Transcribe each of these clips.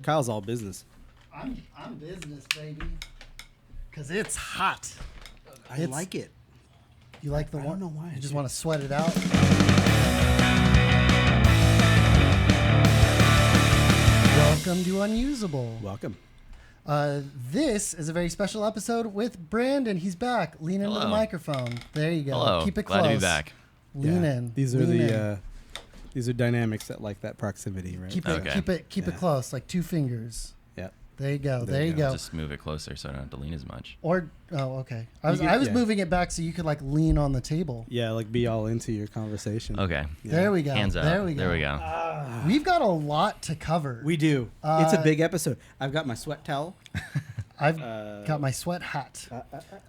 Kyle's all business. I'm business, baby. Cause it's hot. I like it. You like the one? I don't know why. You just want to sweat it out. Welcome to Unusable. Welcome. This is a very special episode with Brandon. He's back. Lean into the microphone. There you go. Hello. Keep it close. Glad to be back. Lean in. These are Lean in. these are dynamics that like that proximity, right? Keep it close, like two fingers. Yeah. There you go. There you go. Just move it closer so I don't have to lean as much. Okay. I was moving it back so you could like lean on the table. Yeah, like be all into your conversation. Okay. Yeah. There we go. Hands up. There we go. There we go. We've got a lot to cover. We do. It's a big episode. I've got my sweat towel. I've got my sweat hat.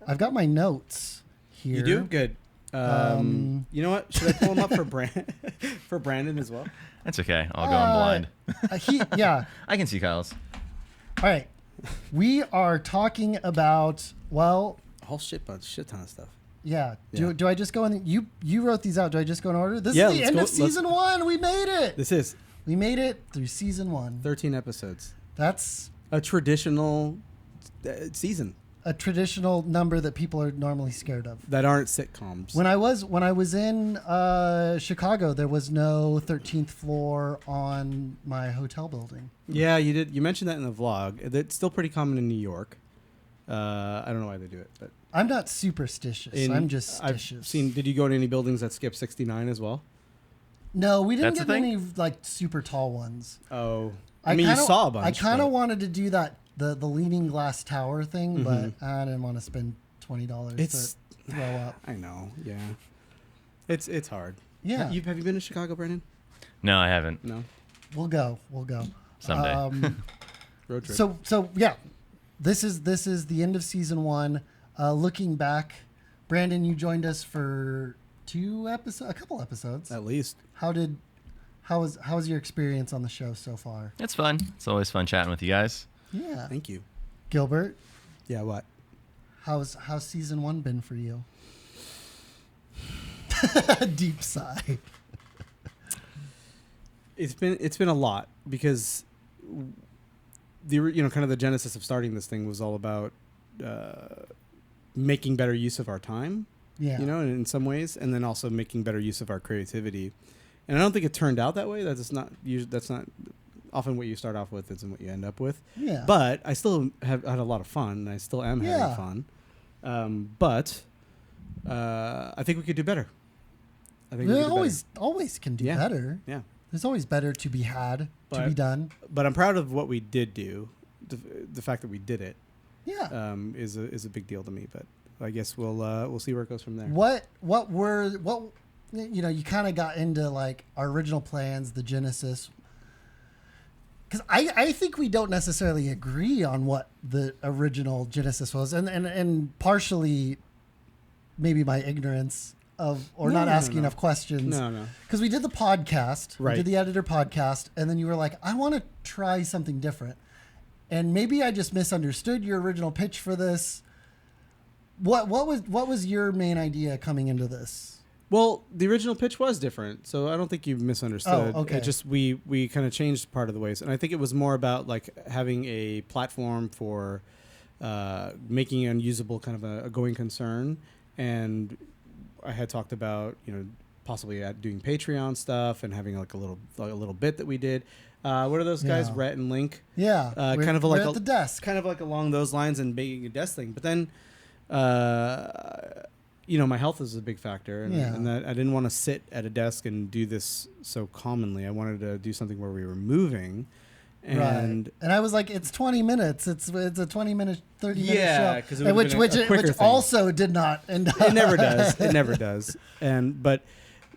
I've got my notes here. You do? Good. You know what? Should I pull them up for Brandon as well? That's okay. I'll go in blind. Yeah. I can see Kyle's. All right. We are talking about, well... A whole shit ton of stuff. Yeah. Do I just go in... You wrote these out. Do I just go in order? This Yeah, is the end of season 1. We made it. We made it through season 1. 13 episodes. That's... A traditional season. A traditional number that people are normally scared of. That aren't sitcoms. When I was in Chicago, there was no 13th floor on my hotel building. Yeah, you did. You mentioned that in the vlog. It's still pretty common in New York. I don't know why they do it, but I'm not superstitious. I'm just stitious. I've seen. Did you go to any buildings that skip 69 as well? No, we didn't That's get any like super tall ones. Oh, I mean, you saw a bunch. I kind of wanted to do that the leaning glass tower thing, but I didn't want to spend $20 to throw up. I know. Yeah, it's hard. Yeah. Have you been to Chicago, Brandon? No, I haven't. No. We'll go. Someday. Road trip. So yeah, this is the end of season 1. Looking back, Brandon, you joined us for a couple episodes At least. How was your experience on the show so far? It's fun. It's always fun chatting with you guys. Yeah. Thank you. Gilbert, Yeah. What? how's season 1 been for you? Deep sigh. It's been a lot because kind of the genesis of starting this thing was all about making better use of our time. Yeah. In some ways, and then also making better use of our creativity. And I don't think it turned out that way. That's not often what you start off with isn't what you end up with. Yeah. But I still have had a lot of fun, and I still am having fun. But I think we could do better. I think we always can do better. Yeah. There's always better to be had, to be done. But I'm proud of what we did do. The fact that we did it. Yeah. Is a big deal to me. But I guess we'll see where it goes from there. You kind of got into like our original plans, the genesis. Because I think we don't necessarily agree on what the original genesis was, and partially maybe my ignorance not asking enough questions. No. Because we did the podcast, right. We did the editor podcast, and then you were like, I want to try something different. And maybe I just misunderstood your original pitch for this. What was your main idea coming into this? Well, the original pitch was different, so I don't think you misunderstood. Oh, okay. It just we kind of changed part of the ways, and I think it was more about like having a platform for making Unusable kind of a going concern. And I had talked about possibly doing Patreon stuff and having like a little bit that we did. What are those guys, Rhett and Link? Yeah, kind of like at the desk, kind of like along those lines and making a desk thing. But then. My health is a big factor, and that I didn't want to sit at a desk and do this so commonly. I wanted to do something where we were moving, and I was like, it's 20 minutes. It's a 20-minute, 30-minute show. Which also did not end up. It never does. It never does. But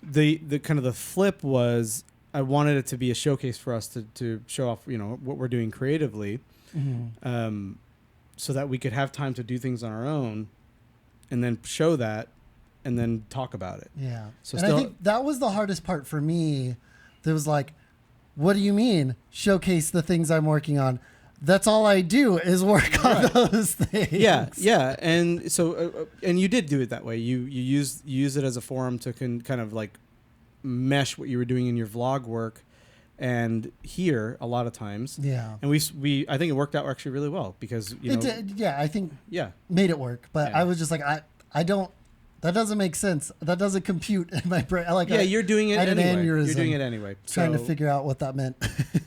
the kind of the flip was I wanted it to be a showcase for us to show off what we're doing creatively, so that we could have time to do things on our own. And then show that, and then talk about it. Yeah. So I think that was the hardest part for me. There was like, what do you mean showcase the things I'm working on? That's all I do is work on those things. Yeah. And so, and you did do it that way. You use it as a forum to kind of like mesh what you were doing in your vlog work and here a lot of times. Yeah. And we I think it worked out actually really well because It did, yeah, I think made it work. But Yeah. I was just like, I don't. That doesn't make sense. That doesn't compute in my brain. you're doing it I had anyway. an aneurysm You're doing it anyway. trying to So- figure out what that meant.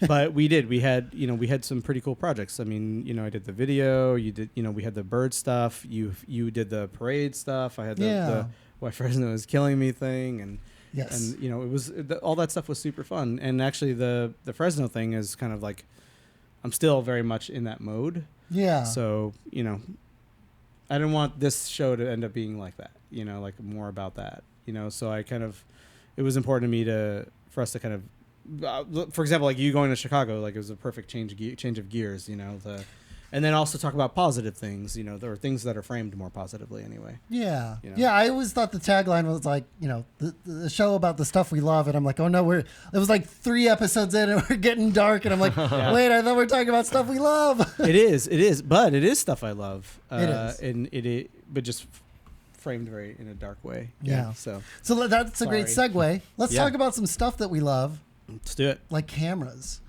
But we did. We had some pretty cool projects. I mean, I did the video. You did. We had the bird stuff. You did the parade stuff. I had the why Fresno is killing me thing, and Yes. and it was all that stuff was super fun. And actually, the Fresno thing is kind of like I'm still very much in that mode. Yeah. So I didn't want this show to end up being like that. Like more about that. So I kind of it was important to me for us to kind of. For example, like you going to Chicago, like it was a perfect change of gears, and then also talk about positive things, or things that are framed more positively anyway. Yeah. Yeah. I always thought the tagline was like, the show about the stuff we love. And I'm like, oh no, it was like 3 episodes in and we're getting dark. And I'm like, wait, I thought we were talking about stuff we love. It is, but it is stuff I love. It is. And but just framed very in a dark way. Yeah. So that's a great segue. Let's talk about some stuff that we love. Let's do it. Like cameras.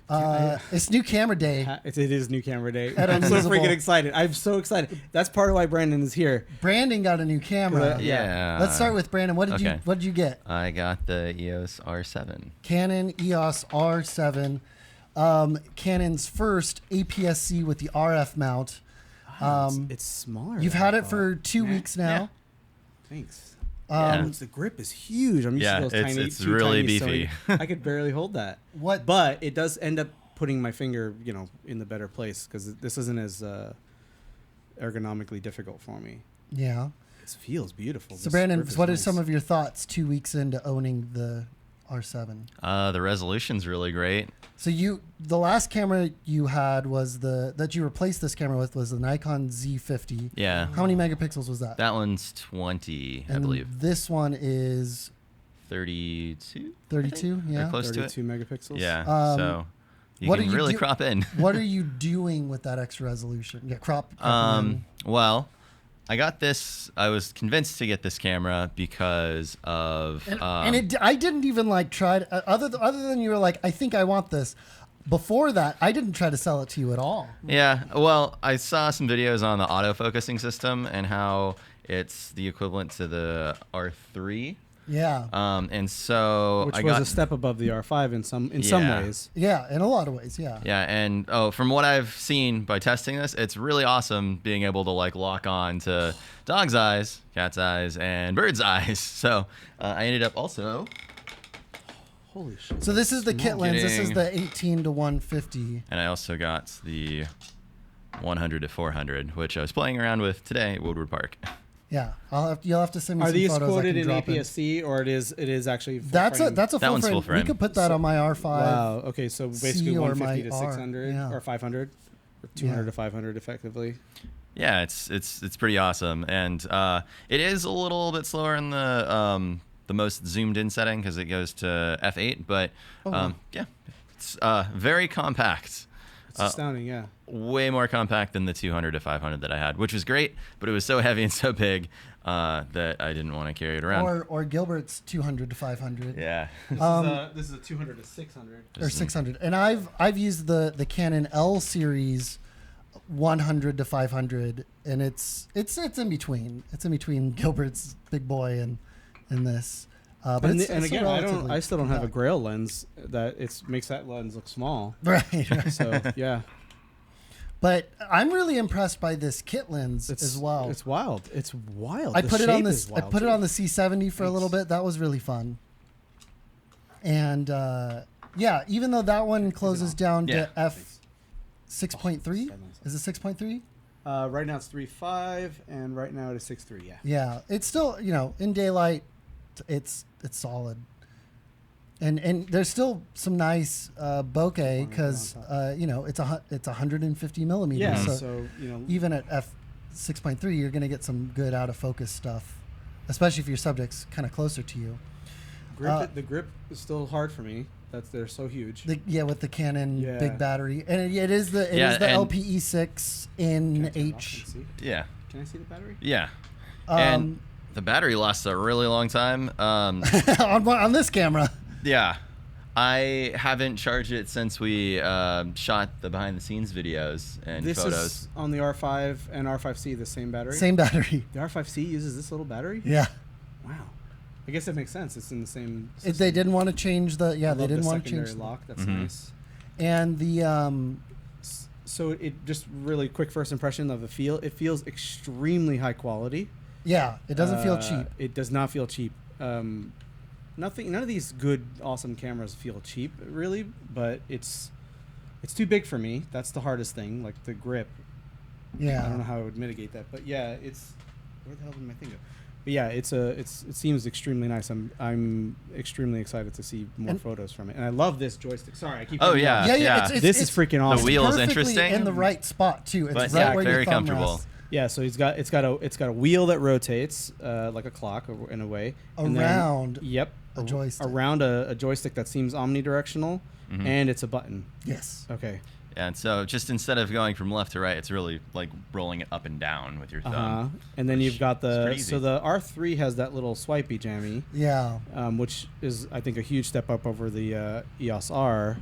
It's new camera day. It is new camera day. At I'm so Unusable. freaking excited. I'm so excited. That's part of why Brandon is here. Brandon got a new camera. Yeah. Let's start with Brandon. What did you get? I got the EOS R7. Canon EOS R7. Canon's first APS-C with the RF mount. It's smaller. You've than had I it for thought. 2 weeks now. Yeah. Thanks. Yeah. The grip is huge. I'm used to those tiny. It's two really tiny beefy. Sony- I could barely hold that. But it does end up putting my finger, in the better place because this isn't as ergonomically difficult for me. Yeah. It feels beautiful. So This Brandon, grip is what are nice. some of your thoughts 2 weeks into owning the R7? The resolution's really great. So the last camera you had was that you replaced this camera with was the Nikon Z50. Yeah. How many megapixels was that? That one's 20, I And believe. This one is 32? 32. Or Yeah. close to it. 32 megapixels. Yeah. So you what can are you really do- crop in. What are you doing with that extra resolution? Yeah, crop in. Well, I got this. I was convinced to get this camera because of. I didn't even try to, other than you were like, I think I want this. Before that, I didn't try to sell it to you at all. Yeah. Well, I saw some videos on the autofocusing system and how it's the equivalent to the R3. Yeah. And so Which I was got a step above the R5 in some Yeah. ways. Yeah, in a lot of ways. Yeah. Yeah, and from what I've seen by testing this, it's really awesome being able to lock on to dog's eyes, cat's eyes, and bird's eyes. So I ended up also. Holy shit. So this is the kit lens. This is Getting- the 18 to 150. And I also got the 100 to 400, which I was playing around with today at Woodward Park. Yeah, you'll have to send me Are some these photos. I quoted can in drop in. APS-C or it is actually full That's frame? a That full one's frame. full We frame. could put that on my R5. Wow. Okay, so basically C or 150 to my R, 600 yeah. or 500 or 200 to 500 effectively. Yeah, it's pretty awesome, and it is a little bit slower in the most zoomed in setting because it goes to f8, but yeah, it's very compact. It's astounding, yeah. Way more compact than the 200 to 500 that I had, which was great, but it was so heavy and so big that I didn't want to carry it around. Or Gilbert's 200 to 500. Yeah. This is a 200 to 600. Or 600. And I've used the Canon L series 100 to 500, and it's in between. It's in between Gilbert's big boy and this. But And, it's and still again, relatively I still don't have a compact. Grail lens that makes that lens look small. Right. So yeah, But I'm really impressed by this kit lens as well. It's wild. It's wild. I The put it on shape this. is I wild, put it too. on the C70 for a little bit. That was really fun. And yeah, even though that one closes down Yeah. to f 6.3, is it 6.3? Right now it's 3.5, and right now it is 6.3. Yeah. Yeah, it's still in daylight, it's solid. And there's still some nice bokeh because it's 150 millimeters. Yeah. So So even at f 6.3, you're going to get some good out of focus stuff, especially if your subject's kind of closer to you. the grip is still hard for me. They're so huge. With the Canon Yeah. big battery, and it is the and- LPE6 in Can I turn it off H. and see? Yeah. Can I see the battery? Yeah. And Um, the battery lasts a really long time. on this camera. Yeah. I haven't charged it since we shot the behind the scenes videos and This photos. is on the R5 and R5C, the same battery? Same battery. The R5C uses this little battery? Yeah. Wow. I guess that makes sense. It's in the same If they didn't want to change the I they love didn't the want to secondary change lock. That's Mhm. nice. and the So it just really quick first impression of the feel. It feels extremely high quality. yeah, it doesn't feel cheap. It does not feel cheap. None of these good, awesome cameras feel cheap, really. But it's too big for me. That's the hardest thing. Like the grip. Yeah. I don't know how I would mitigate that. But yeah, it's where the hell did my thing go? But yeah, it seems extremely nice. I'm extremely excited to see more And- photos from it. And I love this joystick. Sorry, I keep. Oh, cutting you yeah. off. Yeah. This is freaking awesome. The wheel is perfectly interesting. in the right spot too. It's But, right yeah, where very your thumb comfortable. rests. Yeah, so it's got a wheel that rotates like a clock in a way. And then- Around yep. a joystick. Around a joystick that seems omnidirectional, Mhm. and it's a button. Yes. Okay. Yeah, and so just instead of going from left to right, it's really like rolling it up and down with your thumb. And then you've got It's the pretty easy. the R3 has that little swipey jammy, Yeah. which is I think a huge step up over the EOS R.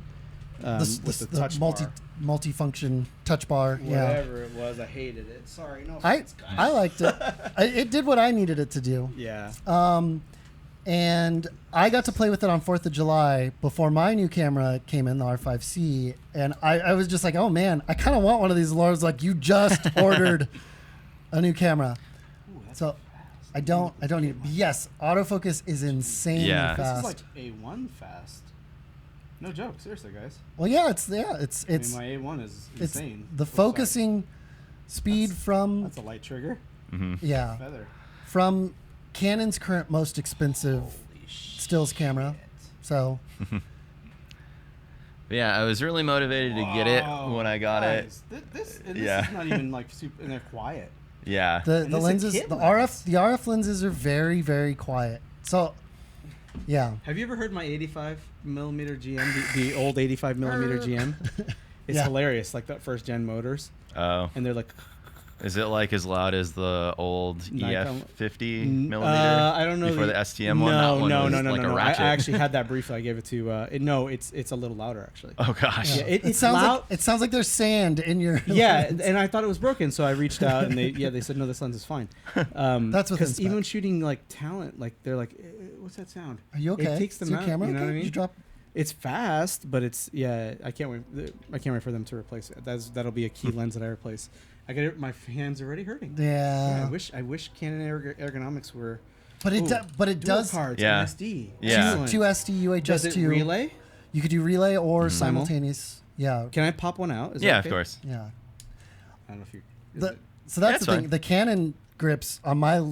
With the touch bar. Multi-function touch bar. Yeah. Whatever it was, I hated it. Sorry, no I offense, guys. I liked it. It did what I needed it to do. Yeah. And I got to play with it on 4th of July before my new camera came in, the R5C. And I was just like, oh man, I kind of want one of these. Laura's like, you just ordered a new camera. Ooh, that's So I don't need it. Yes, autofocus is insanely Yeah. This fast. is like A1 fast. No joke, seriously, guys. Well, yeah, it's my A1 is it's insane. the Oh, sorry. focusing speed from That's a light trigger. Hmm. yeah Feather. from Canon's current most expensive Holy stills camera. So Yeah, I was really motivated to get it Wow, when I got guys, This Yeah. is not even like super, and they're quiet. it. Yeah. the And this is lenses, kit the lens. RF lenses are very, very quiet. So yeah, Have you ever heard my 85 millimeter GM, the old 85 millimeter GM? It's Yeah. hilarious, like that first gen motors, Oh. and they're like. Is it like as loud as the old Nikon- EF50 millimeter? I don't know. Before the STM one? That one was like a I ratchet. actually had that briefly. I gave it to. No, it's a little louder actually. Oh gosh. Yeah, it it's sounds loud. like there's sand in your Yeah, lens. and I thought it was broken, so I reached out and they said no, this lens is fine. That's within because even spec. shooting like talent, like they're like, what's that sound? Are you okay? It takes them Is your out. camera You know okay? what I Did mean? you drop? It's fast, but it's I can't wait. I can't wait for them to replace it. That'll be a key lens that I replace. I get it. My hands are already hurting. Yeah. I wish Canon ergonomics were. But it Ooh, dual does cards. Yeah. And SD. Yeah. Excellent. two SD UHS Does it 2 relay? You could do relay or Mhm. simultaneous. Yeah. Can I pop one out? Is that Yeah, okay? of course. Yeah. I don't know if you. is The, it- so that's That's the thing. fine. The Canon grips on my,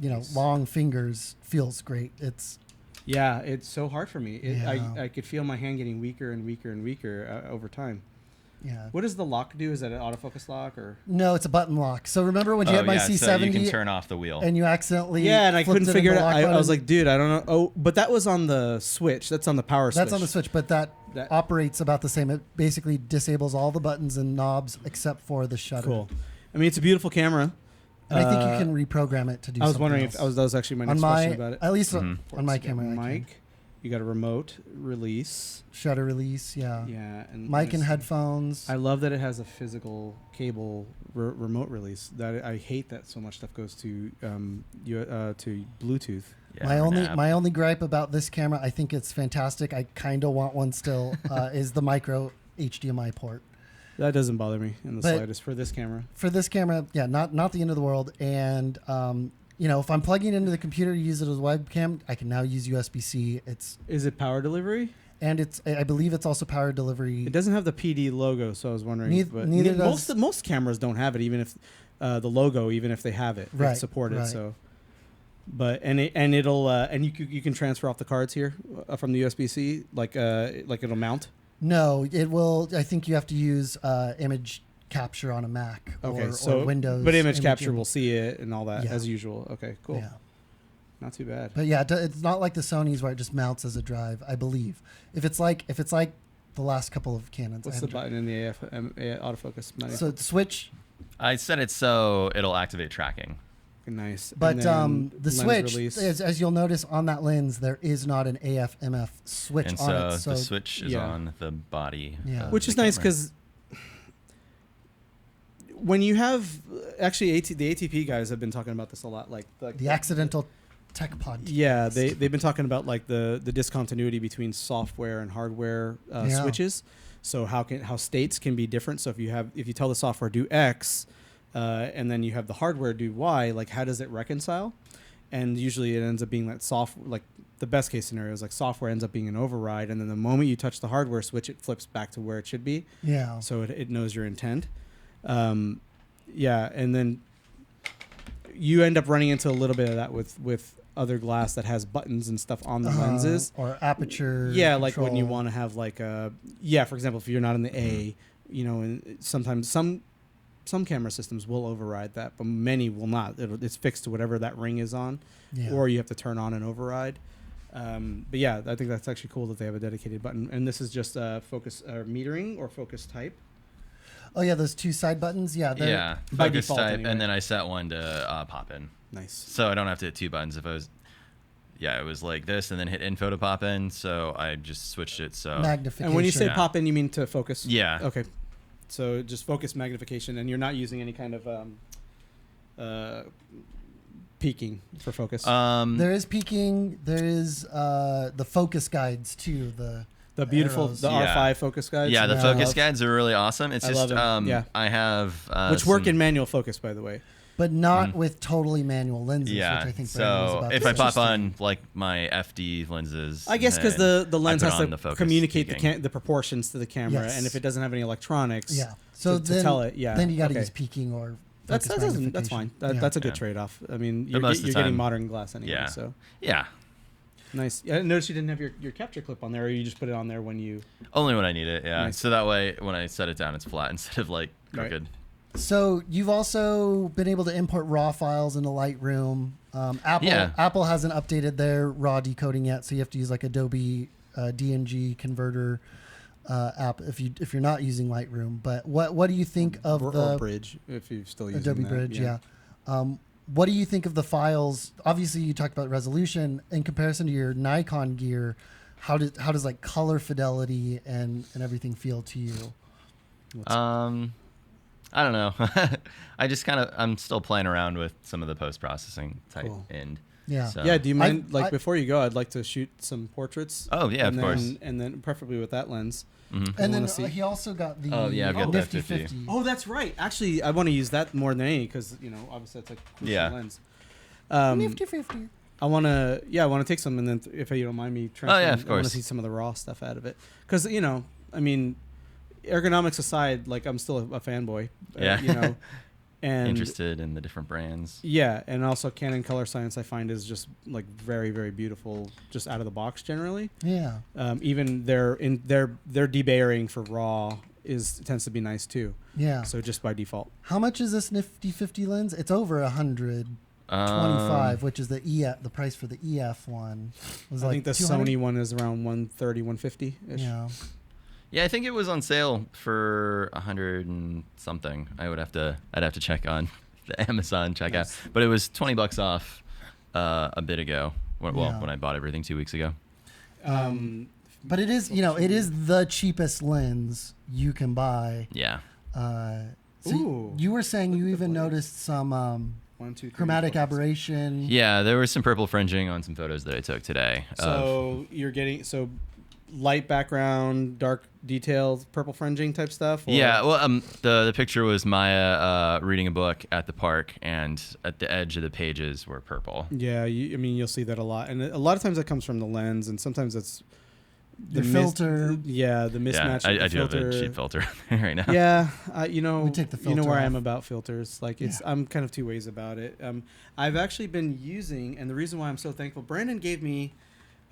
Nice. long fingers feels great. It's Yeah, it's so hard for me. Yeah. I could feel my hand getting weaker and weaker and weaker over time. yeah. What does the lock do? Is that an autofocus lock or? No, it's a button lock. So remember when you had my yeah, C70 so you can turn off the wheel. and you accidentally Yeah, and I flipped couldn't in figure it the out. lock I was button? like, dude, I don't know. Oh, but that was on the switch. That's on the power switch. That's on the switch, but that That- operates about the same. It basically disables all the buttons and knobs except for the shutter. Cool. I mean, it's a beautiful camera. And I think you can reprogram it to do. I was something wondering else. if that was actually my on next my question about it. at least Mhm. on my You got camera, I can. mic. You got a remote release. Shutter release, yeah. Yeah, and Mic and it's- headphones. I love that it has a physical cable remote release. That I hate that so much stuff goes to to Bluetooth. Yeah, my or only nav. my only gripe about this camera, I think it's fantastic. I kind of want one still. Is the micro HDMI port That doesn't bother me in the But- slightest for this camera. for this camera? Yeah, not the end of the world. And if I'm plugging it into the computer to use it as a webcam, I can now use USB-C. Is it power delivery? I believe it's also power delivery. It doesn't have the PD logo, so I was wondering. Neither does- most cameras don't have it, even if the logo, even if they have it, Right, it's supported. right. So, it'll you can transfer off the cards here from the USB-C, like it'll mount. No, it will. I think you have to use image capture on a Mac Okay, or Windows. but image capture will see it and all that Yeah. as usual. Okay, cool. Yeah. Not too bad. But yeah, it's not like the Sony's where it just mounts as a drive. I believe if it's like the last couple of Canons. What's the button in the autofocus menu? So switch. I set it so it'll activate tracking. Nice. But And then the lens switch, release. as you'll notice on that lens, there is not an AF/MF switch And on it. so the switch is Yeah. on the body. Yeah. of Which the is nice camera. because when you have actually the ATP guys have been talking about this a lot, like the accidental tech pod. Yeah, they've been talking about like the discontinuity between software and hardware Yeah. switches. So how states can be different. So if you tell the software do X, and then you have the hardware do Y, like how does it reconcile? And usually it ends up being that like the best case scenario is like software ends up being an override, and then the moment you touch the hardware switch, it flips back to where it should be. Yeah. So it knows your intent. Yeah, and then you end up running into a little bit of that with other glass that has buttons and stuff on the lenses. Or aperture. Yeah, like when you control. want to have like a for example, if you're not in the A, and sometimes some camera systems will override that, but many will not. It's fixed to whatever that ring is on, Yeah. or you have to turn on an override. But yeah, I think that's actually cool that they have a dedicated button. And this is just focus metering or focus type. Oh yeah, those two side buttons. Yeah. Yeah, by focus default type, anyway. and then I set one to pop in, Nice. so I don't have to hit two buttons. If I was, it was like this, and then hit info to pop in. So I just switched it. So Magnification. And when you say Yeah. pop in, you mean to focus? Yeah. Okay. So just focus magnification, and you're not using any kind of peaking for focus. There is peaking. There is the focus guides too. The beautiful arrows. the Yeah. R5 focus guides. yeah, the Yeah. focus guides are really awesome. It's I just love them. Yeah. I have which work some- in manual focus, by the way. but not with totally manual lenses. Yeah, Which I think Brandon was so about if to I say. pop on like my FD lenses, I guess because then the lens I put has on to the focus communicate peaking. the proportions to the camera, Yes. and if it doesn't have any electronics, Yeah. So to then, tell it, then you got to okay. use peaking or That's focus that's fine. magnification. Yeah. That's a good Yeah. trade-off. I mean, But you're, most of the you're getting time- modern glass anyway. Yeah. So Yeah, nice. Yeah, I noticed you didn't have your capture clip on there, or you just put it on there when you. only when I need it. Yeah, Nice. so that way when I set it down, it's flat instead of like Right. crooked. So you've also been able to import RAW files into Lightroom. Yeah. Apple hasn't updated their RAW decoding yet, so you have to use like Adobe DNG converter app if you're not using Lightroom. But what do you think of or the Bridge, if you're still using Adobe that, Bridge? Yeah. What do you think of the files? Obviously, you talked about resolution in comparison to your Nikon gear. How does like color fidelity and everything feel to you? I don't know. I just I'm still playing around with some of the post processing type Cool. end. Yeah. So- Yeah, do you mind, I- before you go, I'd like to shoot some portraits. Oh, yeah, and of course. And then preferably with that lens. Mhm. And then wanna see- he also got the Oh, yeah, I've got that Nifty 50. 50. Oh, that's right. Actually, I want to use that more than any because, obviously it's a crucial Yeah. lens. Nifty 50. I want to take some, and then if you don't mind me Oh, yeah, transferring, of I want to course. see some of the raw stuff out of it. Because, I mean, ergonomics aside, like I'm still a fanboy. Yeah. And Interested in the different brands. yeah, and also Canon Color Science I find is just like very, very beautiful, just out of the box generally. Yeah. Even their debayering for raw tends to be nice too. Yeah. So just by default. How much is this Nifty 50 lens? It's over 125, which is the price for the EF one. It was I like think the 200? Sony one is around 130, 150 ish. Yeah. Yeah, I think it was on sale for 100 and something. I'd have to check on the Amazon checkout, Nice. but it was $20 off a bit ago. Well, Yeah. when I bought everything 2 weeks ago. But it is, it is the cheapest lens you can buy. Yeah. So Ooh. you were saying you even noticed some 1, 2, 3, chromatic 4, 5, 6. aberration. Yeah, there was some purple fringing on some photos that I took today. So you're getting light background, dark detailed, purple fringing type stuff. Or? Yeah, well, the picture was Maya reading a book at the park, and at the edge of the pages were purple. Yeah, you'll see that a lot, and a lot of times that comes from the lens, and sometimes it's The filter. the Yeah, mismatch. I of the do have a cheap filter right now. Yeah, We take the you know filter where I off. am about filters. Like I'm kind of two ways about it. I've actually been using, and the reason why I'm so thankful, Brandon gave me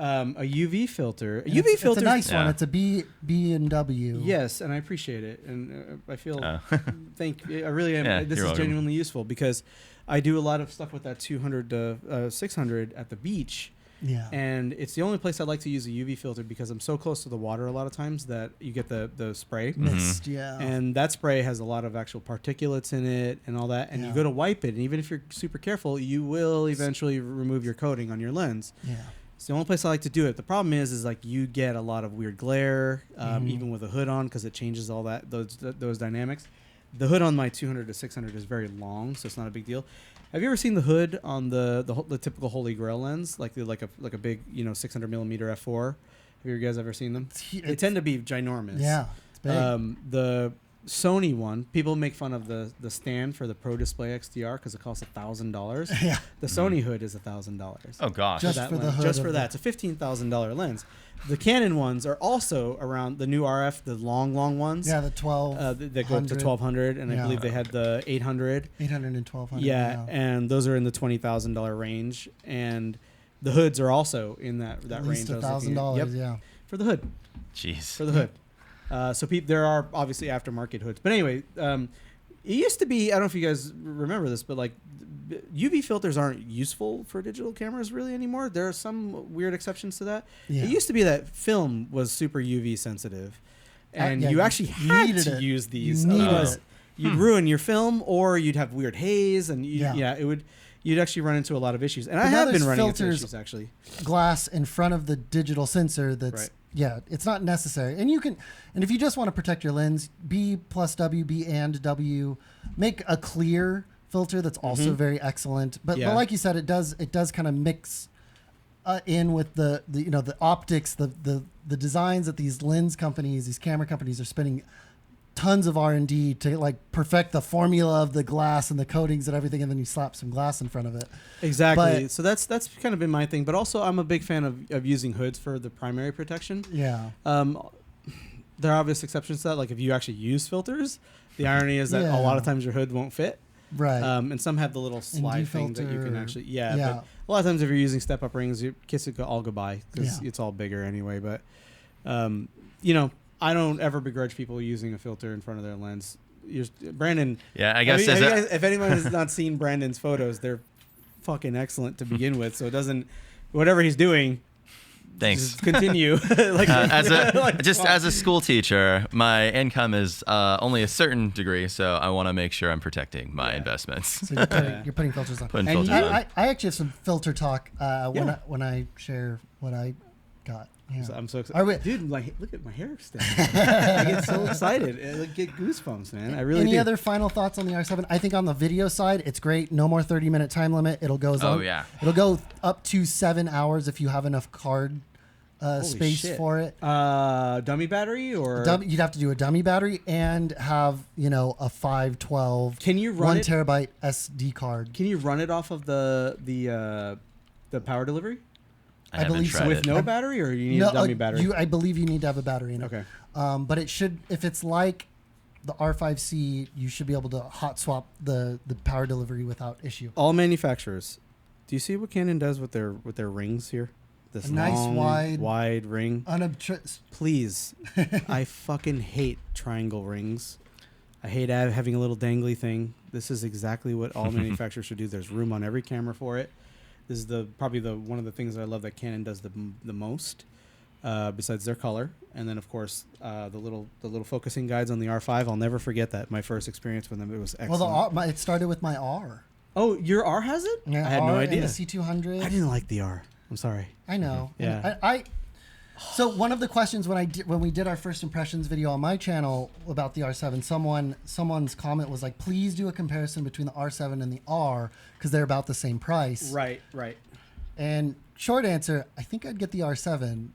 a UV filter. And it's a nice Yeah. one. It's a B and W. Yes, and I appreciate it, and I feel Oh. I really am. Yeah, This you're is welcome. genuinely useful because I do a lot of stuff with that 200 to 600 at the beach, Yeah. And it's the only place I like to use a UV filter because I'm so close to the water a lot of times that you get the spray. Mist, yeah. And that spray has a lot of actual particulates in it and all that. And you go to wipe it, and even if you're super careful, you will eventually remove your coating on your lens. Yeah. It's the only place I like to do it. The problem is like you get a lot of weird glare, even with a hood on, because it changes all that those dynamics. The hood on my 200 to 600 is very long, so it's not a big deal. Have you ever seen the hood on the typical Holy Grail lens, like a big 600 millimeter f4? Have you guys ever seen them? They tend to be ginormous. Yeah, it's big. The Sony one, people make fun of the stand for the Pro Display XDR because it costs $1,000. Yeah. The Sony hood is $1,000. Oh gosh. Just for the hood. Just for that. It's a $15,000 lens. The Canon ones are also around the new RF, the long ones. Yeah, the 12. They go up to 1200, and I believe they had the 800. 800 and 1200. Yeah, and those are in the $20,000 range, and the hoods are also in that At range. least $1,000. Yep. Yeah. For the hood. Jeez. For the hood. So there are obviously aftermarket hoods, but anyway, it used to be. I don't know if you guys remember this, but like UV filters aren't useful for digital cameras really anymore. There are some weird exceptions to that. Yeah. It used to be that film was super UV sensitive, and yeah, you actually had needed to it. use these. You needed Otherwise, it. you'd ruin your film, or you'd have weird haze, and Yeah. it would. You'd actually run into a lot of issues, and But I now have been there's running into filters issues actually. Glass in front of the digital sensor that's Right. yeah, it's not necessary. And if you just want to protect your lens, B plus W, B and W, make a clear filter that's also very excellent. But like you said, it does kind of mix in with the optics, the designs that these lens companies, these camera companies are spending tons of R&D to like perfect the formula of the glass and the coatings and everything, and then you slap some glass in front of it. Exactly. But, so that's kind of been my thing. But also, I'm a big fan of using hoods for the primary protection. Yeah. There are obvious exceptions to that. Like if you actually use filters, the irony is that a lot of times your hood won't fit. Right. And some have the little slide thing that you can filter. actually Yeah. But a lot of times if you're using step up rings, you kiss it all goodbye because Yeah. it's all bigger anyway. But I don't ever begrudge people using a filter in front of their lens. Brandon. Yeah, I guess if anyone has not seen Brandon's photos, they're fucking excellent to begin with. So it doesn't, whatever he's doing. Thanks. Just continue. As a school teacher, my income is only a certain degree, so I want to make sure I'm protecting my investments. So you're putting filters on. Putting And filters on. I actually have some filter talk when I share what I got. Yeah. So I'm so excited. Dude, look at my hair stand. I get so excited. I get goosebumps, man. I really Any do. other final thoughts on the R7? I think on the video side, it's great. No more 30-minute time limit. It'll go It'll go up to 7 hours if you have enough card space shit. for it. Dummy battery or You'd have to do a dummy battery and have a 512. Can you run 1 it? terabyte SD card? Can you run it off of the power delivery I believe so. tried with it. no battery, or you need a dummy battery? I believe you need to have a battery in it. Okay. But it should, if it's like the R5C, you should be able to hot swap the power delivery without issue. All manufacturers. Do you see what Canon does with their rings here? This A nice long, wide ring. Please, I fucking hate triangle rings. I hate having a little dangly thing. This is exactly what all manufacturers should do. There's room on every camera for it. This is probably one of the things that I love that Canon does the most, besides their color, and then of course the little focusing guides on the R5. I'll never forget that. My first experience with them, it was excellent. Well, it started with my R. Oh, your R has it? Yeah, I had no idea. And the C200. I didn't like the R. I'm sorry. I know. Yeah. And so one of the questions when we did our first impressions video on my channel about the R7, someone's comment was like, please do a comparison between the R7 and the R because they're about the same price. Right. And short answer, I think I'd get the R7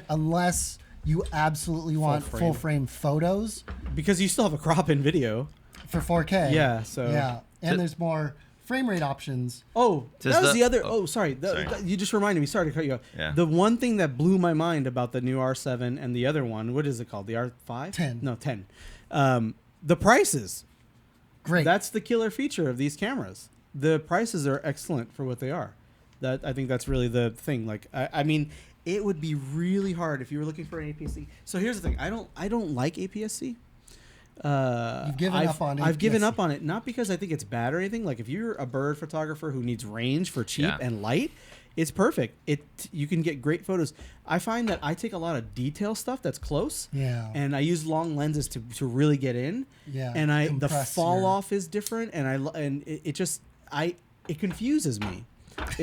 unless you absolutely want full frame photos. Because you still have a crop in video. For 4K. Yeah. So. Yeah. And there's more frame rate options. Oh, that was the other. Oh, sorry. Sorry. You just reminded me. Sorry to cut you off. Yeah. The one thing that blew my mind about the new R7 and the other one, what is it called? The R5? 10. No, 10. The prices. Great. That's the killer feature of these cameras. The prices are excellent for what they are. I think that's really the thing. Like, I mean, it would be really hard if you were looking for an APS-C. So here's the thing. I don't like APS-C. You've given up on it. I've given up on it, not because I think it's bad or anything. Like if you're a bird photographer who needs range for cheap and light, it's perfect. You can get great photos. I find that I take a lot of detail stuff that's close. Yeah. And I use long lenses to really get in. Yeah. And the fall off is different, and it confuses me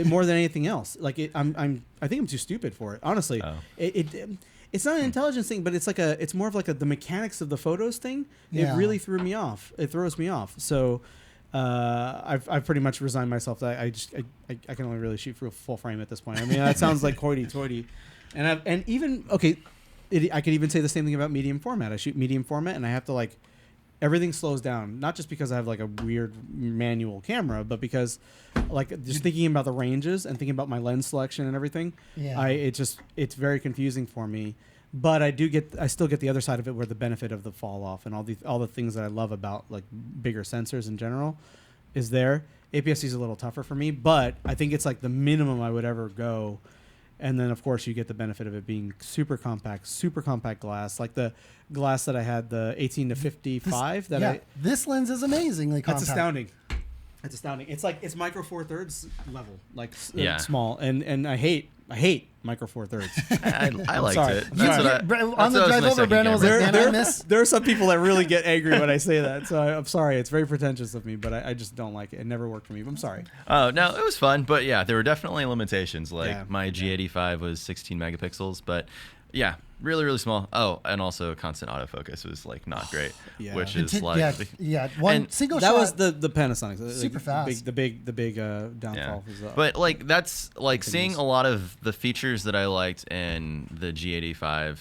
more than anything else. Like I think I'm too stupid for it. Honestly, it's not an intelligence thing, but it's more of like the mechanics of the photos thing. Yeah. It really threw me off. It throws me off. So I've pretty much resigned myself that I can only really shoot for a full frame at this point. I mean, that sounds like hoity-toity. I could even say the same thing about medium format. I shoot medium format, and I have to everything slows down, not just because I have a weird manual camera, but because just thinking about the ranges and thinking about my lens selection and everything, it's very confusing for me. But I still get the other side of it, where the benefit of the fall off and all the things that I love about bigger sensors in general is there. APS-C is a little tougher for me, but I think it's the minimum I would ever go. And then, of course, you get the benefit of it being super compact glass, like the glass that I had, the 18 to 55. This lens is amazingly compact. That's astounding. It's astounding. It's micro four thirds level, small, and I hate micro four thirds. I liked it. On the drive over, Brandon was like, "Man, I miss." There are some people that really get angry when I say that, so I'm sorry. It's very pretentious of me, but I just don't like it. It never worked for me. I'm sorry. Oh no, it was fun, but yeah, there were definitely limitations. My G85 was 16 megapixels, but yeah, really, really small. Oh, and also constant autofocus was not great, which is one single that shot. That was the Panasonic, super fast. The big downfall. Yeah. But that's seeing a lot of the features that I liked in the G85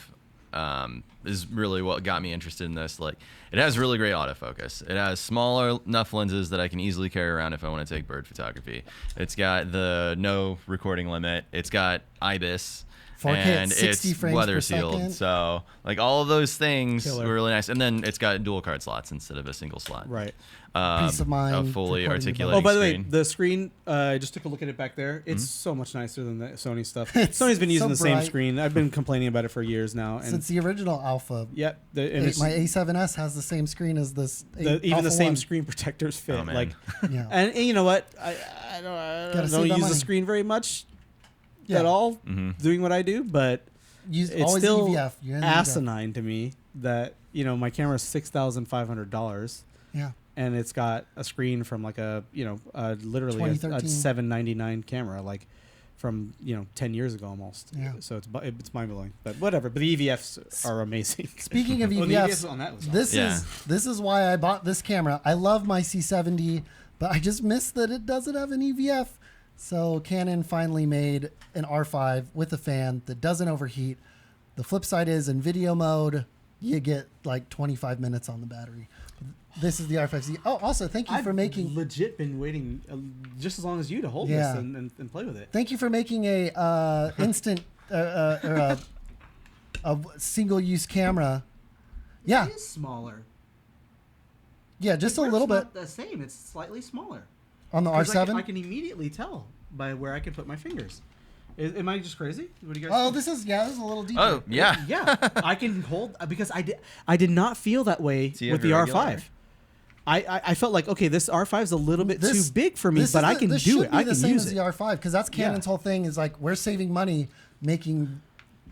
is really what got me interested in this. It has really great autofocus. It has smaller enough lenses that I can easily carry around if I want to take bird photography. It's got the no recording limit. It's got IBIS. 4K and 60 it's frames weather per sealed, second. so all of those things Killer. were really nice. And then it's got dual card slots instead of a single slot. Right. Peace of mind. A fully recording articulating. Oh, by the way, screen. the screen. I just took a look at it back there. It's so much nicer than the Sony stuff. It's Sony's been using so the same bright. screen. I've been complaining about it for years now. And Since the original Alpha. Yep. My A7S has the same screen as this. Even Alpha the same 1. screen protectors fit. Oh, man. Yeah. And you know what? I Gotta don't save that use money. the screen very much Yeah. at all, doing what I do, but Use it's always still EVF. You're in the asinine to me that my camera is $6,500. Yeah. And it's got a screen from literally a 2013. $799 camera, from 10 years ago almost. Yeah. So it's mind blowing, but whatever. But the EVFs are amazing. Speaking of the EVFs, EVFs on that was this is why I bought this camera. I love my C70, but I just miss that it doesn't have an EVF. So Canon finally made an R5 with a fan that doesn't overheat. The flip side is in video mode, you get 25 minutes on the battery. This is the R5C. Oh, also, thank you for making... I've legit been waiting just as long as you to hold this and play with it. Thank you for making a instant or a single-use camera. Yeah. It is smaller. Yeah, just a little bit. It's not the same. It's slightly smaller. On the R7? I can immediately tell by where I can put my fingers. Am I just crazy? What do you guys Oh, think? this is a little deeper. Oh, yeah. Yeah, I can hold because I did not feel that way with the R5. I felt like, okay, this R5 is a little bit too big for me, but I can do it. I can use it. This should be the same as the R5 because that's Canon's whole thing is we're saving money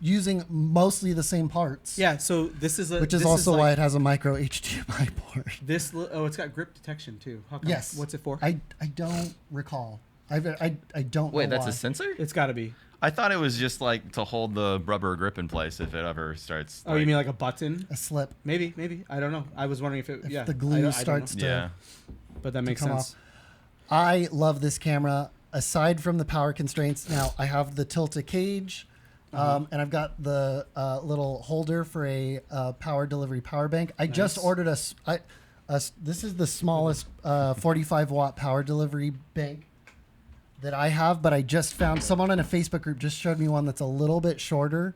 using mostly the same parts. Yeah, so this is which is also why it has a micro HDMI port. It's got grip detection too. How come? Yes. What's it for? I don't recall. I don't know. Wait, that's why. a sensor? It's got to be. I thought it was just to hold the rubber grip in place if it ever starts. Oh, you mean like a button? A slip. Maybe. I don't know. I was wondering if the glue starts to. Yeah. But that makes sense. Off. I love this camera. Aside from the power constraints, now I have the Tilta cage, and I've got the little holder for a power delivery power bank. I just ordered this is the smallest 45 watt power delivery bank that I have, but I just found someone in a Facebook group just showed me one that's a little bit shorter.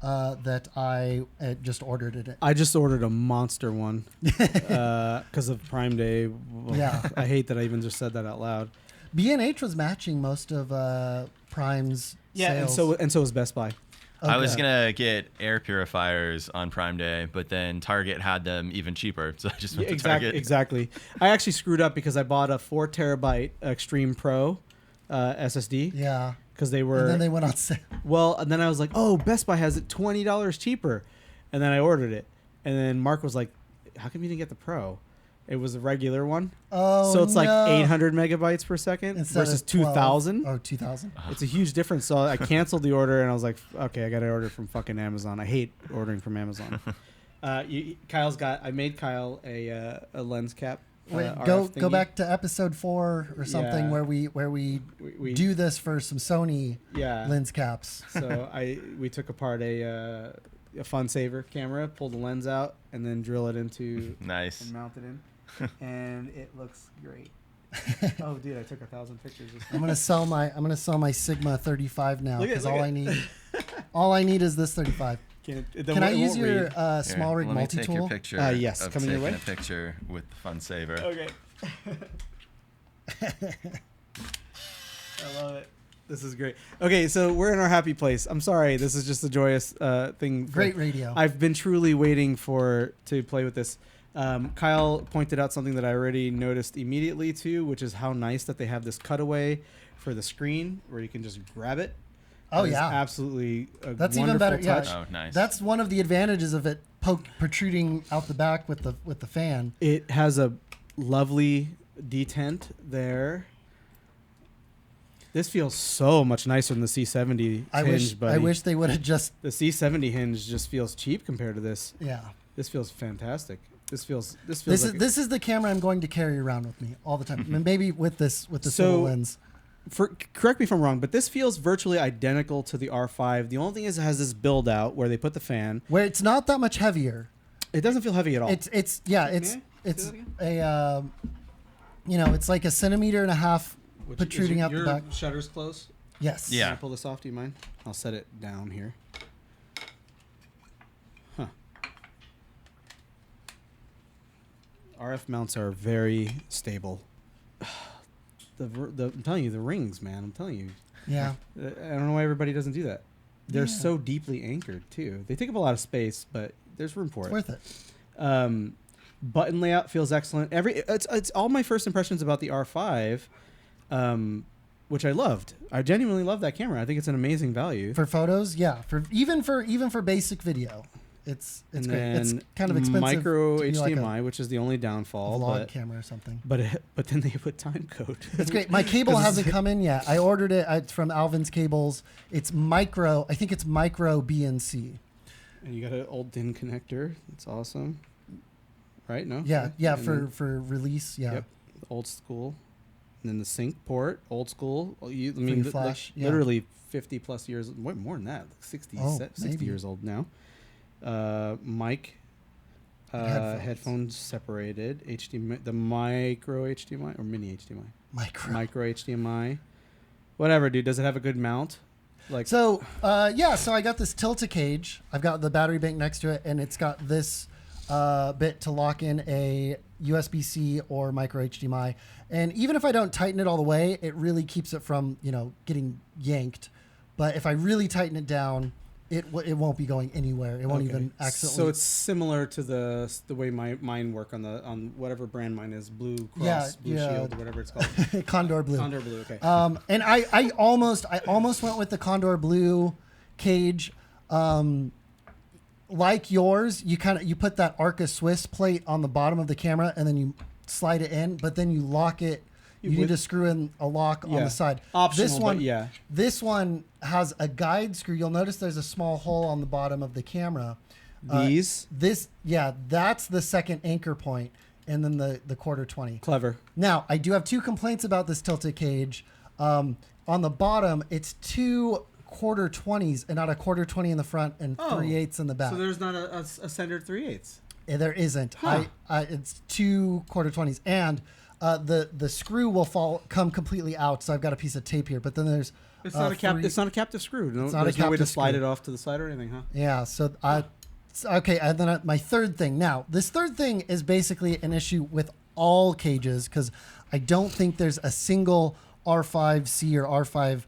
That I just ordered it. I just ordered a monster one because of Prime Day. Yeah, I hate that I even just said that out loud. B&H was matching most of Prime's sales. and so was Best Buy. Okay. I was gonna get air purifiers on Prime Day, but then Target had them even cheaper, so I just went to Target. Exactly. I actually screwed up because I bought a 4 terabyte Extreme Pro SSD. Yeah. because they were. And then they went on sale. Well, and then I was like, oh, Best Buy has it $20 cheaper, and then I ordered it, and then Mark was like, how come you didn't get the Pro? It was a regular one. Oh, so it's like no. 800 megabytes per second Instead versus of 12. 2,000. Oh, 2,000. It's a huge difference. So I canceled the order and I was like, okay, I got to order from fucking Amazon. I hate ordering from Amazon. I made Kyle a lens cap. Wait, RF go thingy. back to episode 4 or something Yeah. where we We do this for some Sony yeah. lens caps. So we took apart a Fun Saver camera, pulled the lens out, and then drill it into Nice. and mount it in, and it looks great. Oh, dude, I took 1,000 pictures. I'm gonna sell my Sigma 35 now Look at- because look all I need is this 35. Can I use your small rig Let me multi take your tool? picture. Yes, of coming your taking way. a picture with the Fun Saver. Okay. I love it. This is great. Okay, so we're in our happy place. I'm sorry, this is just a joyous thing. Great radio. I've been truly waiting to play with this. Kyle pointed out something that I already noticed immediately too, which is how nice that they have this cutaway for the screen where you can just grab it. Oh, That is yeah. absolutely a That's wonderful even better. touch. Yeah, Oh, nice. that's one of the advantages of it protruding out the back with the fan. It has a lovely detent there. This feels so much nicer than the C70 hinge, buddy. I wish they would have just The C70 hinge just feels cheap compared to this. yeah. This feels fantastic. This feels This like is the camera I'm going to carry around with me all the time. I mean, maybe with this So- little lens. correct me if I'm wrong, but this feels virtually identical to the R5. The only thing is it has this build out where they put the fan. Where it's not that much heavier. It doesn't feel heavy at all. It's Say that a it's like 1.5 centimeters protruding out the back. Shutter's close. Yes. Yeah. Can I pull this off? Do you mind? I'll set it down here. Huh. RF mounts are very stable. I'm telling you, the rings, man. I'm telling you. Yeah. I don't know why everybody doesn't do that. They're Yeah. so deeply anchored too. They take up a lot of space, but there's room for It's it. worth it. Button layout feels excellent. It's all my first impressions about the R5, which I loved. I genuinely love that camera. I think it's an amazing value. For photos, yeah. Even for basic video, it's And great. It's then kind of expensive. Micro to be like HDMI, which is the only a downfall. vlog camera or something. But then they put time code. It's great. My cable 'Cause hasn't come in yet. I ordered it. It's from Alvin's Cables. It's micro. I think it's micro BNC. And you got an old DIN connector. It's awesome. Right? No? Yeah. And For then- release. Yeah. Yep. Old school. And then the sync port, old school. Flash, yeah. Literally 50 plus years, more than that, 60, Oh, 60 maybe. years old now. Mic, headphones separated, HDMI, the micro HDMI or mini HDMI? Micro HDMI. Whatever, dude. Does it have a good mount? Like, So so I got this Tilta cage. I've got the battery bank next to it, and it's got this bit to lock in a USB-C or micro HDMI. And even if I don't tighten it all the way, it really keeps it from getting yanked. But if I really tighten it down, it won't be going anywhere. It won't okay. even accidentally. So it's similar to the way mine work on whatever brand mine is, Blue Cross, Blue Shield, or whatever it's called. Condor Blue. Condor Blue. Okay. And I almost went with the Condor Blue cage. Like yours, you put that Arca Swiss plate on the bottom of the camera, and then you slide it in, but then you lock it. You need to screw in a lock on the side. Optional, This one, but yeah. This one has a guide screw. You'll notice there's a small hole on the bottom of the camera. These That's the second anchor point, and then the quarter 20. clever. Now, I do have 2 complaints about this tilted cage. On the bottom, it's 2 quarter 20s and not a quarter 20 in the front and 3/8 in the back. So there's not a standard 3/8. There isn't. Huh. It's 2 quarter 20s, and the screw will come completely out. So I've got a piece of tape here, but then there's It's not it's not a captive screw. No, It's not a there's no way to captive slide screw. it off to the side or anything, huh? Yeah, so okay, and then my third thing. Now, this third thing is basically an issue with all cages because I don't think there's a single R5C or R5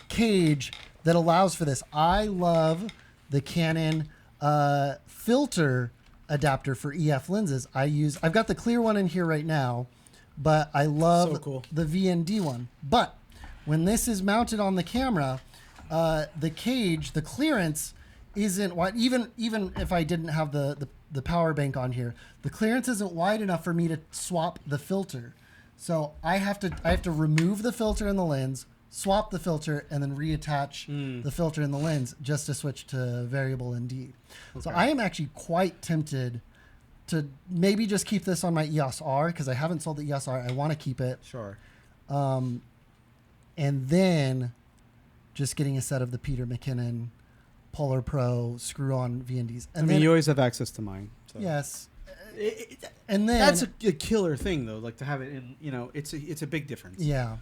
cage that allows for this. I love the Canon filter adapter for EF lenses. I've got the clear one in here right now, but I love So cool. the VND one. But When this is mounted on the camera, the cage, the clearance isn't wide. Even if I didn't have the power bank on here, the clearance isn't wide enough for me to swap the filter. So I have to remove the filter in the lens, swap the filter, and then reattach the filter in the lens just to switch to variable ND. Okay. So I am actually quite tempted to maybe just keep this on my EOS R because I haven't sold the EOS R. I want to keep it. Sure. And then just getting a set of the Peter McKinnon Polar Pro screw-on VNDs. And then you always have access to mine. So. Yes. And then that's a killer thing, though. Like to have it in, it's a big difference. Yeah.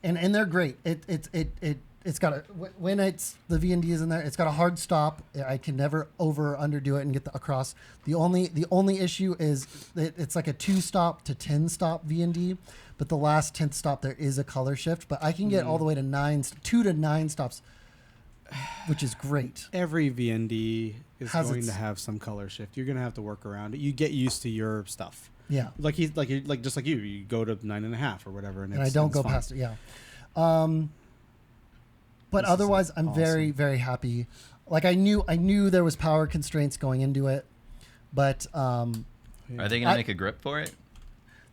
And they're great. It's got when it's the VND is in there, it's got a hard stop. I can never over or underdo it and get across. The only issue is that it's like a 2-stop to 10-stop VND, but the last 10th stop there is a color shift. But I can get all the way to 2 to 9 stops, which is great. Every VND is going to have some color shift. You're going to have to work around it. You get used to your stuff. Yeah. Like just like you go to 9.5 or whatever, and I don't go past it. Yeah. But this otherwise, I'm awesome. Very, very happy. Like I knew there was power constraints going into it, but are they going to make a grip for it?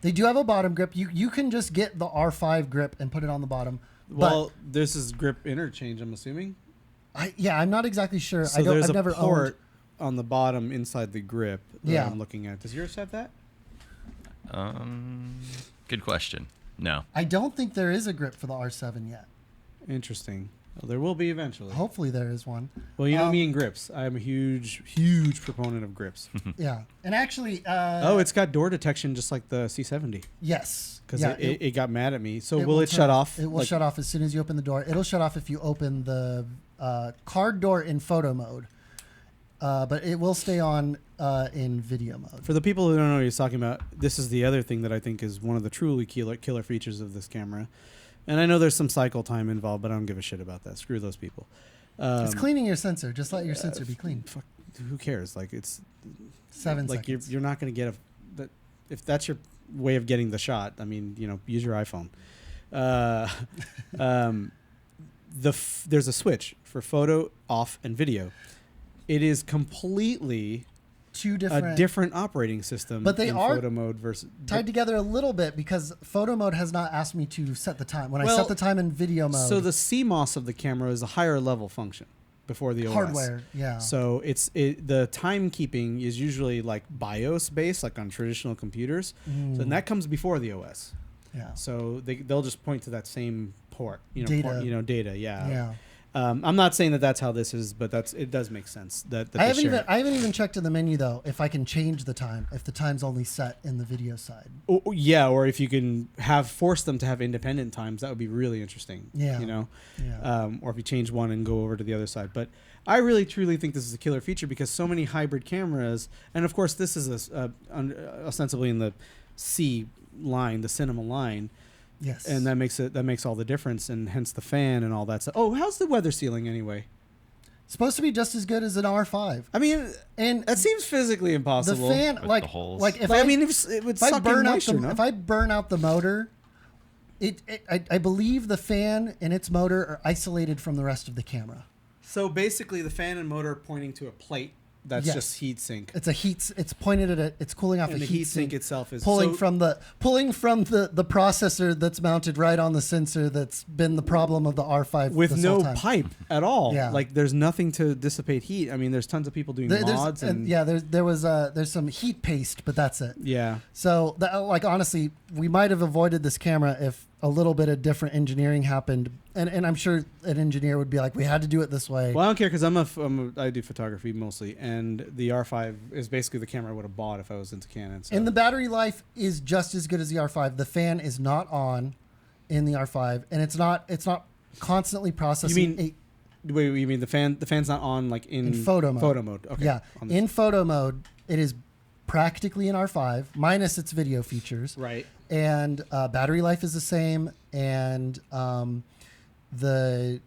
They do have a bottom grip. You can just get the R5 grip and put it on the bottom. Well, this is grip interchange, I'm assuming. I'm not exactly sure. So there's a port on the bottom inside the grip that I'm looking at. Does yours have that? Good question. No. I don't think there is a grip for the R7 yet. Interesting. Well, there will be eventually. Hopefully there is one. Well, you know me and grips. I'm a huge proponent of grips. Yeah. And actually... it's got door detection just like the C70. Yes. Because it got mad at me. So will it shut off? It will shut off as soon as you open the door. It'll shut off if you open the card door in photo mode. But it will stay on in video mode. For the people who don't know what he's talking about, this is the other thing that I think is one of the truly killer features of this camera. And I know there's some cycle time involved, but I don't give a shit about that. Screw those people. It's cleaning your sensor. Just let your sensor be clean. Fuck, who cares? Like it's 7 seconds. You're not going to get if that's your way of getting the shot. I mean, use your iPhone. There's a switch for photo, off, and video. It is completely a different operating system, but they are photo mode versus tied together a little bit because photo mode has not asked me to set the time. When I set the time in video mode, so the CMOS of the camera is a higher level function before the OS. Hardware, yeah. So the timekeeping is usually like BIOS based, like on traditional computers, and that comes before the OS. Yeah. So they'll just point to that same port, data. Data, yeah. Yeah. I'm not saying that that's how this is, but it does make sense. I haven't even checked in the menu though if I can change the time if the time's only set in the video side. Yeah, or if you can force them to have independent times, that would be really interesting. Yeah, Yeah. Or if you change one and go over to the other side. But I really truly think this is a killer feature because so many hybrid cameras, and of course this is ostensibly in the C line, the cinema line. Yes, and that makes all the difference, and hence the fan and all that stuff. Oh, how's the weather sealing anyway? Supposed to be just as good as an R5. I mean, and that seems physically impossible. The fan, with the holes. if I burn out the motor, I believe the fan and its motor are isolated from the rest of the camera. So basically, the fan and motor are pointing to a plate. That's just heat sink. It's it's pointed at it. It's cooling off and a heat sink itself is pulling from the processor that's mounted right on the sensor. That's been the problem of the R5 with no pipe at all. Yeah. Like there's nothing to dissipate heat. I mean, there's tons of people doing mods there's some heat paste, but that's it. Yeah. So honestly, we might have avoided this camera if a little bit of different engineering happened, and I'm sure an engineer would be like, we had to do it this way. Well, I don't care because I do photography mostly, and the R5 is basically the camera I would have bought if I was into Canon. So. And the battery life is just as good as the R5. The fan is not on in the R5, and it's not constantly processing. Wait, you mean the fan? The fan's not on like in photo mode. Photo mode. Okay. Yeah, in photo mode, it is practically an R5 minus its video features. Right. And battery life is the same, and the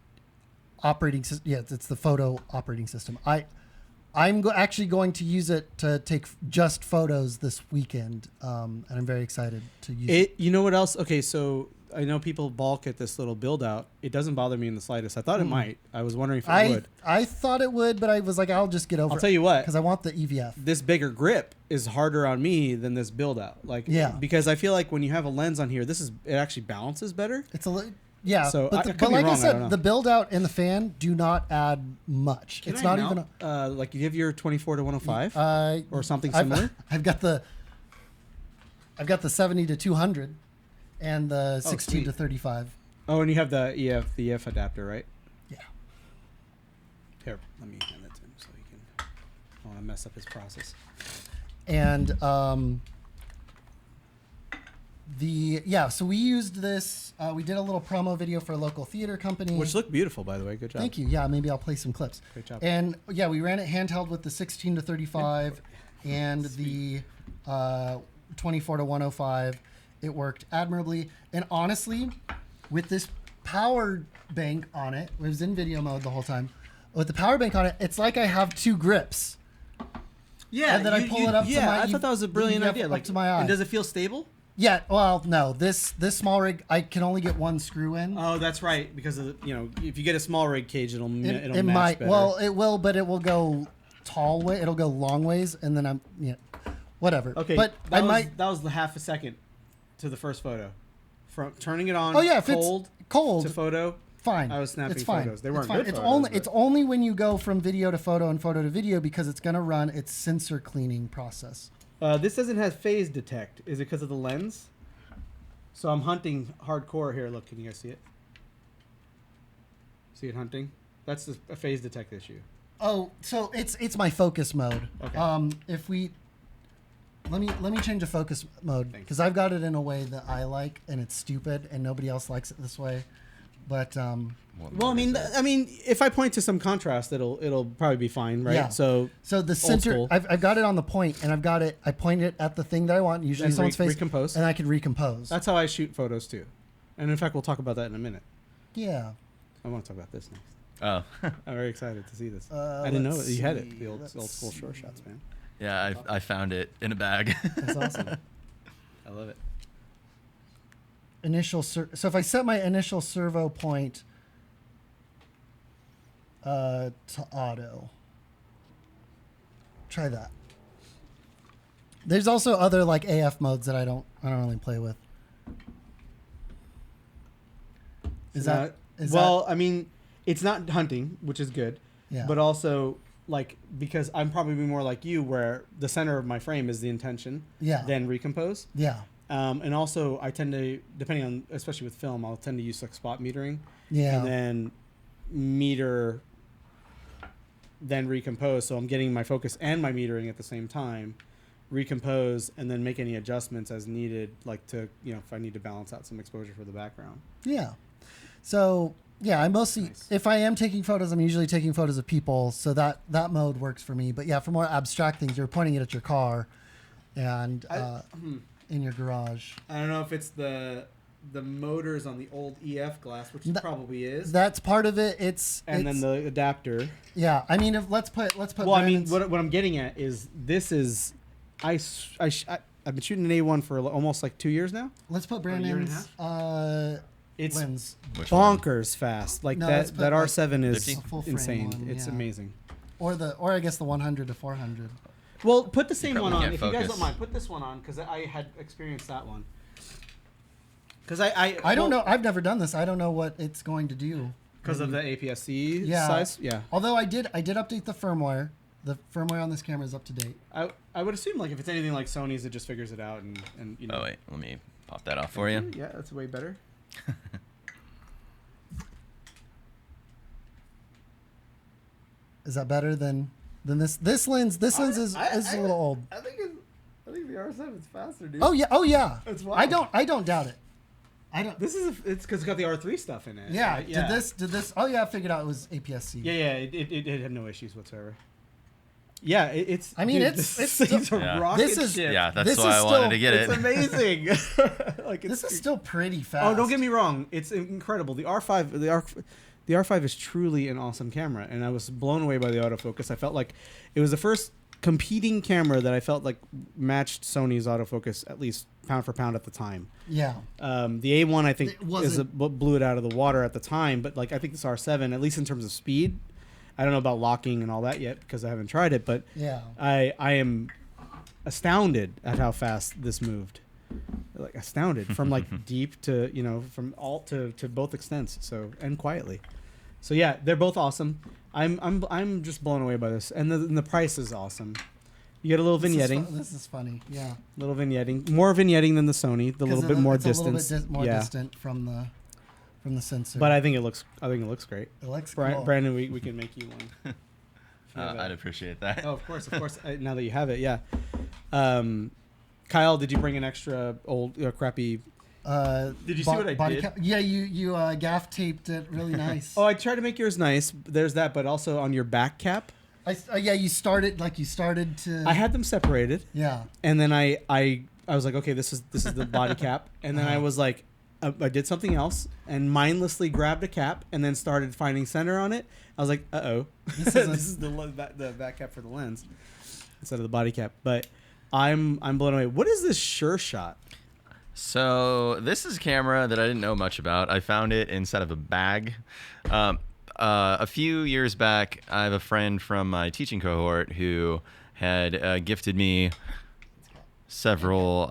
operating system. Yeah, it's the photo operating system. I'm actually going to use it to take just photos this weekend, and I'm very excited to use it. You know what else? Okay, so I know people balk at this little build out. It doesn't bother me in the slightest. I thought it might. I was wondering if it would. I thought it would, but I was like, I'll just get over it. I'll tell you what. Because I want the EVF. This bigger grip is harder on me than this build out. Like, yeah. Because I feel like when you have a lens on here, it actually balances better. It's a little... Yeah, so but like I said, the build out and the fan do not add much. It's not even like you have your 24 to 105 or something similar. I've got the 70 to 200 and the 16 to 35. Oh, and you have the EF adapter, right? Yeah. Here, let me hand it to him so he can. I don't want to mess up his process. And so we used this. We did a little promo video for a local theater company, which looked beautiful, by the way. Good job. Thank you. Yeah, maybe I'll play some clips. Great job. And yeah, we ran it handheld with the 16 to 35 and the 24 to 105. It worked admirably. And honestly, with this power bank on it was in video mode the whole time. With the power bank on it, it's like I have two grips. Yeah, and then I pull it up. Yeah, I thought that was a brilliant idea. Like to my eye. And does it feel stable? Yeah, well, no. This small rig, I can only get one screw in. Oh, that's right. Because of if you get a small rig cage, it'll it match might. better. Well, it will, but it will go tall way. It'll go long ways, and then whatever. Okay, but that was the half a second to the first photo, from turning it on. Oh yeah, if cold it's cold to photo. Fine. I was snapping it's fine. photos. They weren't good photos. It's only when you go from video to photo and photo to video because it's going to run its sensor cleaning process. This doesn't have phase detect. Is it because of the lens? So I'm hunting hardcore here. Look, can you guys see it? See it hunting? That's a phase detect issue. Oh, so it's my focus mode. Okay. If we let me change the focus mode because I've got it in a way that I like and it's stupid and nobody else likes it this way. But well, I mean, if I point to some contrast, it'll probably be fine, right? Yeah. So the center, I've got it on the point, and I point it at the thing that I want, usually someone's face, recompose, and I can recompose. That's how I shoot photos too, and in fact, we'll talk about that in a minute. Yeah. I want to talk about this next. Oh, I'm very excited to see this. I didn't know you had it. The old school short shots, man. Yeah, I found it in a bag. That's awesome. I love it. So if I set my initial servo point to auto, try that. There's also other like AF modes that I don't really play with. I mean, it's not hunting, which is good. Yeah. But also like because I'm probably more like you, where the center of my frame is the intention. Yeah. Then recompose. Yeah. And also, I tend to, depending on, especially with film, I'll tend to use like spot metering. Yeah. And then meter, then recompose. So I'm getting my focus and my metering at the same time. Recompose and then make any adjustments as needed, like to, if I need to balance out some exposure for the background. Yeah. So yeah, I mostly, if I am taking photos, I'm usually taking photos of people. So that mode works for me. But yeah, for more abstract things, you're pointing it at your car, and. In your garage. I don't know if it's the motors on the old EF glass, which probably is. That's part of it. Then the adapter. Yeah, I mean, let's put. Well, Brandon's, I mean, what I'm getting at is this is I've been shooting an A1 for almost like 2 years now. Let's put Brandon's it's lens. Bonkers fast. Like that R7 is insane. One, it's amazing. Or I guess the 100 to 400. Well, put the same one on if focus. you guys don't mind. Put this one on because I had experienced that one. Because I don't know. I've never done this. I don't know what it's going to do. Because of the APS-C size? Yeah. Although I did update the firmware. The firmware on this camera is up to date. I would assume like if it's anything like Sony's, it just figures it out and Oh wait, let me pop that off for you. Yeah, that's way better. Is that better than this? This lens is a little old. I think the R7 is faster, dude. Oh yeah. It's wild. I don't doubt it. It's because it's got the R3 stuff in it. Yeah. Right? Yeah. Did this? Oh yeah, I figured out it was APS-C. Yeah. It had no issues whatsoever. Yeah, it's. I mean, dude, it's thing's a rocket ship. Yeah, that's why I wanted to get it. It's amazing. This is still pretty fast. Oh, don't get me wrong. It's incredible. The R5 is truly an awesome camera, and I was blown away by the autofocus. I felt like it was the first competing camera that I felt like matched Sony's autofocus at least pound for pound at the time. Yeah. The A1 I think is wasn't- what blew it out of the water at the time, but like I think this R7, at least in terms of speed, I don't know about locking and all that yet because I haven't tried it, but Yeah. I am astounded at how fast this moved. Like astounded from like deep to, you know, from alt to both extents. So, and quietly. So yeah, they're both awesome. I'm just blown away by this, and the price is awesome. You get a little vignetting. This is funny. Yeah. Little vignetting, more vignetting than the Sony. The little bit more distance. A little bit more distant from the sensor. But I think it looks great. It looks cool. Brandon, we can make you one. I'd appreciate that. Oh, of course. Now that you have it, yeah. Kyle, did you bring an extra old crappy? Did you see what I did? Yeah, you gaff taped it really nice. Oh, I tried to make yours nice. There's that, but also on your back cap. Yeah, you started to. I had them separated. Yeah. And then I was like, okay, this is the body cap, and then I was like, I did something else and mindlessly grabbed a cap and then started finding center on it. I was like, this is the back cap for the lens instead of the body cap. But I'm blown away. What is this Sure Shot? So this is a camera that I didn't know much about. I found it inside of a bag. A few years back, I have a friend from my teaching cohort who had gifted me several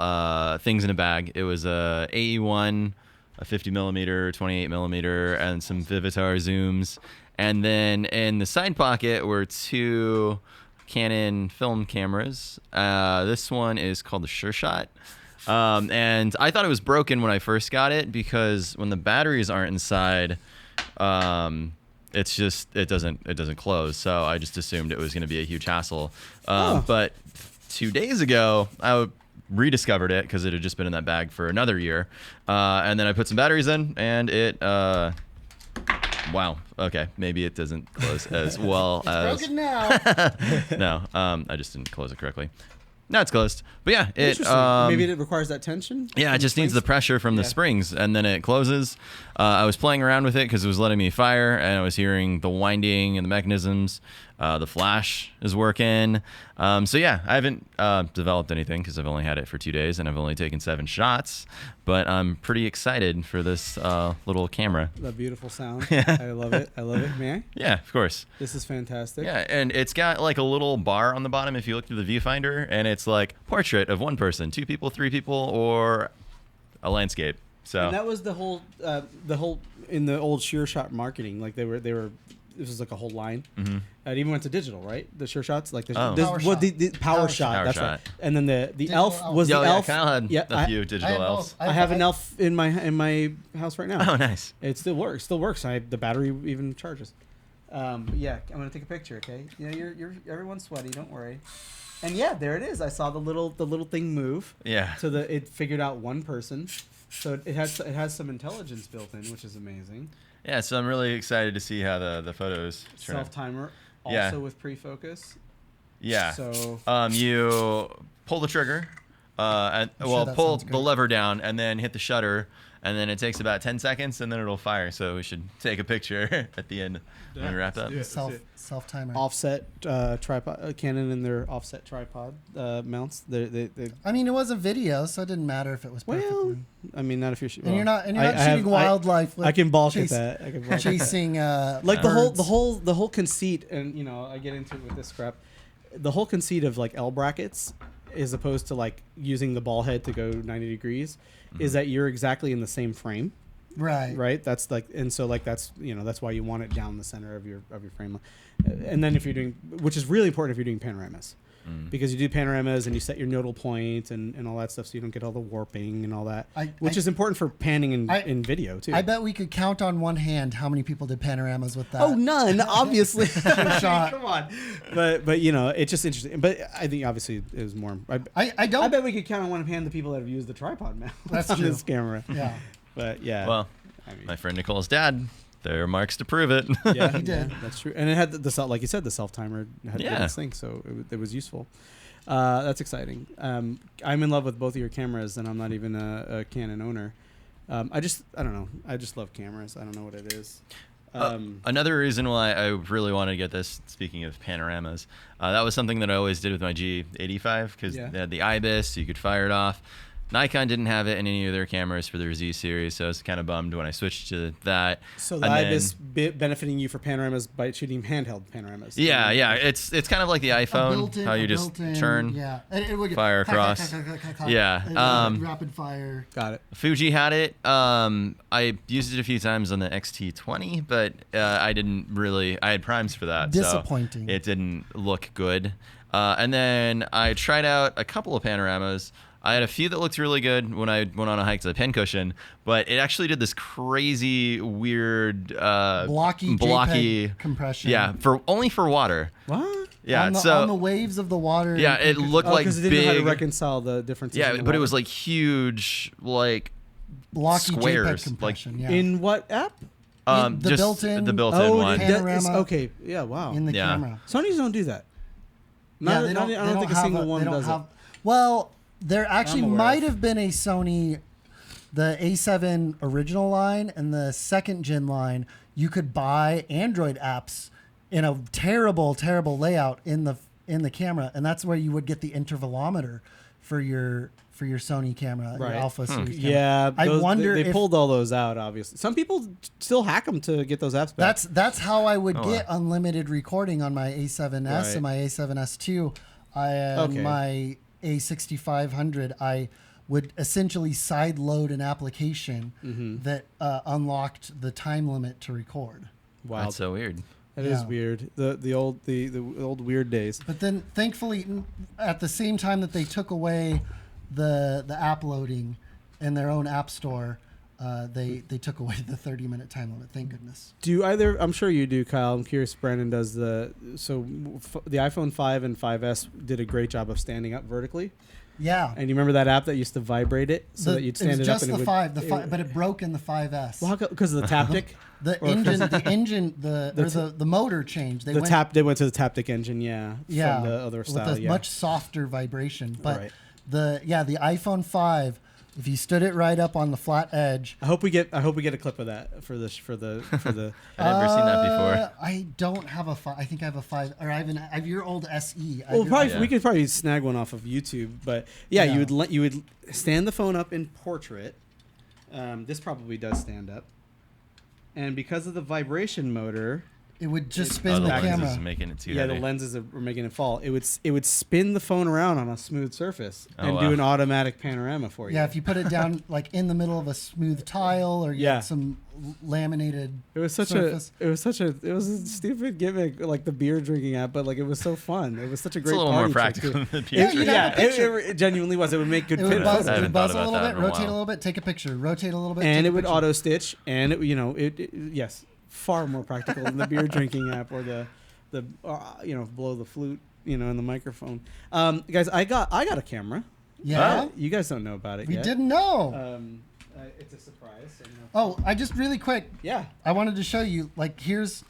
things in a bag. It was a AE1, a 50 millimeter, 28 millimeter, and some Vivitar zooms. And then in the side pocket were two Canon film cameras. This one is called the Sure Shot. And I thought it was broken when I first got it because when the batteries aren't inside, it doesn't close. So I just assumed it was going to be a huge hassle. But 2 days ago, I rediscovered it because it had just been in that bag for another year. And then I put some batteries in, and it wow. Okay, maybe it doesn't close as well as. Broken now. No, I just didn't close it correctly. No, it's closed. But yeah, maybe it requires that tension. Yeah, it just needs the pressure from the springs, and then it closes. I was playing around with it because it was letting me fire, and I was hearing the winding and the mechanisms. The flash is working. So yeah, I haven't developed anything because I've only had it for 2 days, and I've only taken 7 shots. But I'm pretty excited for this little camera. That beautiful sound. I love it. May I? Yeah, of course. This is fantastic. Yeah, and it's got like a little bar on the bottom if you look through the viewfinder, and it's like portrait of 1 person, 2 people, 3 people, or a landscape. So and that was the whole in the old Sure Shot marketing. Like they were. This was like a whole line. Mm-hmm. It even went to digital, right? The Sure Shots, like the power shot. That's right. And then the elf was the elf. I kind of had a few digital elves. I have an elf in my house right now. Oh, nice. It still works. The battery even charges. But yeah, I'm gonna take a picture. Okay. Yeah, you're everyone's sweaty. Don't worry. And yeah, there it is. I saw the little thing move. Yeah. So it figured out 1 person. So it has some intelligence built in, which is amazing. Yeah, so I'm really excited to see how the photos turn out. Self-timer, also with pre-focus. Yeah. So you pull the trigger, pull the lever down, and then hit the shutter, and then it takes about 10 seconds, and then it'll fire. So we should take a picture at the end when we wrap up. Self-timer. Offset tripod. Canon and their offset tripod mounts. They I mean, it was a video, so it didn't matter if it was perfect. Well, I mean, not if you're shooting. And you're not shooting wildlife. I can balk at that. Chasing. Like the whole conceit, and I get into it with this crap. The whole conceit of like L brackets, as opposed to like using the ball head to go 90 degrees, is that you're exactly in the same frame. Right. That's like, and so like that's why you want it down the center of your frame. And then if you're doing, which is really important if you're doing panoramas, because you do panoramas and you set your nodal point and all that stuff, so you don't get all the warping and all that, which is important for panning in video too. I bet we could count on one hand how many people did panoramas with that. Oh, none, obviously. Shot. Come on, but it's just interesting. But I think obviously it was more. I bet we could count on one hand the people that have used the tripod mount on this camera. Yeah. But yeah. Well, my friend Nicole's dad, there are marks to prove it. Yeah, he did. That's true. And it had like you said, the self-timer had this thing, so it was useful. That's exciting. I'm in love with both of your cameras, and I'm not even a Canon owner. I don't know. I just love cameras. I don't know what it is. Another reason why I really wanted to get this, speaking of panoramas, that was something that I always did with my G85 because they had the IBIS, so you could fire it off. Nikon didn't have it in any of their cameras for their Z series, so I was kind of bummed when I switched to that. So the IBIS benefiting you for panoramas by shooting handheld panoramas. Yeah, it's kind of like the iPhone, how you just turn, it would fire across. Rapid fire. Got it. Fuji had it. I used it a few times on the XT20, but I had primes for that. Disappointing. So it didn't look good. And then I tried out a couple of panoramas. I had a few that looked really good when I went on a hike to the Pincushion, but it actually did this crazy, weird, blocky JPEG compression. Yeah, only for water. What? Yeah, on the waves of the water. Yeah, it looked like because it didn't know how to reconcile the differences. Yeah, but it was like huge, like blocky squares, JPEG compression. like in what app? The built-in one. Panorama. Okay, yeah, wow. In the camera. Sony's don't do that. I don't think a single one does it. Well, there actually might have been a Sony, the A7 original line and the second gen line. You could buy Android apps in a terrible layout in the camera, and that's where you would get the intervalometer for your Sony camera, your Alpha series camera. Yeah, I wonder they pulled all those out. Obviously, some people still hack them to get those apps back. That's how I would get unlimited recording on my A7S and my A7S2. My A6500, I would essentially side load an application that unlocked the time limit to record. Wow, that's so weird. That is weird. The old weird days. But then, thankfully, at the same time that they took away the app loading in their own app store, they took away the 30-minute time limit. Thank goodness. I'm sure you do, Kyle. I'm curious. Brandon does the iPhone 5 and 5S did a great job of standing up vertically. Yeah. And you remember that app that used to vibrate it that you'd stand it up and but it broke in the 5S. Well, because of the Taptic. The motor changed. They went to the Taptic engine, from the other style, with a much softer vibration. But the iPhone 5, if you stood it right up on the flat edge. I hope we get a clip of that for the. I've never seen that before. I don't have a 5. I think I have a 5, or I have your old SE. We could probably snag one off of YouTube, but you would stand the phone up in portrait. This probably does stand up, and because of the vibration motor, it would just spin the camera. Is making it too heavy. The lenses were making it fall. It would spin the phone around on a smooth surface and do an automatic panorama for you. Yeah, if you put it down like in the middle of a smooth tile or you had some laminated surface. It was a stupid gimmick, like the beer drinking app, but like it was so fun. It was such a great. It's a little more practical than the beer drinking. It genuinely was. It would make good pictures. It would buzz a little bit, rotate a little bit, take a picture, rotate a little bit, and it would auto stitch, and yes. Far more practical than the beer drinking app or the blow the flute in the microphone. Guys, I got a camera. Yeah, you guys don't know about it yet. We didn't know. It's a surprise. So I just really quick. Yeah, I wanted to show you. Like here's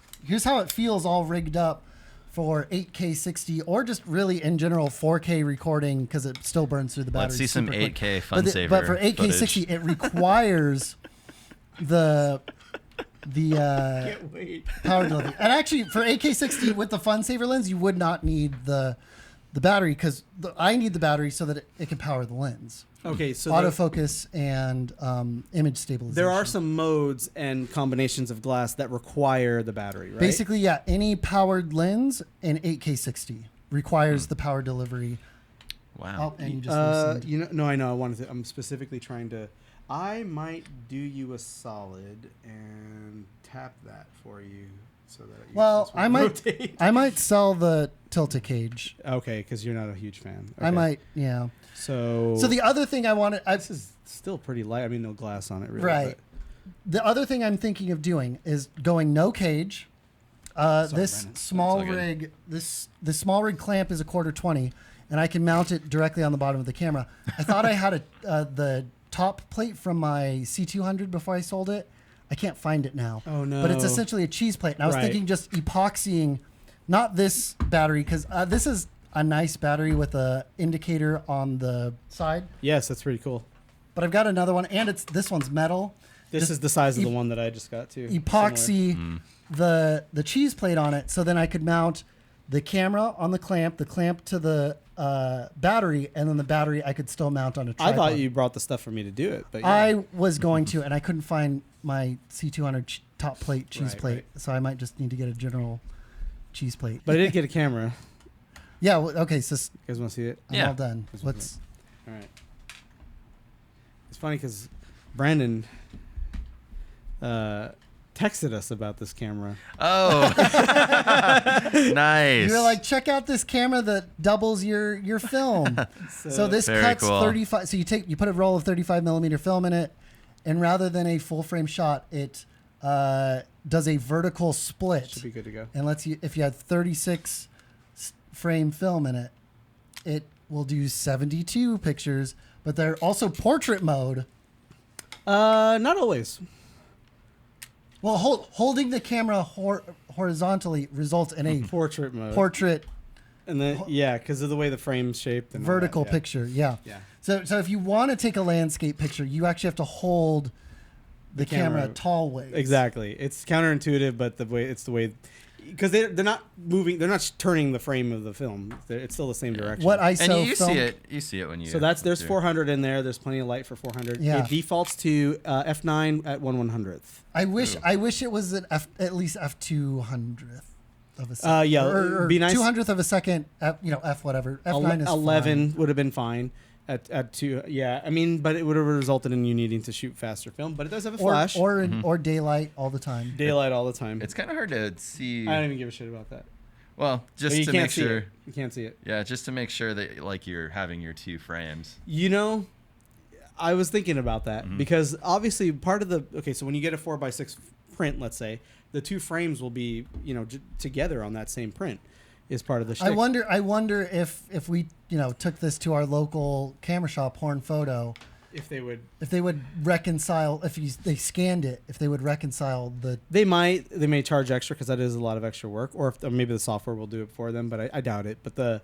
how it feels all rigged up for 8K 60 or just really in general 4K recording because it still burns through the battery. Let's see some 8K fun saver. But for 8K 60, it requires the can't wait. Power delivery. And actually, for 8K60 with the fun saver lens, you would not need the battery because I need the battery so that it can power the lens. Okay, so autofocus and image stabilization. There are some modes and combinations of glass that require the battery, right? Basically, any powered lens in 8K60 requires the power delivery. Wow. Oh, and you just no, I know. I'm specifically trying to. I might do you a solid and tap that for you so that I might sell the Tilta-Cage. Okay, because you're not a huge fan. Okay. I might, yeah. So the other thing I wanted, this is still pretty light. I mean, no glass on it, really. Right. But the other thing I'm thinking of doing is going no cage. This small rig clamp is a 1/4-20, and I can mount it directly on the bottom of the camera. I thought I had the top plate from my C200 before I sold it. I can't find it now. Oh no! But it's essentially a cheese plate, and I was thinking just epoxying, not this battery because this is a nice battery with a indicator on the side. Yes, that's pretty cool. But I've got another one, and this one's metal. This is the size of the one that I just got too. Epoxy the cheese plate on it, so then I could mount the camera on the clamp to the battery, and then the battery I could still mount on a tripod. I thought you brought the stuff for me to do it, but yeah. I was going to, and I couldn't find my C200 top plate cheese plate, so I might just need to get a general cheese plate. But I did get a camera. Yeah. Okay. So You guys want to see it? I'm all done. Let's. All right. It's funny because Brandon texted us about this camera. Oh, nice. You were like, check out this camera that doubles your film. So this cuts cool. 35. So you put a roll of 35 millimeter film in it, and rather than a full frame shot, it does a vertical split. Should be good to go. And lets you, if you had 36 frame film in it, it will do 72 pictures. But they're also portrait mode. Not always. Well, holding the camera horizontally results in a Portrait mode. portrait And then because of the way the frame's shaped. And vertical all that, picture. Yeah. Yeah. So if you want to take a landscape picture, you actually have to hold the camera tall ways. Exactly. It's counterintuitive, but the way because they're not moving, they're not turning the frame of the film. It's still the same direction. What ISO And you film? see it when you. So there's 400 in there. There's plenty of light for 400. Yeah. It defaults to f9 at 1/100th. I wish it was at least f200th of a second. Yeah, or it'd be nice. 200th of a second. F whatever. F9 is 11 fine. would have been fine at 2. Yeah, I mean, but it would have resulted in you needing to shoot faster film. But it does have a flash. Or daylight all the time. Daylight all the time. It's kind of hard to see. I don't even give a shit about that. Well, just you to can't make see sure. it. You can't see it. Yeah, just to make sure that like you're having your 2 frames. You know, I was thinking about that because obviously part of so when you get a 4x6 print, let's say, the 2 frames will be, together on that same print is part of the shtick. I wonder if we, took this to our local camera shop, Horn Photo, if they would reconcile, they scanned it, if they would reconcile the... They may charge extra because that is a lot of extra work, or maybe the software will do it for them, but I doubt it. But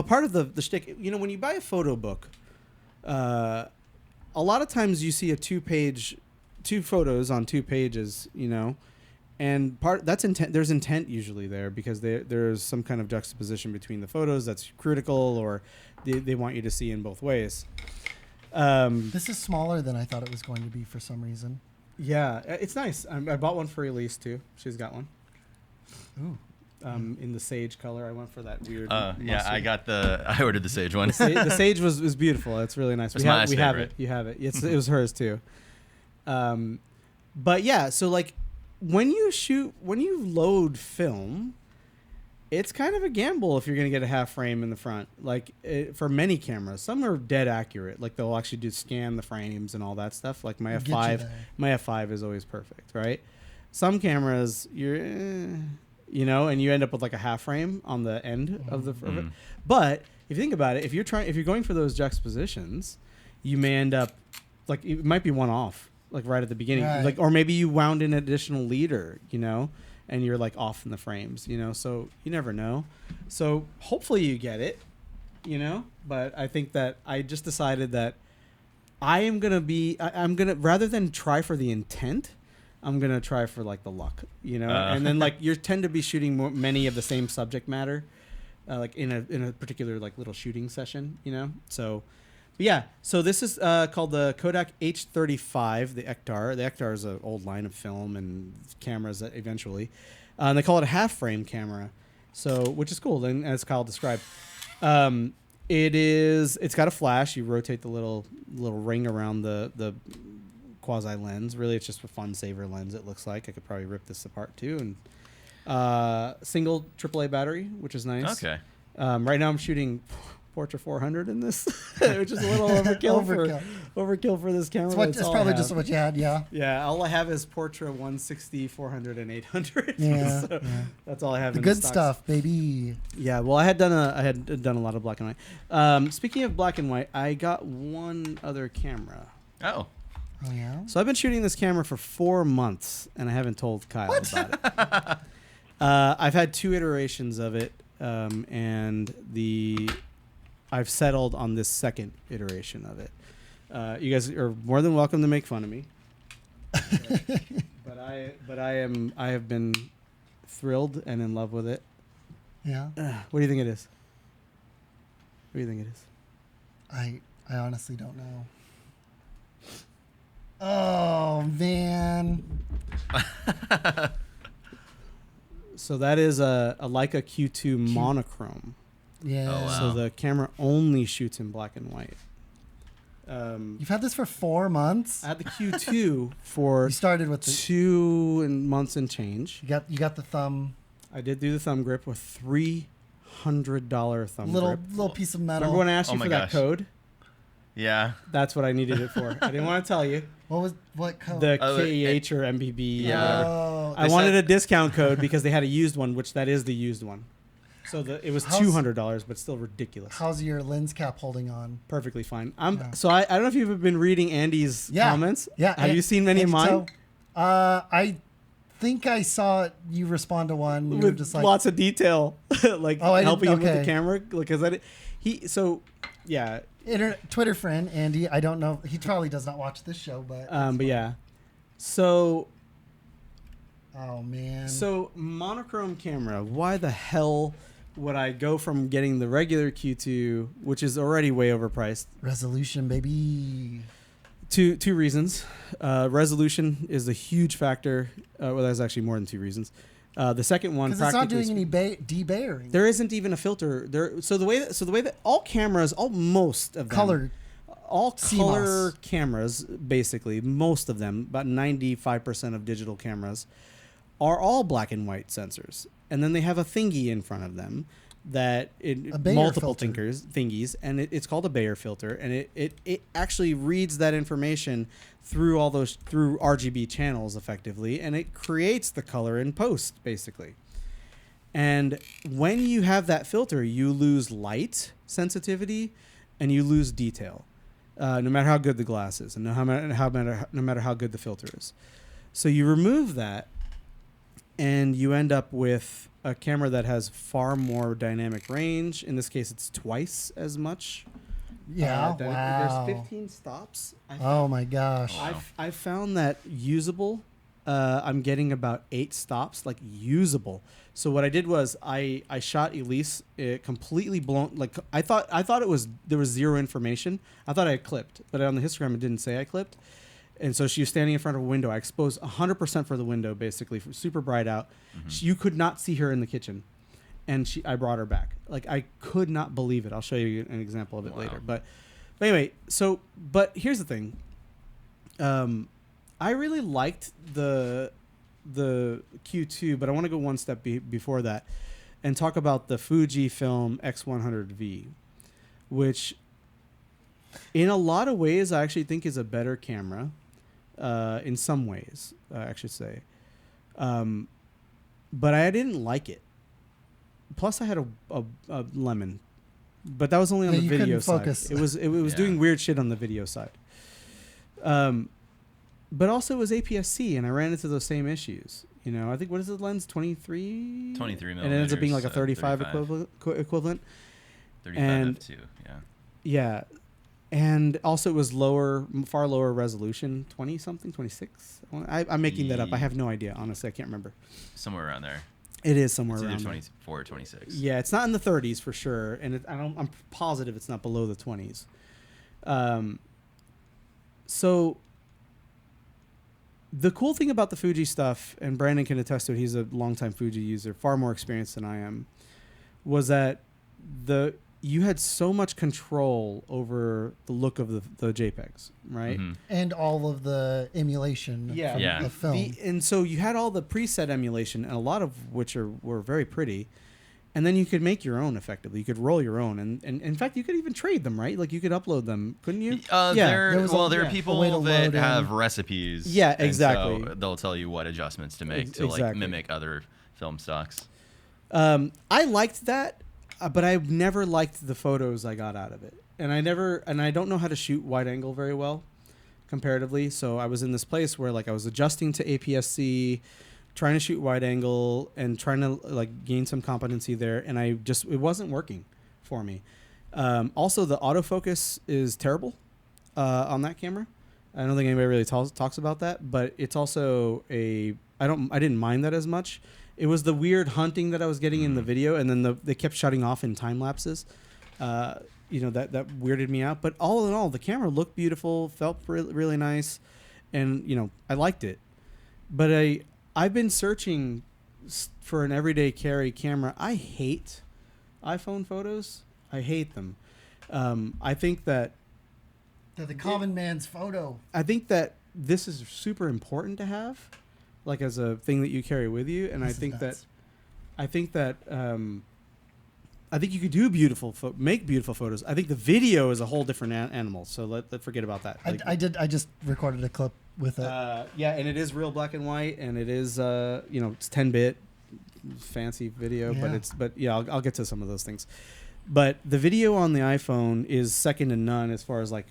part of the shtick, when you buy a photo book, a lot of times you see a 2 photos on 2 pages, and that's intent. There's intent usually there because there's some kind of juxtaposition between the photos that's critical, or they want you to see in both ways. This is smaller than I thought it was going to be for some reason. Yeah, it's nice. I bought one for Elise too. She's got one. Ooh. In the sage color. I went for that weird. Yeah, I ordered the sage one. The sage was beautiful. It's really nice. It's we my have favorite. it. You have it. It was hers too. But yeah, so like when you load film, it's kind of a gamble if you're going to get a half frame in the front. Like for many cameras, some are dead accurate. Like they'll actually scan the frames and all that stuff. Like my F5 is always perfect, right? Some cameras and you end up with like a half frame on the end of the. But if you think about it, if you're going for those juxtapositions, you may end up like it might be one off, like right at the beginning, right. or maybe you wound in an additional leader, and you're like off in the frames, so you never know. So hopefully you get it, but I think that I just decided that I'm going to, rather than try for the intent, I'm going to try for like the luck, and then like you tend to be shooting many of the same subject matter, like in a particular like little shooting session, so. But yeah, so this is called the Kodak H35, the Ektar. The Ektar is an old line of film and cameras that eventually. And they call it a half-frame camera, which is cool, and as Kyle described. It's got a flash. You rotate the little ring around the quasi-lens. Really, it's just a fun-saver lens, it looks like. I could probably rip this apart, too. And single AAA battery, which is nice. Okay. Right now I'm shooting... Portra 400 in this, which is a little overkill for this camera. It's probably just what you had, yeah. Yeah, all I have is Portra 160, 400, and 800. Yeah, so that's all I have. The in good the stuff, baby. Yeah, well, I had done a lot of black and white. Speaking of black and white, I got one other camera. Oh. Oh yeah. So I've been shooting this camera for 4 months, and I haven't told Kyle about it. I've had 2 iterations of it, and I've settled on this second iteration of it. You guys are more than welcome to make fun of me. but I have been thrilled and in love with it. Yeah. What do you think it is? What do you think it is? I honestly don't know. Oh man. So that is a Leica Q2 monochrome. Yeah. Oh, wow. So the camera only shoots in black and white. You've had this for 4 months. I had the Q2 for You started with the 2 months and change. you got the thumb I did do the thumb grip with $300 thumb grip. little piece of metal. Remember when I asked Oh you my for gosh. that code? Yeah. That's what I needed it for. I didn't want to tell you. What code? The Oh, KEH or MBB. Yeah. Whatever. Oh, I They wanted said- a discount code because they had a used one, which that is the used one. So it was How's- $200, but still ridiculous. how's your lens cap holding on? Perfectly fine. Yeah. So I don't know if you've been reading Andy's comments. Yeah. Have you seen many of mine? So, I think I saw you respond to one. You were With just like, lots of detail, like Oh, I didn't- helping him with the okay. camera. Because yeah. Twitter friend Andy. I don't know. He probably does not watch this show, but But yeah. So oh man. So monochrome camera, why the hell would I go from getting the regular Q2, which is already way overpriced, resolution, baby. two reasons. Resolution is a huge factor. Well, there's actually more than 2 reasons. The second one, Because it's not practically doing any debayering. there isn't even a filter there. So the way that all cameras, most of them, Color. all CMOS. color cameras, basically most of them, about 95% of digital cameras, are all black and white sensors, and then they have a thingy in front of them that A Bayer multiple filter. thingies, and it's called a Bayer filter, and it actually reads that information through through RGB channels effectively, and it creates the color in post basically. And when you have that filter, you lose light sensitivity and you lose detail, no matter how good the glass is and no matter how good the filter is. So you remove that, and you end up with a camera that has far more dynamic range. In this case, it's twice as much. Yeah. There's Wow. 15 stops. Oh my gosh. Wow. I found that usable. I'm getting about 8 stops, like usable. So what I did was I shot Elise completely blown. Like I thought there was zero information. I thought I had clipped, but on the histogram it didn't say I clipped. And so she was standing in front of a window. I exposed 100% for the window, basically, super bright out. Mm-hmm. You could not see her in the kitchen, and I brought her back. Like I could not believe it. I'll show you an example of it Wow. later. But anyway, but here's the thing. I really liked the Q2, but I want to go one step before that and talk about the Fujifilm X100v, which in a lot of ways I actually think is a better camera. In some ways, I should say. But I didn't like it. Plus, I had a lemon, but that was only on Yeah, the you video couldn't side. focus. It was Yeah. doing weird shit on the video side. But also it was APS-C, and I ran into those same issues. You know, I think what is the lens 23? 23 and it ends up being like a millimeters, 35 equivalent. 35 and- f2. Yeah. Yeah. And also it was far lower resolution, 20 something, 26. I'm making that up. I have no idea. Honestly, I can't remember. Somewhere around there. It is somewhere It's either around there. 24 or 26. Yeah, it's not in the 30s for sure, and I'm positive it's not below the 20s. So the cool thing about the Fuji stuff, and Brandon can attest to it, he's a longtime Fuji user, far more experienced than I am, was that you had so much control over the look of the JPEGs, right? Mhm. And all of the emulation Yeah. from Yeah. the film. And so you had all the preset emulation, and a lot of which were very pretty. And then you could make your own effectively. You could roll your own, and in fact, you could even trade them, right? Like you could upload them, couldn't you? There There was are a way to people load that in. have recipes. Yeah, and exactly. so they'll tell you what adjustments to make to like Exactly. mimic other film stocks. I liked that, but I never liked the photos I got out of it, and I don't know how to shoot wide angle very well, comparatively. So I was in this place where like I was adjusting to APS-C, trying to shoot wide angle and trying to like gain some competency there, and it wasn't working for me. Also, the autofocus is terrible on that camera. I don't think anybody really talks about that, but it's also I didn't mind that as much. It was the weird hunting that I was getting in the video, and then they kept shutting off in time lapses. That weirded me out. But all in all, the camera looked beautiful, felt really nice, and I liked it. But I've been searching for an everyday carry camera. I hate iPhone photos. I hate them. I think that they're the common man's photo. I think that this is super important to have, like as a thing that you carry with you. And I think that you could do make beautiful photos. I think the video is a whole different animal. So let's forget about that. I just recorded a clip with it. And it is real black and white, and it is it's 10-bit fancy video, I'll get to some of those things. But the video on the iPhone is second to none as far as like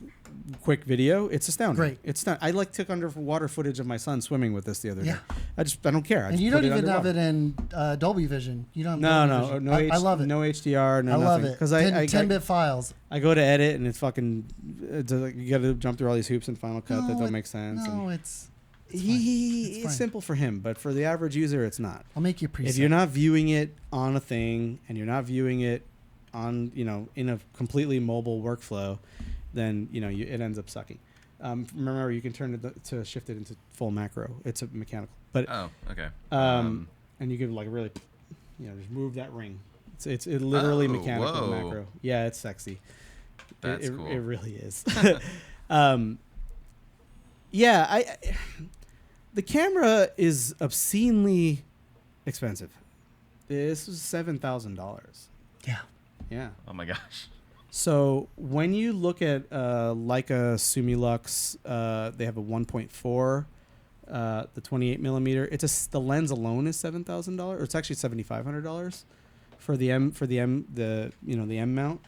quick video. It's astounding. Great. It's not. I took underwater footage of my son swimming with this the other day. I don't care. And you don't even have it in Dolby Vision. You don't. Have no. I love it. No HDR. No I love nothing. it. Because 10-bit files. I go to edit and it's fucking. You got to jump through all these hoops in Final Cut that don't make sense. No, it's it's simple for him, but for the average user, it's not. I'll make you preset. If you're not viewing it on a thing and you're not viewing it on in a completely mobile workflow, then it ends up sucking. Remember, you can turn it to shift it into full macro. It's a mechanical, but okay. And you can like really, just move that ring. It's literally mechanical macro. Yeah, it's sexy. That's cool. It really is. The camera is obscenely expensive. This was $7,000. Yeah. Oh my gosh. So when you look at Leica Sumilux, they have a 1.4, the 28 millimeter. The lens alone is $7,000, or it's actually $7,500 for the M mount.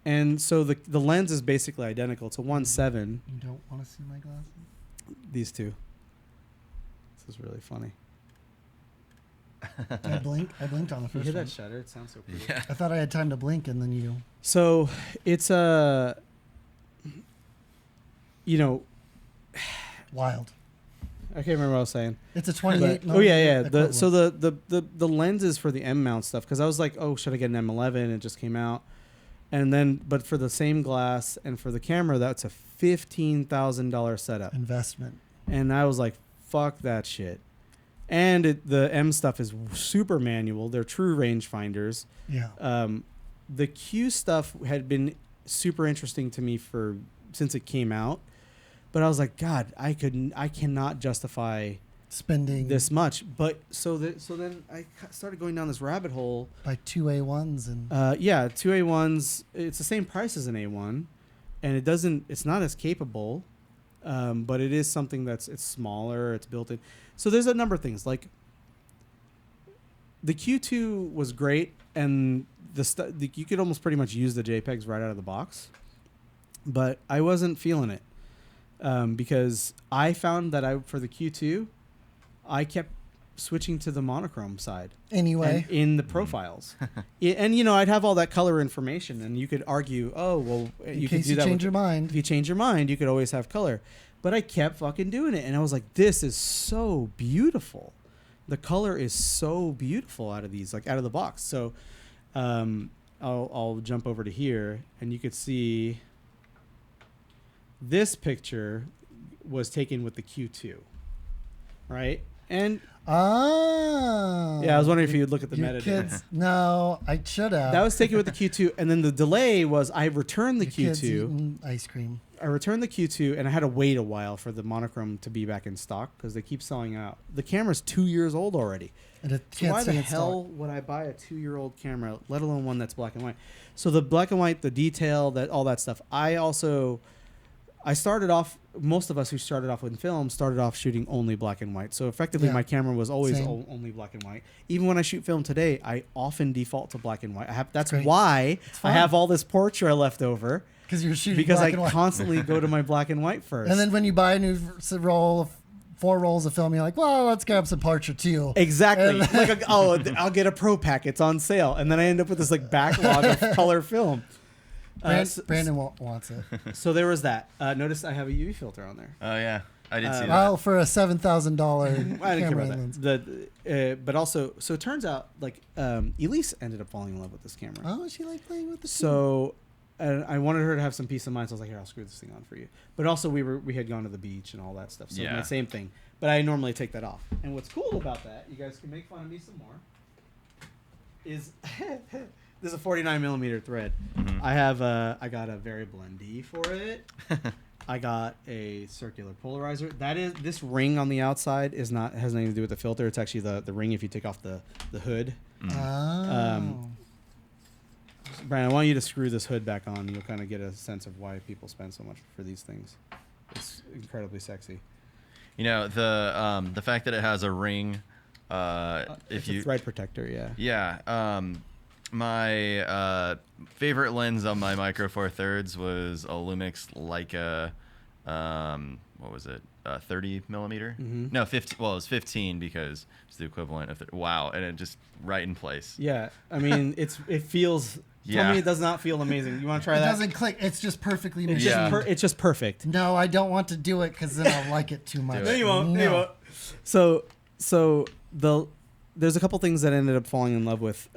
And so the lens is basically identical. It's a 1.7. You don't want to see my glasses? These two. This is really funny. I blinked on the first one. You hear that shutter? It sounds so pretty. Yeah. I thought I had time to blink, and then you. So it's wild. I can't remember what I was saying. It's a 28. The lenses for the M mount stuff, because I was like, oh, should I get an M11? It just came out, and then but for the same glass and for the camera, that's a $15,000 setup investment. And I was like, fuck that shit. And the M stuff is super manual. They're true rangefinders. Yeah. The Q stuff had been super interesting to me since it came out, but I was like, God, I cannot justify spending this much. But so then I started going down this rabbit hole. By 2 A1s and 2 A1s. It's the same price as an A1, and it's not as capable, but it is something it's smaller. It's built in. So there's a number of things. Like the Q2 was great, and you could almost pretty much use the JPEGs right out of the box, but I wasn't feeling it because I found that for the Q2, I kept switching to the monochrome side anyway in the profiles. And I'd have all that color information, and you could argue, oh well, you could do that. Change your mind. If you change your mind, you could always have color. But I kept fucking doing it, and I was like, this is so beautiful. The color is so beautiful out of these, like out of the box. So I'll jump over to here, and you could see this picture was taken with the Q2, right? And yeah, I was wondering if you'd look at the metadata. No, I should have. That was taken with the Q2, and then the delay was I returned the Q2. Kids eating ice cream. I returned the Q2, and I had to wait a while for the monochrome to be back in stock because they keep selling out. The camera's 2 years old already. And so why the hell would I buy a 2-year-old camera, let alone one that's black and white? So the black and white, the detail, all that stuff. I started off. Most of us who started off with film started off shooting only black and white. So effectively, my camera was always only black and white. Even when I shoot film today, I often default to black and white. That's why I have all this portrait left over. Because you're shooting because black I and white. Constantly go to my black and white first. And then when you buy a new roll of 4 rolls of film, you're like, well, let's grab some portrait too. Exactly. Like, I'll get a pro pack. It's on sale, and then I end up with this like backlog of color film. Brandon wants it. So there was that. Notice I have a UV filter on there. Oh yeah, I did see that. Well, for a $7,000 I didn't care camera about lens. that. But also, so it turns out like Elise ended up falling in love with this camera. Oh, she liked playing with the So I wanted her to have some peace of mind. So I was like, here, I'll screw this thing on for you. But also we had gone to the beach and all that stuff. So Yeah. the same thing. But I normally take that off. And what's cool about that, you guys can make fun of me some more, is there's a 49 millimeter thread. Mhm. I got a variable ND for it. I got a circular polarizer. That is, this ring on the outside has nothing to do with the filter. It's actually the ring if you take off the hood. Oh. Brian, I want you to screw this hood back on. You'll kind of get a sense of why people spend so much for these things. It's incredibly sexy. You know, the fact that it has a ring, It's a thread protector, yeah. Yeah. My favorite lens on my Micro Four Thirds was a Lumix Leica. What was it? 30 millimeter? Mhm. No, 15. Well, it was 15 because it's the equivalent of. Wow, and it just right in place. Yeah, I mean, it feels. Yeah. Tell me it does not feel amazing. You want to try It that? doesn's click. It's just perfectly It's machined. just it's just perfect. No, I don't want to do it because then I'll like it too much. Do No, it. you won't. No. No. You won't. So there's a couple things that I ended up falling in love with.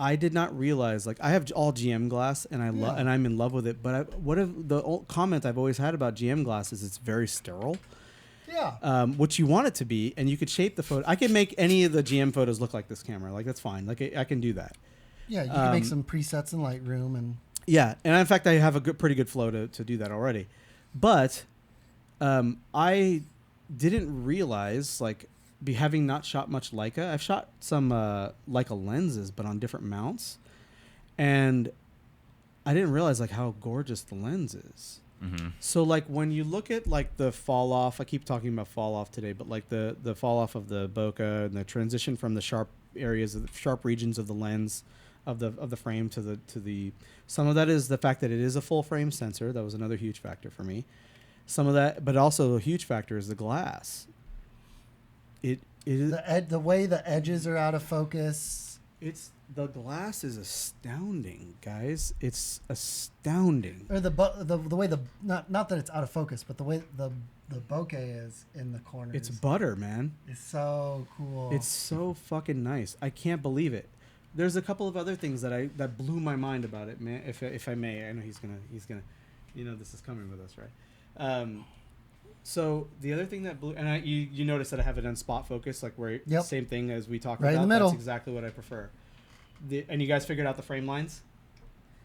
I did not realize, like, I have all GM glass and and I'm in love with it. But the comment I've always had about GM glass is it's very sterile. Yeah. Which you want it to be, and you could shape the photo. I can make any of the GM photos look like this camera. Like, that's fine. Like, I can do that. Yeah, you can make some presets in Lightroom and. Yeah, and in fact, I have a pretty good flow to do that already. But I didn't realize, like, having not shot much Leica, I've shot some Leica lenses, but on different mounts, and I didn't realize like how gorgeous the lens is. Mm-hmm. So like when you look at like the fall off, I keep talking about fall off today, but like the fall off of the bokeh and the transition from the sharp areas of the sharp regions of the lens of the frame to the some of that is the fact that it is a full frame sensor. That was another huge factor for me. Some of that, but also a huge factor is the glass. It is The way the edges are out of focus. the glass is astounding, guys. It's astounding. Or the way not that it's out of focus, but the way the bokeh is in the corners. It's butter, man. It's so cool. It's so fucking nice. I can't believe it. There's a couple of other things that blew my mind about it, man. If I may, I know he's gonna, this is coming with us, right? So the other thing that blew, and you notice that I have it on spot focus, like where same thing as we talked right about. In the middle. That's exactly what I prefer. And you guys figured out the frame lines.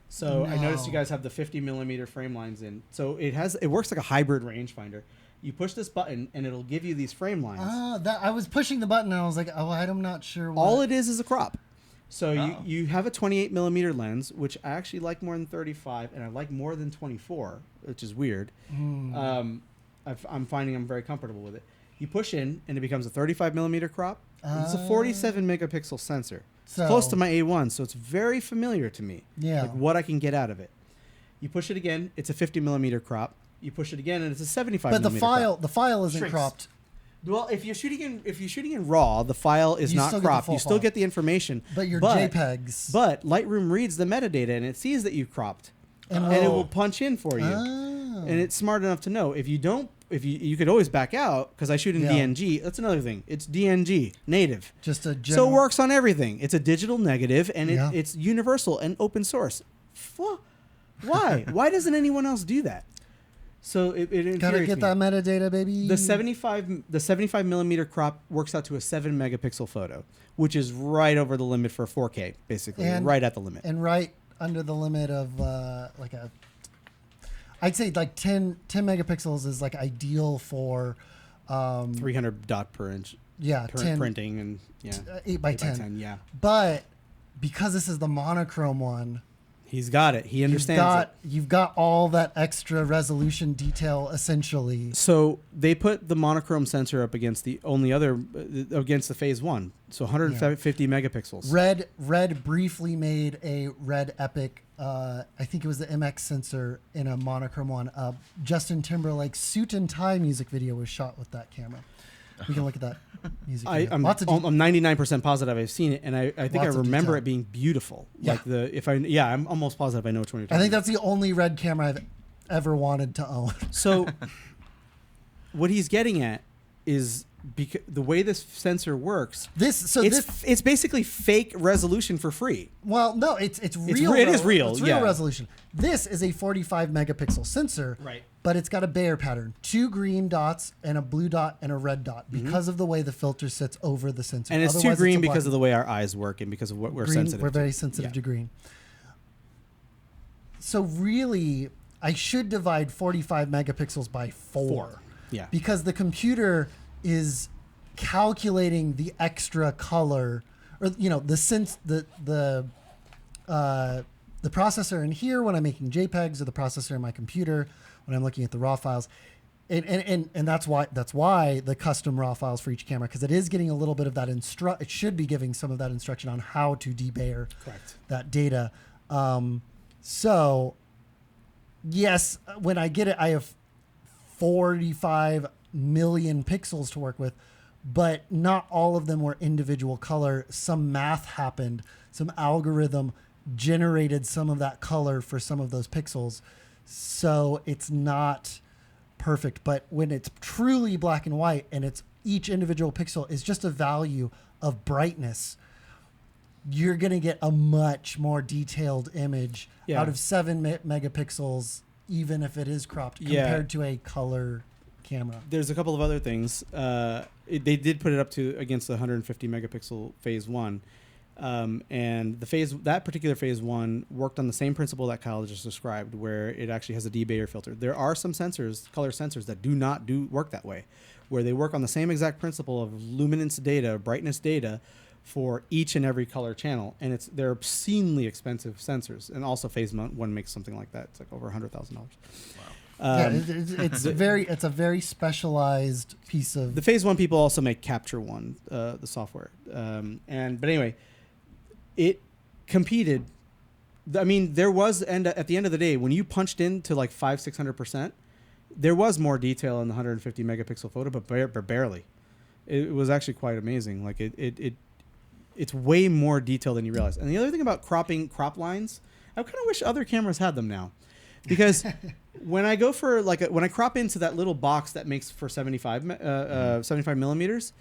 So I noticed you guys have the 50 millimeter frame lines in. So it works like a hybrid rangefinder. You push this button and it'll give you these frame lines. I was pushing the button and I was like, oh, I'm not sure. All it is a crop. So you have a 28 millimeter lens, which I actually like more than 35, and I like more than 24, which is weird. I'm finding I'm very comfortable with it. You push in, and it becomes a 35 millimeter crop. It's a 47 megapixel sensor. It's close to my A1, so it's very familiar to me. Yeah. Like what I can get out of it. You push it again, it's a 50 millimeter crop. You push it again, and it's a 75 But millimeter crop. the file isn't Shrinks. cropped. Well, if you're shooting in RAW, the file is You not still get the cropped. full You still file. get the information. But your JPEGs. But Lightroom reads the metadata and it sees that you cropped, And and it will punch in for you. Oh. And it's smart enough to know if you don't. If you could always back out because I shoot in Yeah. DNG. That's another thing. It's DNG native, Just a so general. it works on everything. It's a digital negative and Yeah. it's universal and open source. Why? Why doesn't anyone else do that? So it Gotta infuriates get me. that metadata, baby. The 75 millimeter crop works out to a 7 megapixel photo, which is right over the limit for 4K, basically, And- right at the limit. And right under the limit of I'd say like 10 megapixels is like ideal for 300 dot per inch. 10 Printing and 8 by 10. Yeah, But because this is the monochrome one, he's got it. He understands it. you've got all that extra resolution detail essentially. So they put the monochrome sensor up against the only other against the phase one. So 150 megapixels. Red briefly made a Red Epic. I think it was the MX sensor in a monochrome one. Justin Timberlake's Suit and Tie music video was shot with that camera. We can look at that music. I'm Lots of 99% positive I've seen it, and I think I Lots of remember detail. it being beautiful. Yeah. I'm almost positive I know which one you're talking I think about. that's the only red camera I've ever wanted to own. So what he's getting at is because the way this sensor works, it's basically fake resolution for free. Well, no, it's real. It is real. It's real yeah. resolution. This is a 45 megapixel sensor, Right. but it's got a Bayer pattern: 2 green dots and a blue dot and a red dot because of the way the filter sits over the sensor. And it's Otherwise, too green a because black- of the way our eyes work and because of what we're green, sensitive We're to. very sensitive to green. So really, I should divide 45 megapixels by 4. Yeah. Because the computer is calculating the extra color, or the processor in here when I'm making JPEGs, or the processor in my computer when I'm looking at the raw files, and that's why the custom raw files for each camera, because it is getting a little bit of that it should be giving some of that instruction on how to debayer that data. So yes, when I get it, I have 45 million pixels to work with, but not all of them were individual color. Some math happened, some algorithm generated some of that color for some of those pixels. So it's not perfect, but when it's truly black and white and it's each individual pixel is just a value of brightness, you're going to get a much more detailed image out of 7 megapixels, even if it is cropped, compared to a color camera. There's a couple of other things. They did put it up to against the 150 megapixel phase 1. And that particular phase 1 worked on the same principle that Kyle just described, where it actually has a debayer filter. There are some sensors, color sensors, that do not work that way, where they work on the same exact principle of luminance data, brightness data, for each and every color channel, and they're obscenely expensive sensors. And also phase 1 makes something like that. It's like over $100,000. Wow. It's a very specialized piece of. The phase 1 people also make Capture One, the software. But anyway, it competed. I mean, there was, and at the end of the day, when you punched into like 500-600%, there was more detail in the 150 megapixel photo, but barely. It was actually quite amazing. Like it's way more detailed than you realize. And the other thing about crop lines, I kind of wish other cameras had them now, because when I go for when I crop into that little box that makes for 75 millimeters,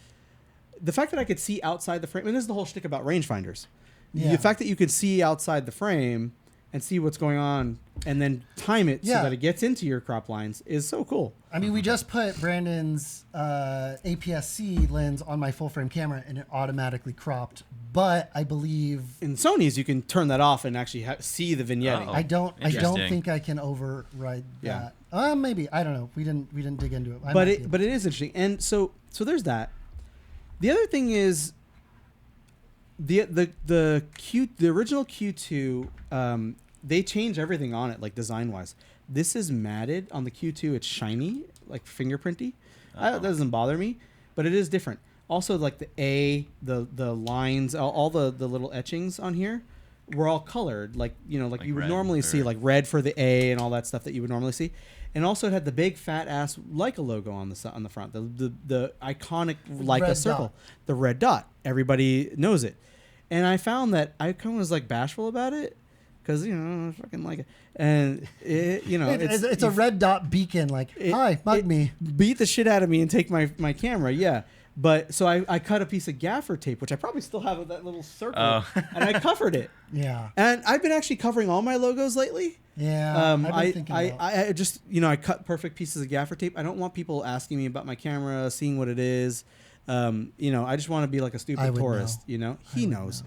the fact that I could see outside the frame, and this is the whole shtick about rangefinders. Yeah. The fact that you could see outside the frame and see what's going on and then time it so that it gets into your crop lines is so cool. I mean, we just put Brandon's APS-C lens on my full frame camera and it automatically cropped. But I believe in Sony's you can turn that off and actually see the vignetting. I don't think I can override that. Maybe, I don't know. We didn't dig into it. But it is interesting. And so there's that. The other thing is the original Q2, they change everything on it, like design wise. This is matted on the Q2. It's shiny, like fingerprinty. That doesn't bother me, but it is different. Also, like the lines, all the little etchings on here were all colored, like you would normally see, like red for the A and all that stuff that you would normally see. And also, it had the big fat ass Leica logo on the front, the iconic Leica circle, the red dot. Everybody knows it. And I found that I kind of was like bashful about it, because I fucking like it, and it's a red dot beacon, like hi, mug me, beat the shit out of me, and take my camera, yeah. But so I cut a piece of gaffer tape, which I probably still have with that little circle, and I covered it. Yeah. And I've been actually covering all my logos lately. Yeah. I just I cut perfect pieces of gaffer tape. I don't want people asking me about my camera, seeing what it is. I just want to be like a stupid tourist. Know. He knows.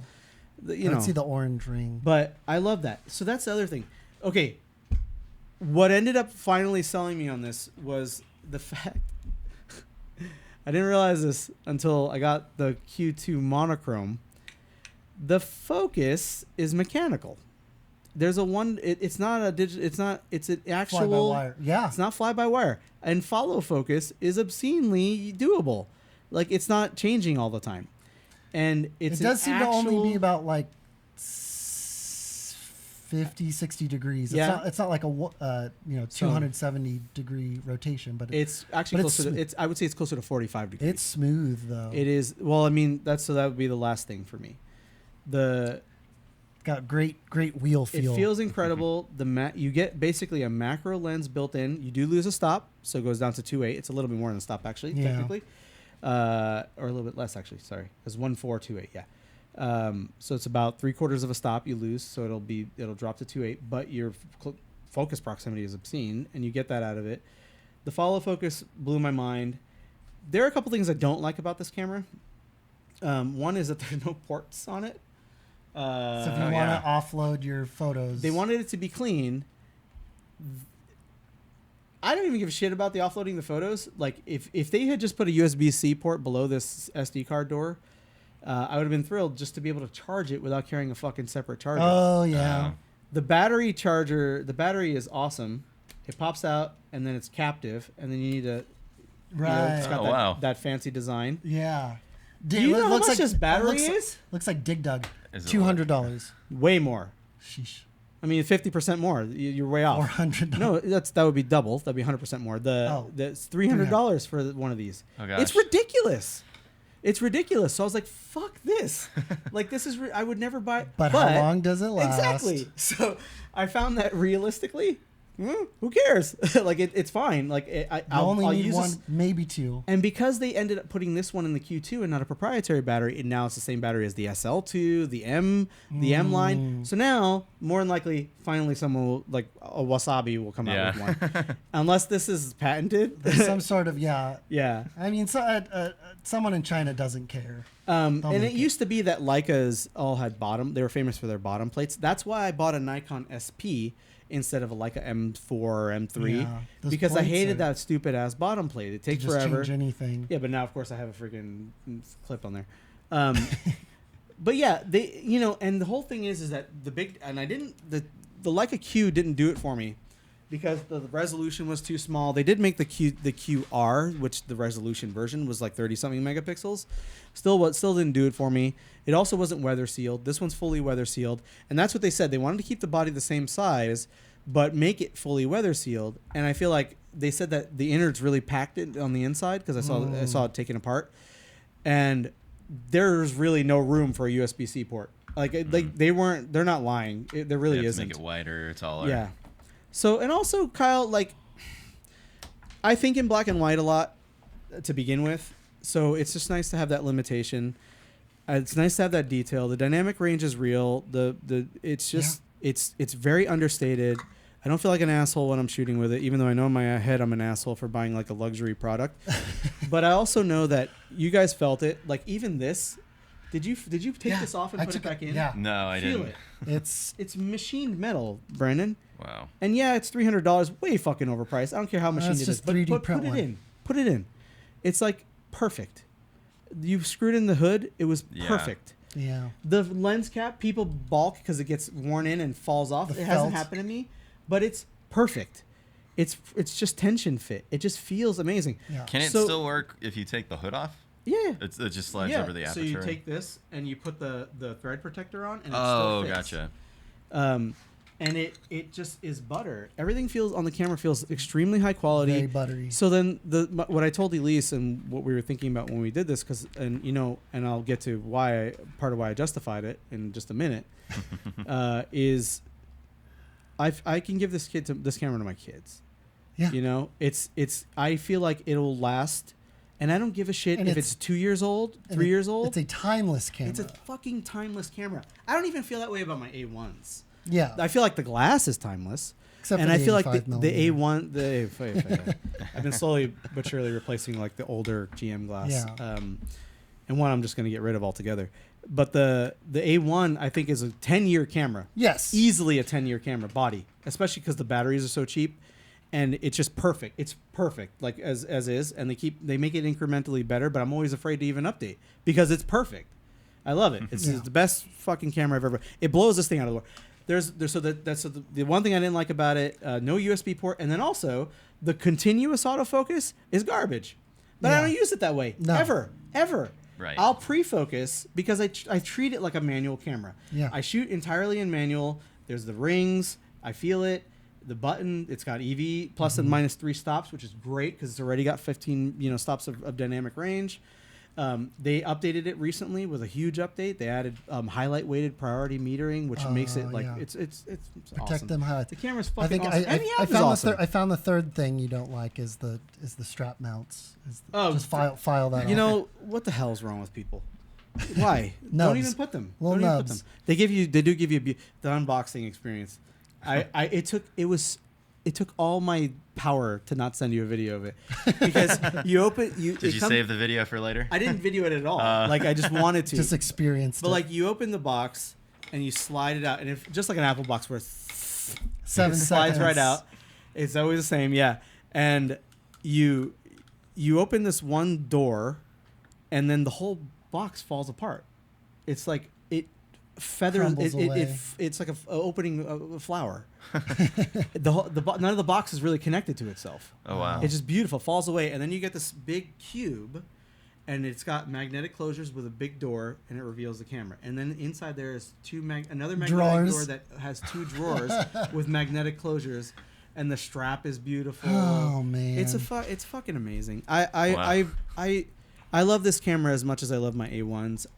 Let's see the orange ring. But I love that. So that's the other thing. Okay, what ended up finally selling me on this was the fact I didn't realize this until I got the Q2 monochrome. The focus is mechanical. There's it's not a digital. It's an actual fly by wire. Yeah. It's not fly by wire. And follow focus is obscenely doable. Like, it's not changing all the time. And it does seem to only be about like 50, 60 degrees. Yeah. It's not like a 270 degree rotation, but it's actually closer to, I would say it's closer to 45 degrees. It's smooth though. It is. Well, I mean, that would be the last thing for me. Got great wheel feel. It feels incredible. You get basically a macro lens built in. You do lose a stop, so it goes down to 2.8. It's a little bit more than a stop actually, technically, or a little bit less actually. Sorry, it's 1.428. Yeah. So it's about 3/4 of a stop you lose, so it'll drop to 2.8, but your focus proximity is obscene, and you get that out of it. The follow focus blew my mind. There are a couple things I don't like about this camera. One is that there's no ports on it. So if you want to offload your photos, they wanted it to be clean. I don't even give a shit about the offloading the photos. Like if they had just put a USB-C port below this SD card door, I would have been thrilled just to be able to charge it without carrying a fucking separate charger. Oh yeah. The battery is awesome. It pops out and then it's captive, and then you need to. Right. It's got that fancy design. Yeah. Do you know how much this battery is? Looks like Dig Dug. $200. Way more. Sheesh. I mean, 50% more. You're way off. $400. No, that would be double. That'd be 100% more. It's $300 for one of these. Oh gosh. It's ridiculous. It's ridiculous. So I was like, "Fuck this!" Like this is. I would never buy. But how long does it last? Exactly. So I found that realistically, who cares? Like it's fine. Like I'll only need use one, this. maybe two. And because they ended up putting this one in the Q2 and not a proprietary battery, and now it's the same battery as the SL2, the M line. So now, more than likely, finally someone will, like a Wasabi will come out with one. Unless this is patented. There's some sort of Yeah. I mean, someone in China doesn't care. And it used to be that Leicas all had they were famous for their bottom plates. That's why I bought a Nikon SP instead of a Leica M4 or M3 because I hated that stupid ass bottom plate. It takes forever. Change anything. Yeah, but now of course I have a freaking clip on there. But yeah, and the whole thing is that the Leica Q didn't do it for me because the resolution was too small. They did make the QR, which the resolution version was like 30 something megapixels. Still didn't do it for me. It also wasn't weather sealed. This one's fully weather sealed, and that's what they said. They wanted to keep the body the same size, but make it fully weather sealed. And I feel like they said that the innards really packed it on the inside because I saw it taken apart, and there's really no room for a USB-C port. They're not lying. There really isn't. Make it wider, taller. Yeah. So, and also, Kyle, I think in black and white a lot to begin with. So it's just nice to have that limitation. It's nice to have that detail. The dynamic range is real. It's just it's very understated. I don't feel like an asshole when I'm shooting with it, even though I know in my head I'm an asshole for buying like a luxury product. But I also know that you guys felt it. Like even this. Did you take this off and put it back in? Yeah. No, I didn't. It's machined metal, Brandon. Wow. And yeah, it's $300, way fucking overpriced. I don't care how machined it is. But 3D put print it one. in. Put it in. It's like perfect. You screwed in the hood. It was perfect. Yeah. The lens cap, people balk because it gets worn in and falls off. It hasn't happened to me, but it's perfect. It's just tension fit. It just feels amazing. Yeah. Can it still work if you take the hood off? Yeah. It just slides over the aperture. So you take this and you put the thread protector on, and it still fits. Gotcha. And it just is butter. Everything on the camera feels extremely high quality. Very buttery. So then what I told Elise and what we were thinking about when we did this, and I'll get to part of why I justified it in just a minute, is I can give this camera to my kids. Yeah. I feel like it'll last. And I don't give a shit if it's 2 years old, 3 years old. It's a timeless camera. It's a fucking timeless camera. I don't even feel that way about my A1s. Yeah. I feel like the glass is timeless. Except and for I the feel like 85 the millimeter. A1, I've been slowly but surely replacing like the older GM glass. Yeah. And one I'm just going to get rid of altogether. But the A1 I think is a 10-year camera. Yes. Easily a 10-year camera body, especially because the batteries are so cheap. And it's just perfect. It's perfect, like as is, and they make it incrementally better. But I'm always afraid to even update because it's perfect. I love it. It's the best fucking camera I've ever. It blows this thing out of the water. The one thing I didn't like about it, no USB port, and then also the continuous autofocus is garbage. But I don't use it that way ever. Right. I'll pre-focus because I treat it like a manual camera. Yeah. I shoot entirely in manual. There's the rings. I feel it. The button, it's got EV plus and minus 3 stops, which is great because it's already got 15 stops of dynamic range. They updated it recently with a huge update. They added highlight weighted priority metering, which makes it like it's protect awesome. them highlights. The camera's I fucking think awesome. I found the third thing you don't like is the strap mounts. Just file that. You off. know what the hell's wrong with people? Why? Nubs. Don't even put them. Little Don't even put nubs. them. They do give you the unboxing experience. It took all my power to not send you a video of it because Did you save the video for later? I didn't video it at all. Like I just wanted to. Just experienced But it. like you open the box and you slide it out, and if just like an Apple box where it 7 slides seconds. right out, it's always the same. Yeah, and you open this one door, and then the whole box falls apart. It's like it feathers. Crumbles away. It's like opening a flower. None of the box is really connected to itself. Oh wow! It's just beautiful. Falls away, and then you get this big cube, and it's got magnetic closures with a big door, and it reveals the camera. And then inside there is another magnetic Drawers. door that has 2 drawers with magnetic closures, and the strap is beautiful. Oh man, It's fucking amazing. I love this camera as much as I love my A1s.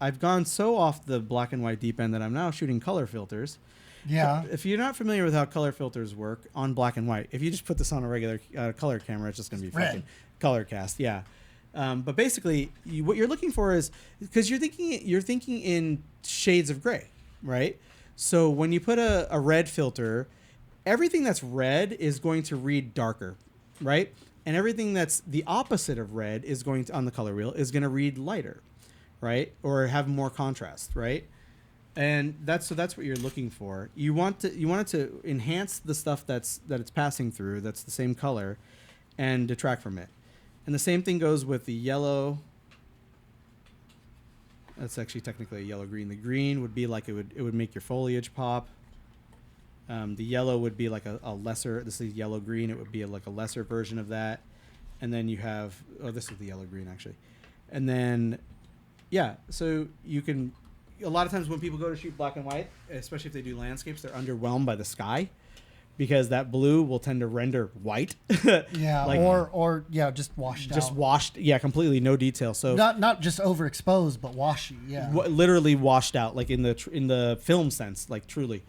I've gone so off the black and white deep end that I'm now shooting color filters. Yeah. If you're not familiar with how color filters work on black and white, if you just put this on a regular color camera, it's just going to be fucking color cast. Yeah. But basically, what you're looking for is because you're thinking in shades of gray, right? So when you put a red filter, everything that's red is going to read darker, right? And everything that's the opposite of red is going to, on the color wheel, is going to read lighter, right? Or have more contrast, right? And that's what you're looking for. You want it to enhance the stuff that it's passing through, that's the same color, and detract from it. And the same thing goes with the yellow. That's actually technically a yellow green. The green would be like it would make your foliage pop. The yellow would be like a lesser. This is yellow green. It would be like a lesser version of that. And then you have this is the yellow green actually. And then so you can. A lot of times when people go to shoot black and white, especially if they do landscapes, they're underwhelmed by the sky because that blue will tend to render white. Yeah, like, or just washed out. Just washed, completely no detail. So not just overexposed, but washy. Yeah, literally washed out, like in the film sense, like truly.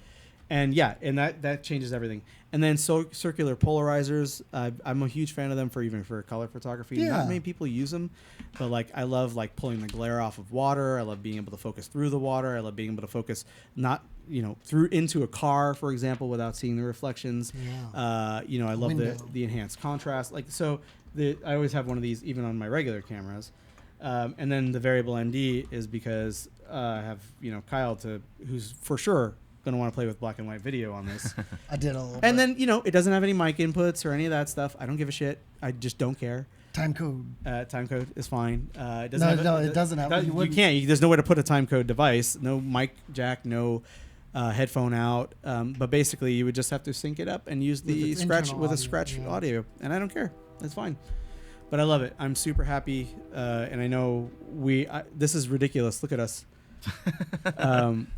And that changes everything. And then circular polarizers, I'm a huge fan of them for color photography. Yeah. Not many people use them, but like I love like pulling the glare off of water. I love being able to focus through the water. I love being able to focus not through into a car, for example, without seeing the reflections. Yeah. I love the enhanced contrast. Like so, I always have one of these even on my regular cameras. And then the variable ND is because I have Kyle who's for sure going to want to play with black and white video on this. I did a little and bit. then it doesn't have any mic inputs or any of that stuff. I don't give a shit. I just don't care. Time code. Time code is fine. It doesn't have. You can't. There's no way to put a time code device. No mic jack. No headphone out. But basically, you would just have to sync it up and use the scratch with a scratch audio. And I don't care. That's fine. But I love it. I'm super happy. And I know this is ridiculous. Look at us.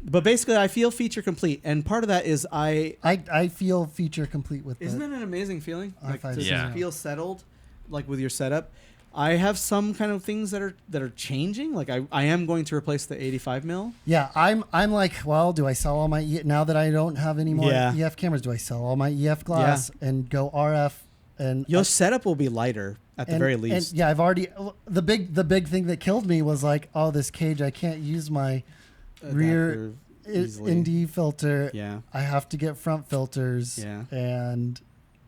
But basically, I feel feature complete, and part of that is I feel feature complete with. Isn't that an amazing feeling? I find to feel settled, like with your setup. I have some kind of things that are changing. Like I am going to replace the 85 mil. Yeah, I'm like, well, do I sell all my now that I don't have any more EF cameras? Do I sell all my EF glass and go RF? And your setup will be lighter at the very least. And I've already the big thing that killed me was like, oh, this cage, I can't use my rear ND filter. Yeah, I have to get front filters. Yeah, and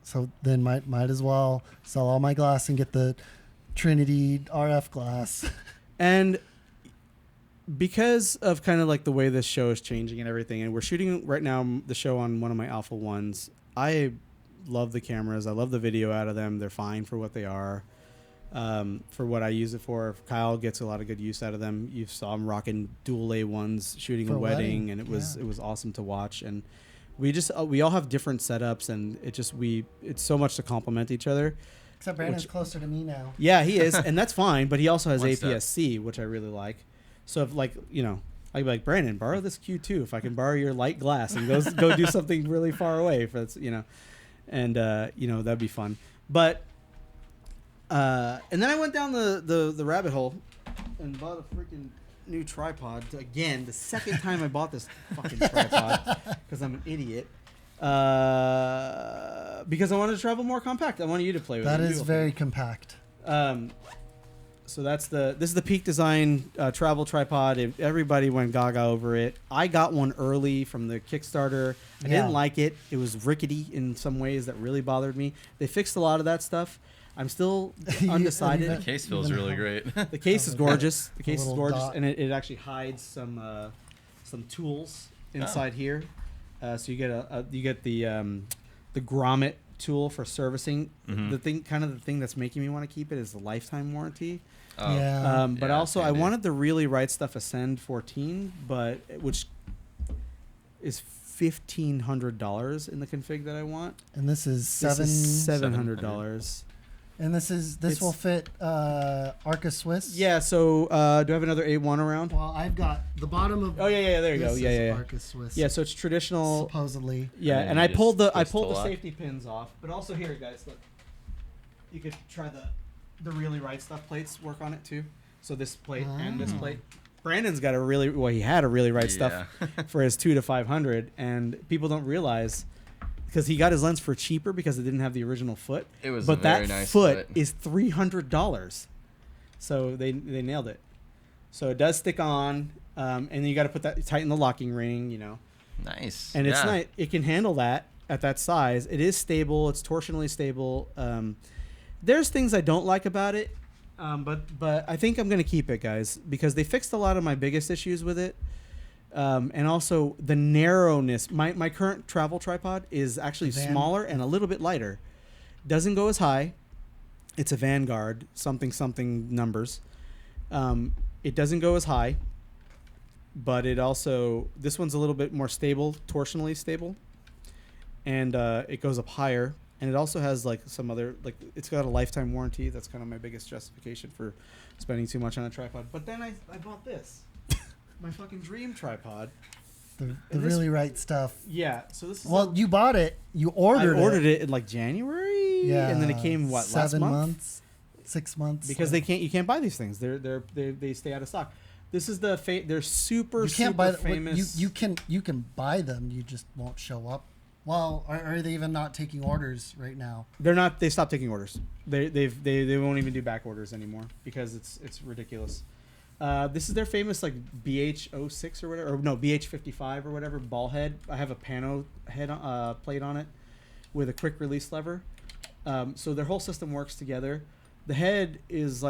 so then might as well sell all my glass and get the Trinity RF glass. And because of kind of like the way this show is changing and everything, and we're shooting right now the show on one of my Alpha 1s, I love the cameras. I love the video out of them. They're fine for what they are, for what I use it for. Kyle gets a lot of good use out of them. You saw him rocking dual A1s shooting a wedding, and it was awesome to watch. And we all have different setups, and it's so much to complement each other. Except Brandon's closer to me now. Yeah, he is, and that's fine. But he also has One APS-C, which I really like. So if I'd be like, Brandon, borrow this Q2 if I can borrow your light glass and go do something really far away, if it's, and that'd be fun. But and then I went down the rabbit hole and bought a freaking new tripod again. The second time I bought this fucking tripod because I'm an idiot. Because I wanted to travel more compact. I wanted you to play with it. That is very compact. So this is the Peak Design travel tripod. Everybody went gaga over it. I got one early from the Kickstarter. I didn't like it. It was rickety in some ways that really bothered me. They fixed a lot of that stuff. I'm still undecided. The case feels really great. The case is gorgeous. The case is gorgeous, dot. and it actually hides some tools inside here. So you get the grommet tool for servicing. Mm-hmm. The thing that's making me want to keep it is the lifetime warranty. Oh. Yeah. But also I wanted the Really Right Stuff Ascend 14, which is $1,500 in the config that I want. And this is $700. And this will fit Arca Swiss. Yeah. So do I have another A1 around? Well, I've got the bottom of. Oh yeah. There you go. this Yeah. is Yeah. Arca Swiss. Yeah. So it's traditional. Supposedly. Yeah, And and then I you pulled just the twist the lock. safety pins off, but also here, guys, look. You could try the Really Right Stuff plates work on it too. So this plate and this plate. Brandon's got he had a Really Right Stuff for his 2 to 500, and people don't realize because he got his lens for cheaper because it didn't have the original foot. It was but a very that nice foot is $300. So they nailed it. So it does stick on, and then you got to tighten the locking ring, Nice. And it's nice. It can handle that at that size. It is stable. It's torsionally stable. There's things I don't like about it, but I think I'm going to keep it, guys, because they fixed a lot of my biggest issues with it. And also the narrowness. My current travel tripod is actually smaller and a little bit lighter. Doesn't go as high. It's a Vanguard, something numbers. It doesn't go as high, but this one's a little bit more stable, torsionally stable. And it goes up higher. And it also has some other, it's got a lifetime warranty. That's kind of my biggest justification for spending too much on a tripod. But then I bought this. My fucking dream tripod. The Really Right Stuff. Yeah. So this is You bought it. You ordered it. I ordered it in January. Yeah. And then it came last 7 month? months, 6 months. Because you can't buy these things. They stay out of stock. This is they're super famous. You can buy them. You just won't show up. Well, are they even not taking orders right now? They're not. They stopped taking orders. They won't even do back orders anymore because it's ridiculous. This is their famous BH06 or whatever, or no, BH55 or whatever ball head. I have a pano head plate on it with a quick release lever. So their whole system works together. The head is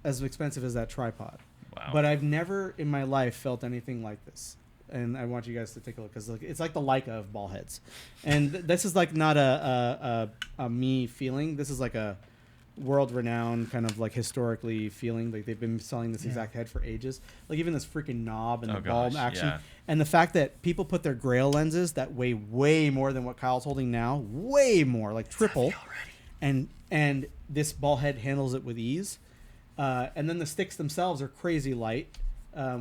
as expensive as that tripod. Wow. But I've never in my life felt anything like this. And I want you guys to take a look because it's like the Leica of ball heads. And this is not a me feeling. This is a world-renowned kind of historically feeling. They've been selling this exact head for ages. Even this freaking knob and the bulb action. Yeah. And the fact that people put their Grail lenses that weigh way more than what Kyle's holding now, way more, triple. And this ball head handles it with ease. And then the sticks themselves are crazy light.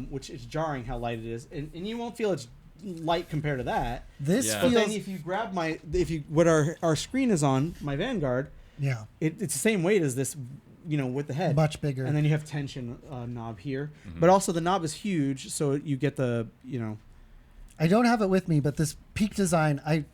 Which is jarring how light it is, and you won't feel it's light compared to that. This But feels. then if you grab what our screen is on, my Vanguard, it's the same weight as this, with the head, much bigger. And then you have tension knob here, but also the knob is huge, so you get the I don't have it with me, but this Peak Design,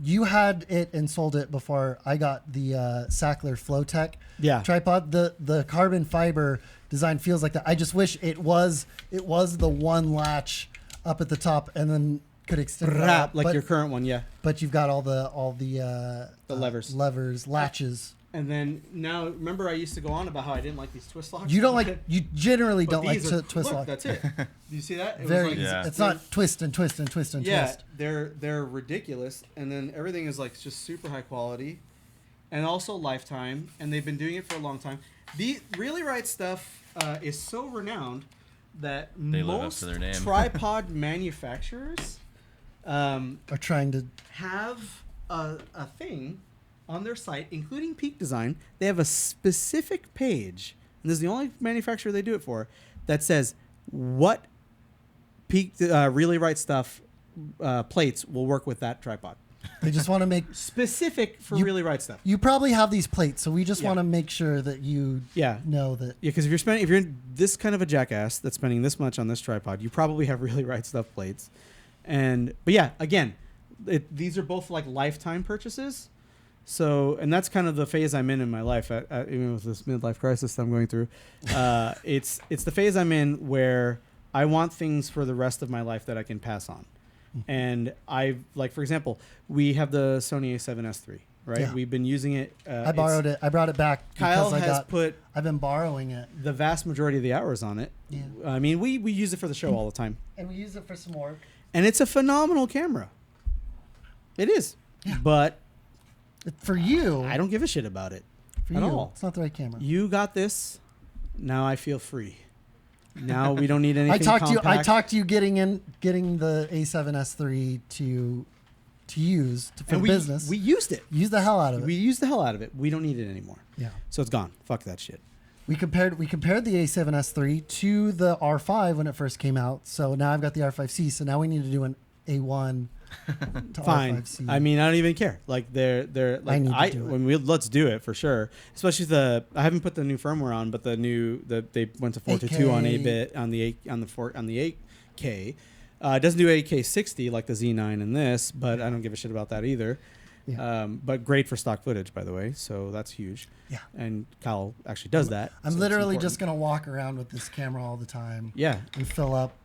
you had it and sold it before I got the Sackler Flowtech tripod. The carbon fiber design feels like that. I just wish it was the one latch up at the top and then could extend it out. Your current one, yeah. But you've got all the levers, latches. And then now, remember I used to go on about how I didn't like these twist locks. You generally don't like twist look, lock. That's it. Do you see that? Very easy. It's not twist and twist and twist and twist. They're ridiculous, and then everything is just super high quality, and also lifetime. And they've been doing it for a long time. The Really Right Stuff is so renowned that most tripod manufacturers are trying to have a thing on their site, including Peak Design. They have a specific page, and this is the only manufacturer they do it for, that says what peak really right stuff plates will work with that tripod. They just want to make specific for really right stuff. You probably have these plates, so we just want to make sure that you know that. Yeah, because if you're this kind of a jackass that's spending this much on this tripod, you probably have really right stuff plates. But yeah, again, these are both like lifetime purchases. So, and that's kind of the phase I'm in my life, even with this midlife crisis that I'm going through. It's the phase I'm in where I want things for the rest of my life that I can pass on. And like, for example, we have the Sony A7S III, right? Yeah. We've been using it. I borrowed it. I brought it back. Kyle has put. I've been borrowing it. The vast majority of the hours on it. Yeah. I mean, we use it for the show all the time. And we use it for some work. And it's a phenomenal camera. It is. Yeah. But for you, I don't give a shit about it at all. It's not the right camera. You got this. Now I feel free. Now we don't need anything. I talked to you getting the A7S III to use for business. We used it. Used the hell out of it. We used the hell out of it. We don't need it anymore. Yeah. So it's gone. Fuck that shit. We compared the A7S III to the R5 when it first came out. So now I've got the R5C. So now we need to do an A1 to Fine. R5C. I mean, I don't even care. Like they're like let's do it for sure. Especially I haven't put the new firmware on, but they went to 422 on 8-bit on the 8K. It doesn't do 8K 60 like the Z9 and this, but I don't give a shit about that either. Yeah. But great for stock footage, by the way. So that's huge. Yeah. And Kyle actually does that. I'm literally just gonna walk around with this camera all the time. Yeah. And fill up.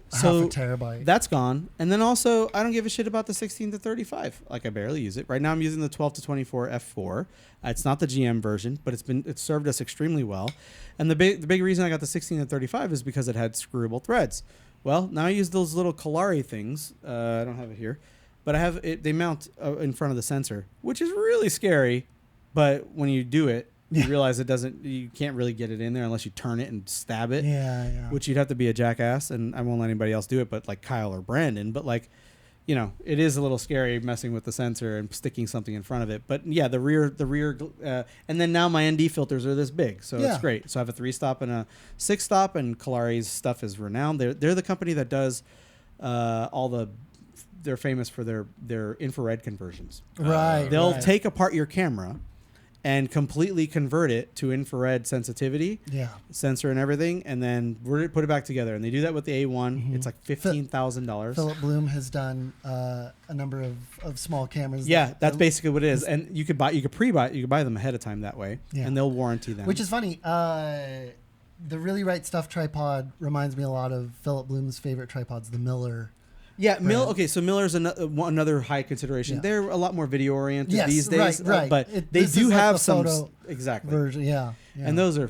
So half a terabyte. That's gone. And then also, I don't give a shit about the 16 to 35. Like, I barely use it. Right now I'm using the 12 to 24 f4. It's not the GM version, but it's served us extremely well. And the big reason I got the 16 to 35 is because it had screwable threads. Well, now I use those little Kalari things. I don't have it here, but I have it. They mount in front of the sensor, which is really scary. But when you do it, you realize you can't really get it in there unless you turn it and stab it. Yeah. Which you'd have to be a jackass, and I won't let anybody else do it, but like Kyle or Brandon. But like, it is a little scary messing with the sensor and sticking something in front of it. But yeah, the rear, and then now my ND filters are this big, so it's great. So I have a 3-stop and a 6-stop, and Kalari's stuff is renowned. They're the company that does they're famous for their infrared conversions. Right. They'll take apart your camera and completely convert it to infrared sensitivity, sensor and everything, and then put it back together. And they do that with the A1. Mm-hmm. It's like $15,000. Philip Bloom has done a number of small cameras. Yeah, that's basically what it is. And you could buy them ahead of time that way, and they'll warranty them. Which is funny. The Really Right Stuff tripod reminds me a lot of Philip Bloom's favorite tripods, the Miller. Yeah, okay, so Miller's another high consideration. Yeah. They're a lot more video oriented these days, right. But they do have some exactly version, yeah. And those are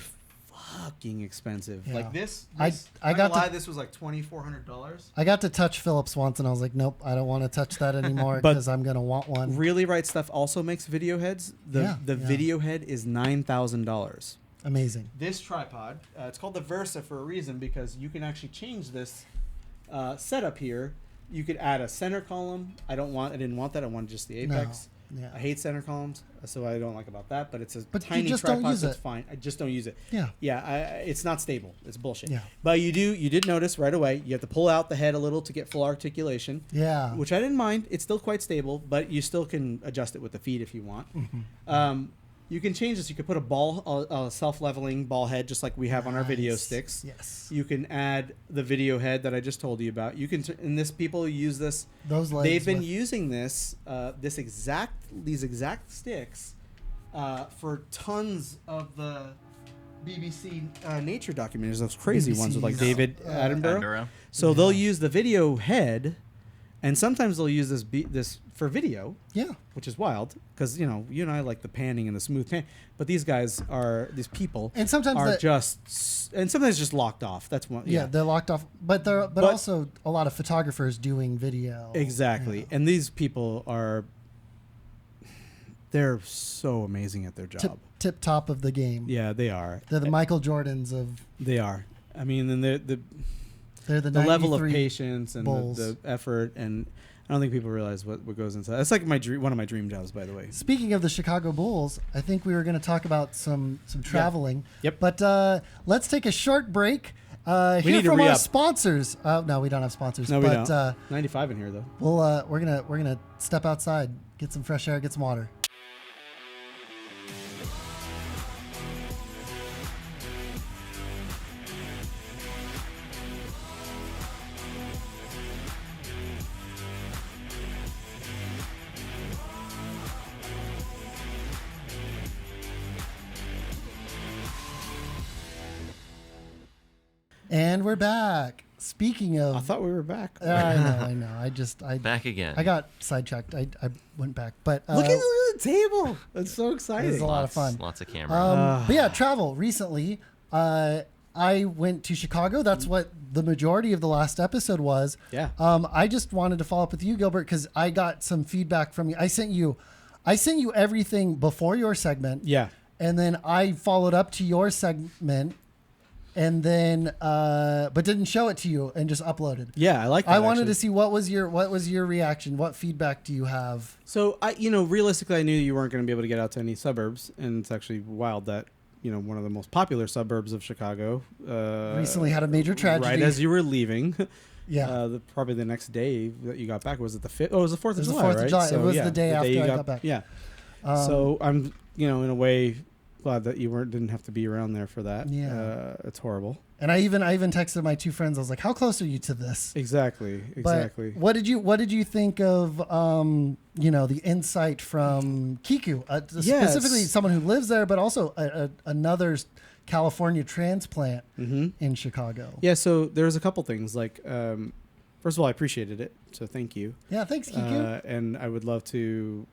fucking expensive. Yeah. Like this this was like $2,400. I got to touch Philips once, and I was like, nope, I don't want to touch that anymore because I'm gonna want one. Really Right Stuff also makes video heads. The video head is $9,000. Amazing. This tripod, it's called the Versa for a reason, because you can actually change this setup here. You could add a center column. I didn't want that. I wanted just the apex. No. Yeah. I hate center columns, so I don't like about that. But it's a tiny tripod, so it's fine. I just don't use it. Yeah. It's not stable. It's bullshit. Yeah. But you did notice right away. You have to pull out the head a little to get full articulation. Yeah. Which I didn't mind. It's still quite stable, but you still can adjust it with the feet if you want. Mm-hmm. You can change this. You could put a self-leveling ball head, just like we have on our video sticks. Yes. You can add the video head that I just told you about. You can, people use this. Those legs. They've been using these exact sticks for tons of the BBC nature documentaries. Those crazy ones with like David Attenborough. So they'll use the video head, and sometimes they'll use this for video. Yeah. Which is wild, because you and I like the panning and the smooth pan, but these people and sometimes just locked off. That's one. Yeah, they're locked off, but also a lot of photographers doing video. Exactly, and these people they're so amazing at their job. Tip top of the game. Yeah, they are. They're the Michael Jordans of. They are. I mean, and they're the level of patience and the effort, and I don't think people realize what goes into that. It's like one of my dream jobs, by the way. Speaking of the Chicago Bulls, I think we were going to talk about some traveling. Yep. But let's take a short break, Hear need to from our re-up. sponsors. No, we don't have sponsors. No, we but, don't. 95 in here though. we're gonna step outside, get some fresh air, get some water. And we're back. Speaking of, I thought we were back. I know. I Back again. I got sidetracked. I went back, but Look at the table. That's so exciting. This is a lot of fun. Lots of camera. But yeah, travel. Recently, I went to Chicago. That's what the majority of the last episode was. Yeah. I just wanted to follow up with you, Gilbert, because I got some feedback from you. I sent you everything before your segment. Yeah. And then I followed up to your segment, and then but didn't show it to you and just uploaded. Yeah, I like that. I wanted actually. to see what was your reaction. What feedback do you have? So realistically, I knew you weren't going to be able to get out to any suburbs, and it's actually wild that one of the most popular suburbs of Chicago Recently had a major tragedy. right as you were leaving. Yeah. Probably the next day that you got back. Was it the 5th? Oh, it was the 4th of July, the 4th of right? July. So, It was yeah, the day after you I got back. Yeah. So I'm in a way glad that you didn't have to be around there for that. Yeah. It's horrible. And I even texted my two friends. I was like, "How close are you to this?" Exactly. But what did you think of the insight from Kiku, specifically someone who lives there, but also another California transplant in Chicago? Yeah. So there's a couple things. Like, first of all, I appreciated it, so thank you. Yeah, thanks, Kiku. And I would love to.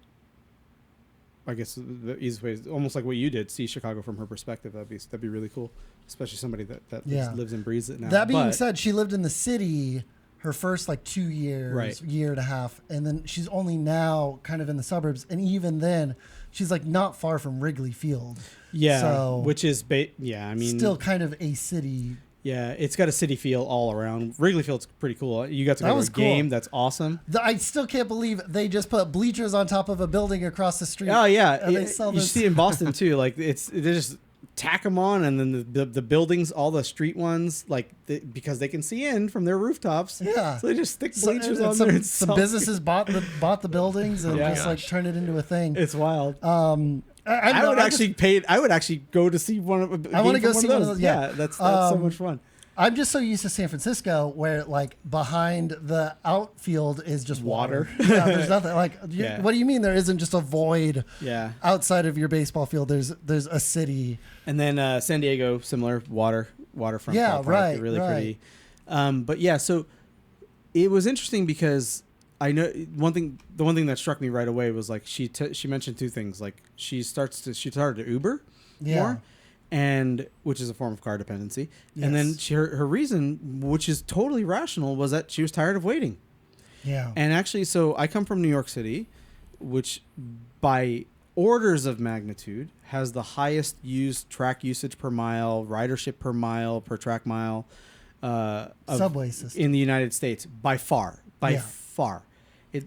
I guess the easiest way is almost like what you did, see Chicago from her perspective. That'd be really cool, especially somebody that lives and breathes it now. That being said, she lived in the city her first 2 years, Right. year and a half, and then she's only now kind of in the suburbs, and even then, she's not far from Wrigley Field. Yeah, so which is still kind of a city. Yeah, it's got a city feel all around. Wrigley Field's pretty cool. You got to go to a cool. game. That's awesome. I still can't believe they just put bleachers on top of a building across the street. Oh yeah, and they sell you this. see it in Boston too. They just tack them on, and then the buildings, all the street ones, because they can see in from their rooftops. Yeah, so they just stick bleachers on some, there. And some businesses bought the buildings and just turn it into a thing. It's wild. I would actually go to see one of. I want to go see one of those. Yeah, that's so much fun. I'm just so used to San Francisco, where behind the outfield is just water. Yeah, there's nothing. What do you mean there isn't just a void? Yeah. Outside of your baseball field, there's a city. And then San Diego, similar waterfront. Yeah, ballpark, right. Really right. pretty. But yeah, so it was interesting because I know the one thing that struck me right away was she mentioned two things. She started to Uber more. And which is a form of car dependency. Yes. And then her reason, which is totally rational, was that she was tired of waiting. Yeah. And actually, so I come from New York City, which by orders of magnitude has the highest used track usage per mile, ridership per mile, per track mile. Subway system. In the United States, by far. By far.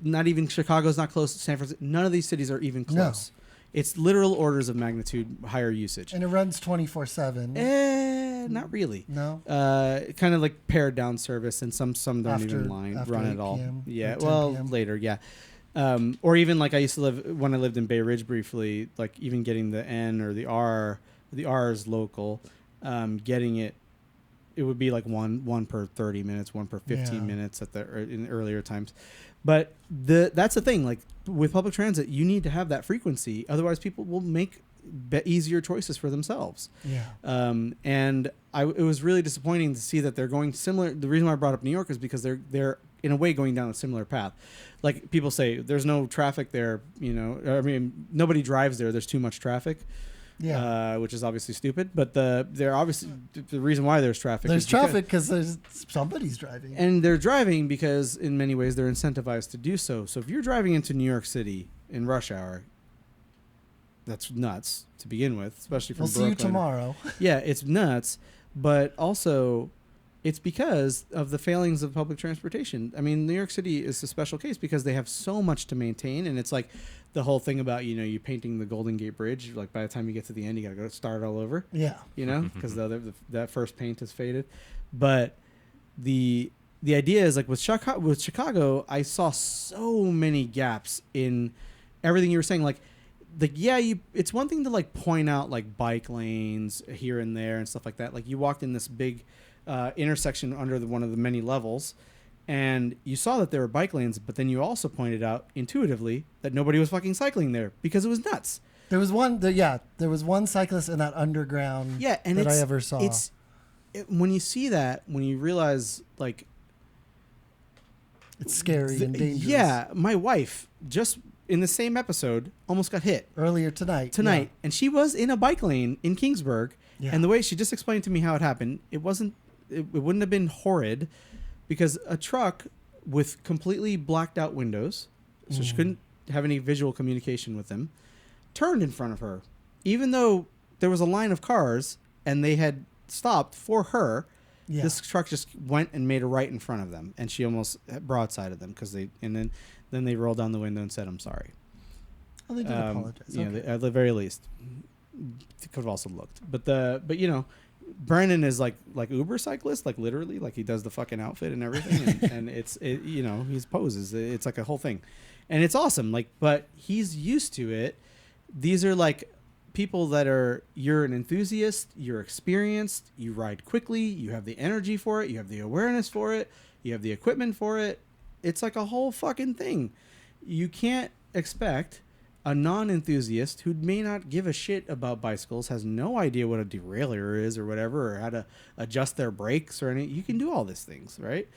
Not even Chicago's not close to San Francisco. None of these cities are even close. No. It's literal orders of magnitude higher usage. And it runs 24/7. Not really. No. Kind of pared down service, and some don't even run at all. PM, yeah. 10 Well, PM. later. Yeah. Or even I used to live when I lived in Bay Ridge briefly. Even getting the N or the R. The R is local. Getting it would be one per 30 minutes, one per 15 minutes in earlier times. But that's the thing. With public transit, you need to have that frequency. Otherwise, people will make easier choices for themselves. Yeah. And it was really disappointing to see that they're going similar. The reason why I brought up New York is because they're in a way going down a similar path. People say there's no traffic there. Nobody drives there. There's too much traffic. Yeah, which is obviously stupid, but they're obviously the reason why there's traffic. There's traffic because somebody's driving, and they're driving because in many ways they're incentivized to do so. So if you're driving into New York City in rush hour, that's nuts to begin with, especially from Brooklyn. We'll see you tomorrow. Yeah, it's nuts, but also It's because of the failings of public transportation. I mean, New York City is a special case because they have so much to maintain, and it's like the whole thing about, you know, you painting the Golden Gate Bridge. Like by the time you get to the end, you got to go start all over. Yeah. You know, because that first paint is faded. But the idea is like with Chicago, I saw so many gaps in everything you were saying. Like it's one thing to like point out like bike lanes here and there and stuff like that. Like you walked in this big intersection under one of the many levels, and you saw that there were bike lanes, but then you also pointed out intuitively that nobody was fucking cycling there because it was nuts. There was one cyclist in that underground that I ever saw. When you see that, when you realize like it's scary and dangerous. Yeah, my wife just in the same episode almost got hit earlier tonight, and she was in a bike lane in Kingsburg, and the way she just explained to me how it happened, it wouldn't have been horrid because a truck with completely blacked out windows, so she couldn't have any visual communication with them, turned in front of her, even though there was a line of cars and they had stopped for her. Yeah. This truck just went and made a right in front of them, and she almost broadsided them then they rolled down the window and said, "I'm sorry." Well, they did apologize. You know, at the very least, it could have also looked, but you know, Brandon is like Uber cyclist, like literally, like he does the fucking outfit and everything, and you know, he's poses. It's like a whole thing, and it's awesome. Like, but he's used to it. These are like people that you're an enthusiast, you're experienced, you ride quickly, you have the energy for it, you have the awareness for it, you have the equipment for it. It's like a whole fucking thing. You can't expect a non-enthusiast who may not give a shit about bicycles, has no idea what a derailleur is or whatever, or how to adjust their brakes or anything. You can do all these things, right?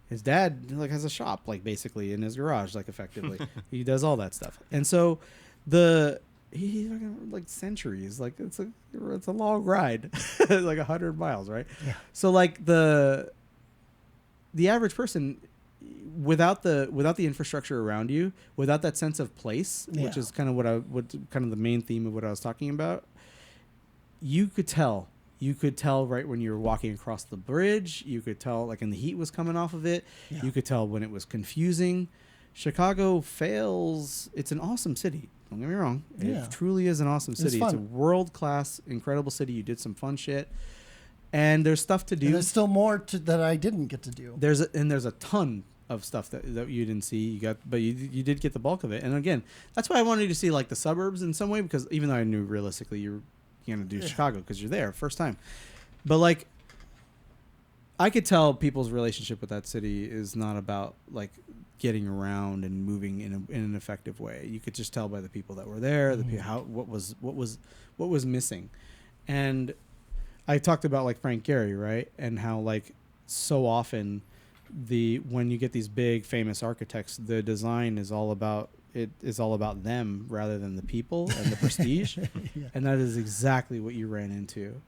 His dad like has a shop, like basically in his garage, like effectively. He does all that stuff. And so he's like centuries, like it's a long ride, like 100 miles, right? Yeah. So like the average person, without the infrastructure around you, without that sense of place, which is kind of kind of the main theme of what I was talking about, you could tell right when you were walking across the bridge. You could tell like, and the heat was coming off of it. Yeah. You could tell when it was confusing. Chicago fails. It's an awesome city. Don't get me wrong. It truly is an awesome city. It's a world-class, incredible city. You did some fun shit. And there's stuff to do. And there's still more that I didn't get to do. There's a ton of stuff that you didn't see. But you did get the bulk of it. And again, that's why I wanted you to see like the suburbs in some way, because even though I knew realistically you were going to do Chicago because you're there first time. But like, I could tell people's relationship with that city is not about like getting around and moving in an effective way. You could just tell by the people that were there, what was missing. And I talked about like Frank Gehry, right? And how like so often when you get these big famous architects, the design is all about them rather than the people and the prestige. Yeah. And that is exactly what you ran into.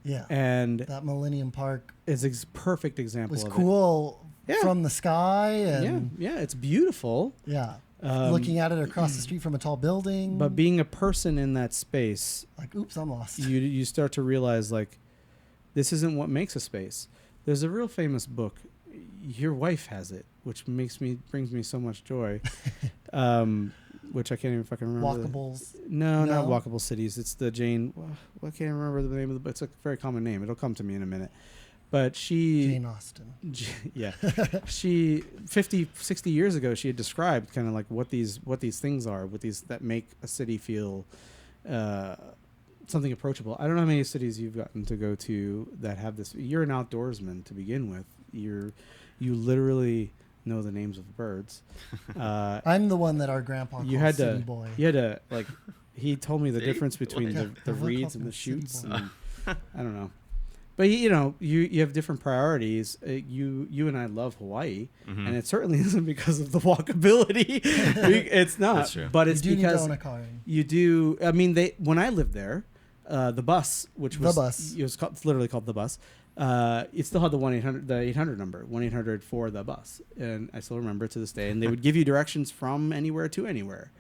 Yeah. And that Millennium Park is a perfect example of it. It was cool from the sky. And yeah, it's beautiful. Yeah. Looking at it across the street from a tall building. But being a person in that space, like, oops, I'm lost. You start to realize like, this isn't what makes a space. There's a real famous book. Your wife has it, which brings me so much joy. Which I can't even fucking remember. Walkables? No, not Walkable Cities. It's the Jane. Well, I can't remember the name of the book. It's a very common name. It'll come to me in a minute. But Jane Austen. Yeah. 60 years ago, she had described kind of like what these things are, that make a city feel something approachable. I don't know how many cities you've gotten to go to that have this. You're an outdoorsman to begin with. You literally know the names of birds. I'm the one that our grandpa called City Boy. You had to like. He told me the difference between the reeds and the shoots. And, I don't know, but you have different priorities. You and I love Hawaii, and it certainly isn't because of the walkability. It's not. That's true. But it's you because do need to own a car. You do. I mean, when I lived there, the bus, which was it's literally called the bus. It still had the 800 number, 1-800 for the bus, and I still remember it to this day. And they would give you directions from anywhere to anywhere.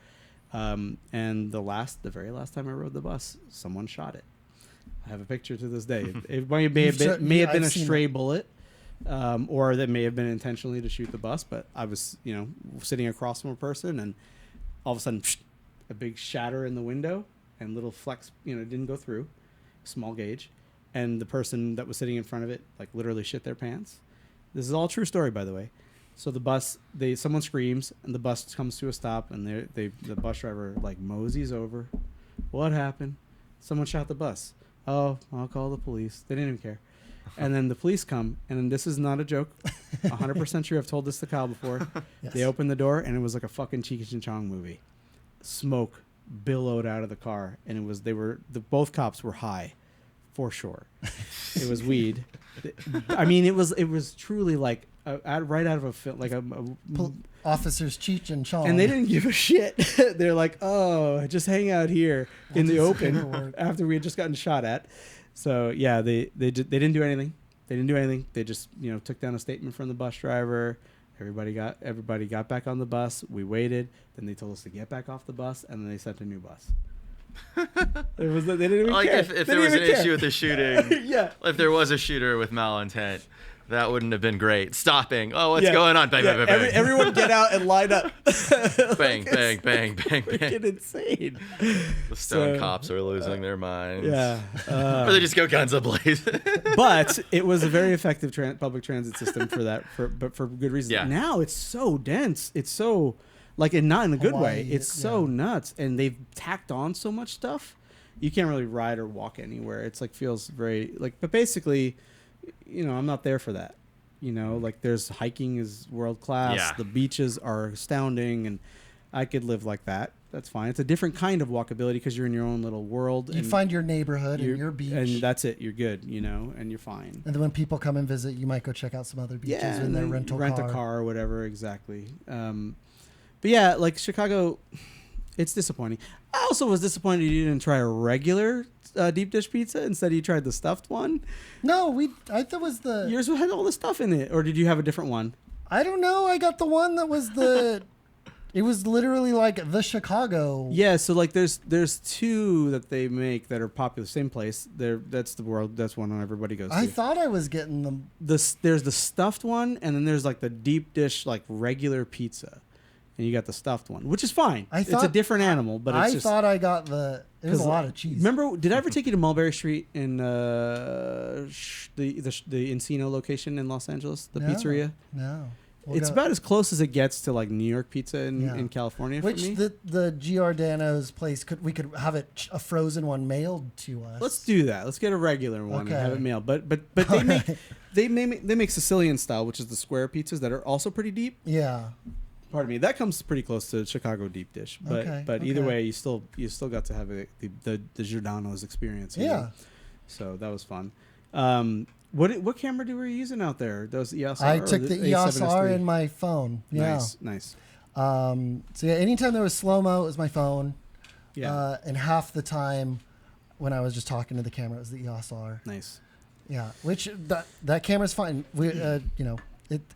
And the very last time I rode the bus, someone shot it. I have a picture to this day. It may have been a stray bullet, or that may have been intentionally to shoot the bus. But I was, sitting across from a person, and all of a sudden, a big shatter in the window, and little flecks, didn't go through, small gauge, and the person that was sitting in front of it, like, literally shit their pants. This is all true story, by the way. So the bus, someone screams, and the bus comes to a stop, and the bus driver, like, moseys over. What happened? Someone shot the bus. Oh, I'll call the police. They didn't even care. And then the police come, and then this is not a joke. 100% true. I've told this to Kyle before. Yes. They opened the door, and it was like a fucking Cheech and Chong movie. Smoke billowed out of the car, and both cops were high, for sure. It was weed. I mean, it was truly like right out of a film, like officers Cheech and Chong, and they didn't give a shit. They're like, "Oh, just hang out here in the open," after we had just gotten shot at. So yeah, they didn't do anything. They didn't do anything. They just took down a statement from the bus driver. Everybody got back on the bus. We waited. Then they told us to get back off the bus, and then they sent a new bus. They didn't even care. If there was an issue with the shooting, yeah. If there was a shooter with malintent, that wouldn't have been great. Stopping. Oh, what's going on? Bang, bang, bang, bang. Everyone get out and line up. Bang, bang, bang, bang, bang. Freaking insane. The stone cops are losing their minds. Yeah. Or they just go guns ablaze. But it was a very effective public transit system for that, but for good reason. Yeah. Now it's so dense. It's so, like, and not in a good way. It's so nuts. And they've tacked on so much stuff. You can't really ride or walk anywhere. It's like, feels very, like, but basically, I'm not there for that. Like, there's hiking is world class. Yeah. The beaches are astounding, and I could live like that. That's fine. It's a different kind of walkability because you're in your own little world. You find your neighborhood and your beach. And that's it. You're good, and you're fine. And then when people come and visit, you might go check out some other beaches in their rental car. Rent a car or whatever, exactly. But yeah, like Chicago, it's disappointing. I also was disappointed you didn't try a regular deep dish pizza instead you tried the stuffed one. No, I thought it was the... Yours had all the stuff in it, or did you have a different one? I don't know. I got the one that was the... It was literally like the Chicago. Yeah, so like there's two that they make that are popular, same place. That's one everybody goes to. I thought I was getting them. There's the stuffed one, and then there's like the deep dish, like regular pizza. And you got the stuffed one, which is fine. It's a different animal, but it's just... I thought I got the... It was a lot of cheese. Remember, did I ever take you to Mulberry Street in the Encino location in Los Angeles, the pizzeria? No. It's about as close as it gets to like New York pizza in California. Which for me. the Giordano's place we could have it a frozen one mailed to us. Let's do that. Let's get a regular one and have it mailed. But they make Sicilian style, which is the square pizzas that are also pretty deep. Yeah. Pardon me. That comes pretty close to Chicago deep dish. But either way, you still got to have the Giordano's experience. Yeah. So that was fun. What camera were you using out there? Those EOS R? I took the EOS R in my phone. Yeah. Nice. So yeah, anytime there was slow-mo, it was my phone. Yeah. And half the time when I was just talking to the camera, it was the EOS R. Nice. Yeah. Which that camera's fine.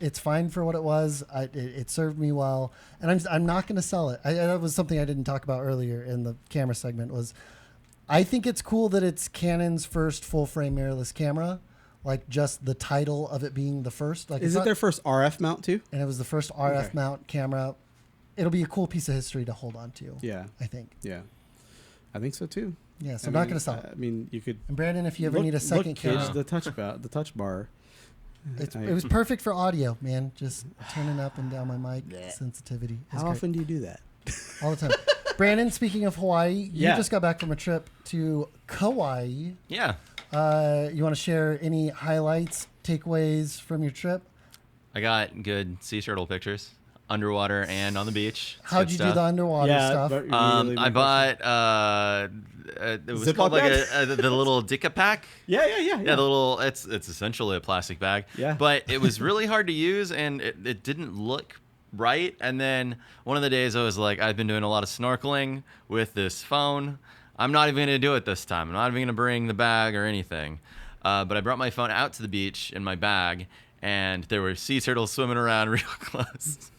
It's fine for what it was. It served me well, and I'm not going to sell it. That was something I didn't talk about earlier in the camera segment. I think it's cool that it's Canon's first full frame mirrorless camera. Like, just the title of it being the first. Like, is it their first RF mount too? And it was the first RF mount camera. It'll be a cool piece of history to hold on to. Yeah, I think. Yeah, I think so too. Yeah, so I'm not going to sell it. I mean, you could. And Brandon, if you ever need a second camera, the touch bar. It was perfect for audio, man. Just turning up and down my mic sensitivity. How often do you do that? All the time. Brandon, speaking of Hawaii, you just got back from a trip to Kauai. Yeah. You want to share any highlights, takeaways from your trip? I got good sea turtle pictures, underwater and on the beach. How'd you do the underwater stuff? I bought it was Ziploc called bag? like the little Dicka pack. Yeah. The little it's essentially a plastic bag. Yeah. But it was really hard to use, and it didn't look right. And then one of the days I was like, I've been doing a lot of snorkeling with this phone. I'm not even going to do it this time. I'm not even going to bring the bag or anything. But I brought my phone out to the beach in my bag, and there were sea turtles swimming around real close.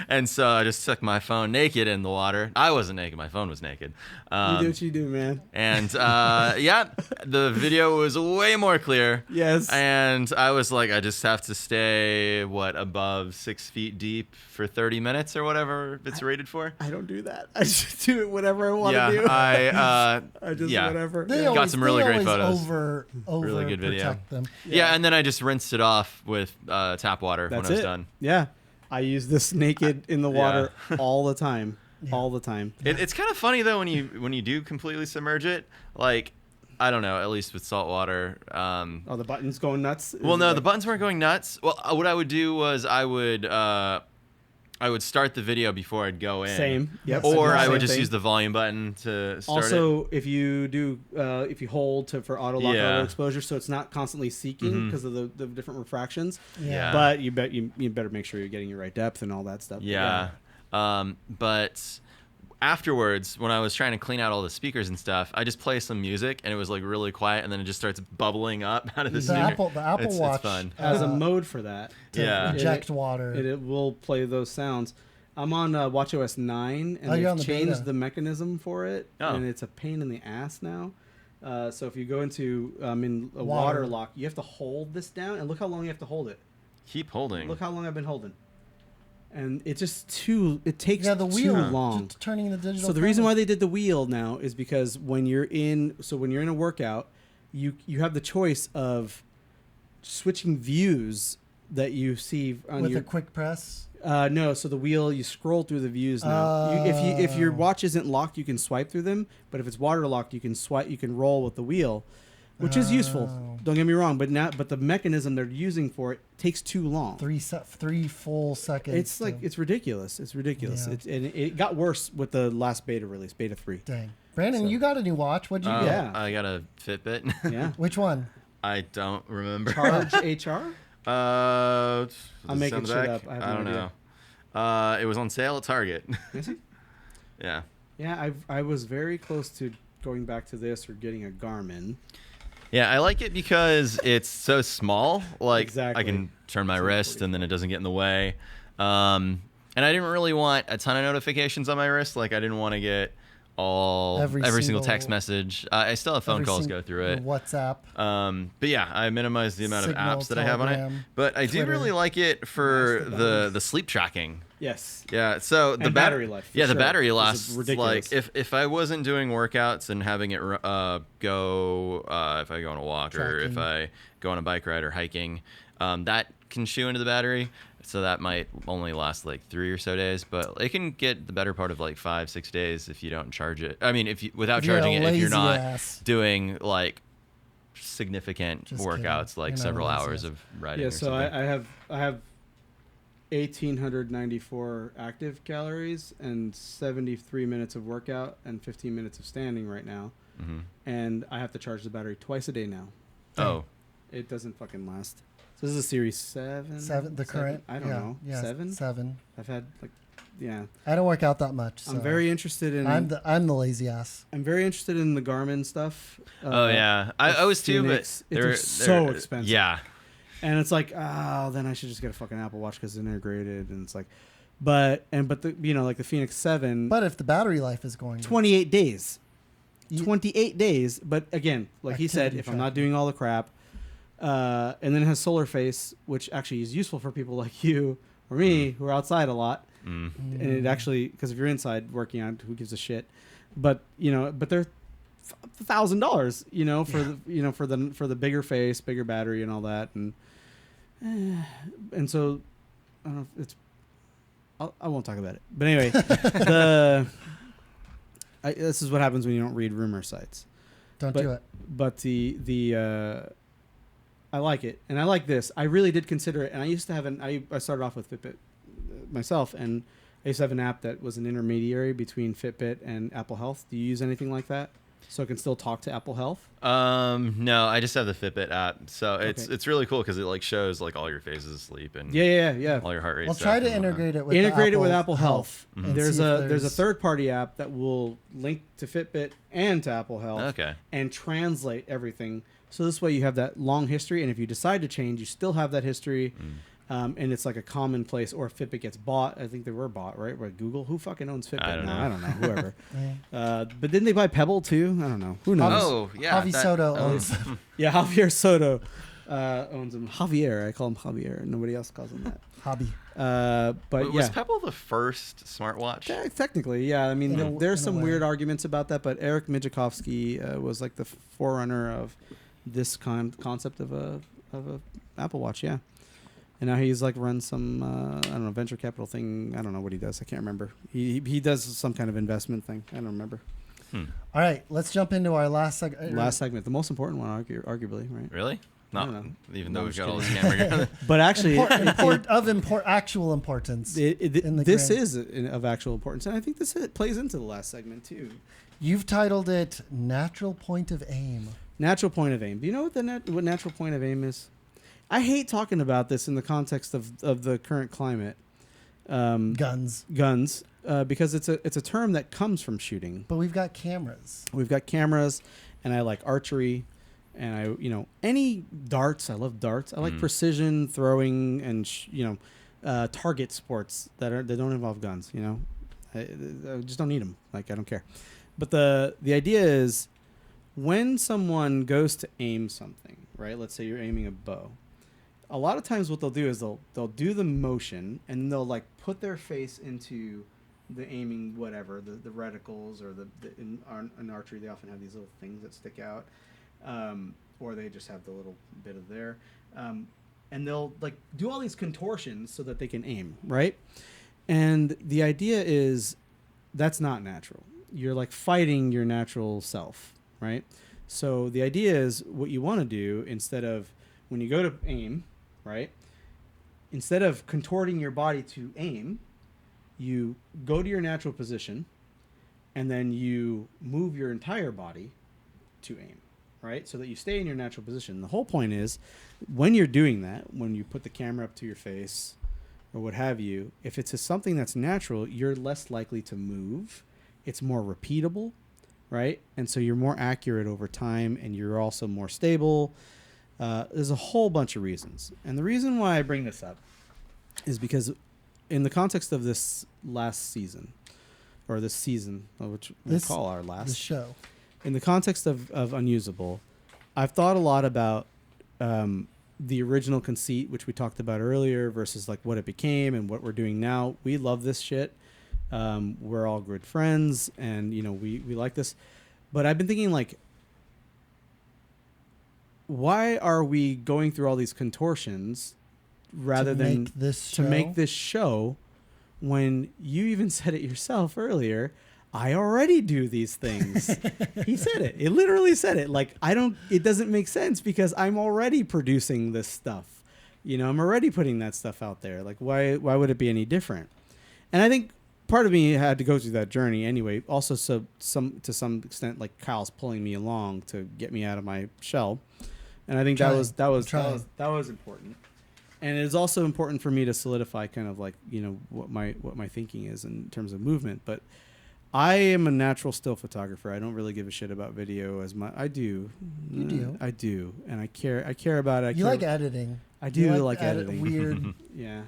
And so I just took my phone naked in the water. I wasn't naked. My phone was naked. You do what you do, man. And yeah, the video was way more clear. Yes. And I was like, I just have to stay, above 6 feet deep for 30 minutes or whatever it's rated for. I don't do that. I just do it whatever I want to do. I just whatever. Got some really great photos. Over really good video. protect them. Yeah, and then I just rinsed it off with tap water when I was done. Yeah. I use this naked in the water all the time. Yeah. All the time. It's kind of funny though when you do completely submerge it, like I don't know, at least with salt water. The buttons going nuts? Well, no, the buttons weren't going nuts. Well, what I would do was I would start the video before I'd go in. Same. Yep. Or I would just use the volume button to start also, if you hold for auto lock auto exposure, so it's not constantly seeking because of the different refractions. Yeah. But you better make sure you're getting your right depth and all that stuff. Yeah. But afterwards, when I was trying to clean out all the speakers and stuff, I just play some music and it was like really quiet, and then it just starts bubbling up out of the speaker. The Apple Watch it's fun. Has a mode for that. To inject water. It will play those sounds. I'm on WatchOS 9, and they've changed the mechanism for it, and it's a pain in the ass now. So if you go into in a water lock, you have to hold this down, and look how long you have to hold it. Keep holding. Look how long I've been holding. And it just it takes the wheel too long. Just turning the digital. So the reason why they did the wheel now is because when you're in a workout, you have the choice of switching views that you see on with a quick press. No, so the wheel, you scroll through the views now. If your watch isn't locked, you can swipe through them. But if it's waterlocked, you can roll with the wheel, which is useful. Don't get me wrong, but the mechanism they're using for it takes too long. 3 full seconds. It's ridiculous. It's ridiculous. Yeah. It got worse with the last beta release, beta 3. Dang, Brandon, you got a new watch. What'd you get? Yeah, I got a Fitbit. Yeah. Which one? I don't remember. Charge HR. I'm making shit up. I don't know. It was on sale at Target. Is it? Yeah. Yeah, I was very close to going back to this or getting a Garmin. Yeah, I like it because it's so small. Like Exactly. I can turn my wrist and then it doesn't get in the way. And I didn't really want a ton of notifications on my wrist. Like I didn't want to get every single text message. I still have phone calls go through it. WhatsApp. But yeah, I minimized the amount Signal, of apps that I have on it. But I do really like it for the sleep tracking. Yes. Yeah. So the battery life. Yeah, sure. the battery lasts ridiculous. like if I wasn't doing workouts and having it go if I go on a walk or if I go on a bike ride or hiking, that can chew into the battery. So that might only last like 3 or so days, but it can get the better part of like 5-6 days if you don't charge it. I mean, if you're not doing like significant workouts, like several hours of riding. Yeah. Or So something. I have 1,894 active calories and 73 minutes of workout and 15 minutes of standing right now, and I have to charge the battery twice a day now. Oh. It doesn't fucking last. So this is a Series 7. Current. I don't know. Yeah, 7. 7. I've had I don't work out that much. So I'm very interested in. I'm the lazy ass. I'm very interested in the Garmin stuff. Yeah, I was too, but they're so expensive. Yeah. And it's like, then I should just get a fucking Apple Watch because it's integrated, and it's like, but the like the Phoenix 7. But if the battery life is going 28 days, 28 days. But again, like he said, if I'm not doing all the crap. And then it has solar face, which actually is useful for people like you or me who are outside a lot. And it actually, because if you're inside working out, who gives a shit? But they're $1,000, for the bigger face, bigger battery, and all that, and so I don't know if it's. I won't talk about it. But anyway, this is what happens when you don't read rumor sites. Don't do it. But I like it, and I like this. I really did consider it, and I used to have I started off with Fitbit myself, and I used to have an app that was an intermediary between Fitbit and Apple Health. Do you use anything like that, so I can still talk to Apple Health? No, I just have the Fitbit app, so it's really cool because it like shows like all your phases of sleep and yeah all your heart rate. Well, try to integrate it with Apple Health. Mm-hmm. There's a third party app that will link to Fitbit and to Apple Health. Okay. And translate everything So this way you have that long history, and if you decide to change, you still have that history. And it's like a commonplace, or if Fitbit gets bought, I think they were bought, right? By Google. Who fucking owns Fitbit? I don't know. Whoever. But didn't they buy Pebble too? I don't know. Who knows? Oh, yeah. Javi Soto owns. Yeah, Javier Soto owns them. Javier. I call him Javier. Nobody else calls him that. Hobby. But was yeah. Pebble the first smartwatch? Yeah, technically, yeah. I mean, there's some way. weird arguments about that, but Eric Mijakovsky was like the forerunner of this concept of a Apple Watch, yeah. And now he's like runs some I don't know, venture capital thing. I don't know what he does. I can't remember. He does some kind of investment thing. I don't remember. All right, let's jump into our last segment. Last segment, the most important one, arguably, right? Really? I don't know. Even No, though I'm we've just got all this kidding. camera. But actually, Actual importance. This is of actual importance, and I think this plays into the last segment too. You've titled it "Natural Point of Aim." Natural point of aim. Do you know what natural point of aim is? I hate talking about this in the context of the current climate. Guns. Because it's a term that comes from shooting. But we've got cameras. We've got cameras, and I like archery, and any darts. I love darts. I like precision throwing and target sports that don't involve guns. I just don't need them. Like, I don't care. But the idea is, when someone goes to aim something, right? Let's say you're aiming a bow. A lot of times what they'll do is they'll do the motion, and they'll like put their face into the aiming whatever, the reticles, or in archery they often have these little things that stick out, or they just have the little bit of there, and they'll like do all these contortions so that they can aim, right? And the idea is that's not natural. You're like fighting your natural self, right? So the idea is, what you want to do, instead of when you go to aim, right, instead of contorting your body to aim, you go to your natural position, and then you move your entire body to aim, right? So that you stay in your natural position. The whole point is, when you're doing that, when you put the camera up to your face or what have you, if it's something that's natural, you're less likely to move. It's more repeatable, right? And so you're more accurate over time, and you're also more stable. There's a whole bunch of reasons. And the reason why I bring this up is because in the context of this last season, or this season, which we'll call our last. The show. In the context of Unusable, I've thought a lot about the original conceit, which we talked about earlier, versus like what it became and what we're doing now. We love this shit. We're all good friends, and we like this. But I've been thinking, like, why are we going through all these contortions rather than to make this show, when you even said it yourself earlier? I already do these things. He said it. He literally said it. Like, it doesn't make sense, because I'm already producing this stuff. I'm already putting that stuff out there. Like, why would it be any different? And I think part of me had to go through that journey anyway. Also, to some extent, like, Kyle's pulling me along to get me out of my shell. And I think that was important. And it's also important for me to solidify kind of like, what my thinking is in terms of movement. But I am a natural still photographer. I don't really give a shit about video as much. I do. You do. I do. And I care about it. You like editing. I do like editing. Weird. Yeah.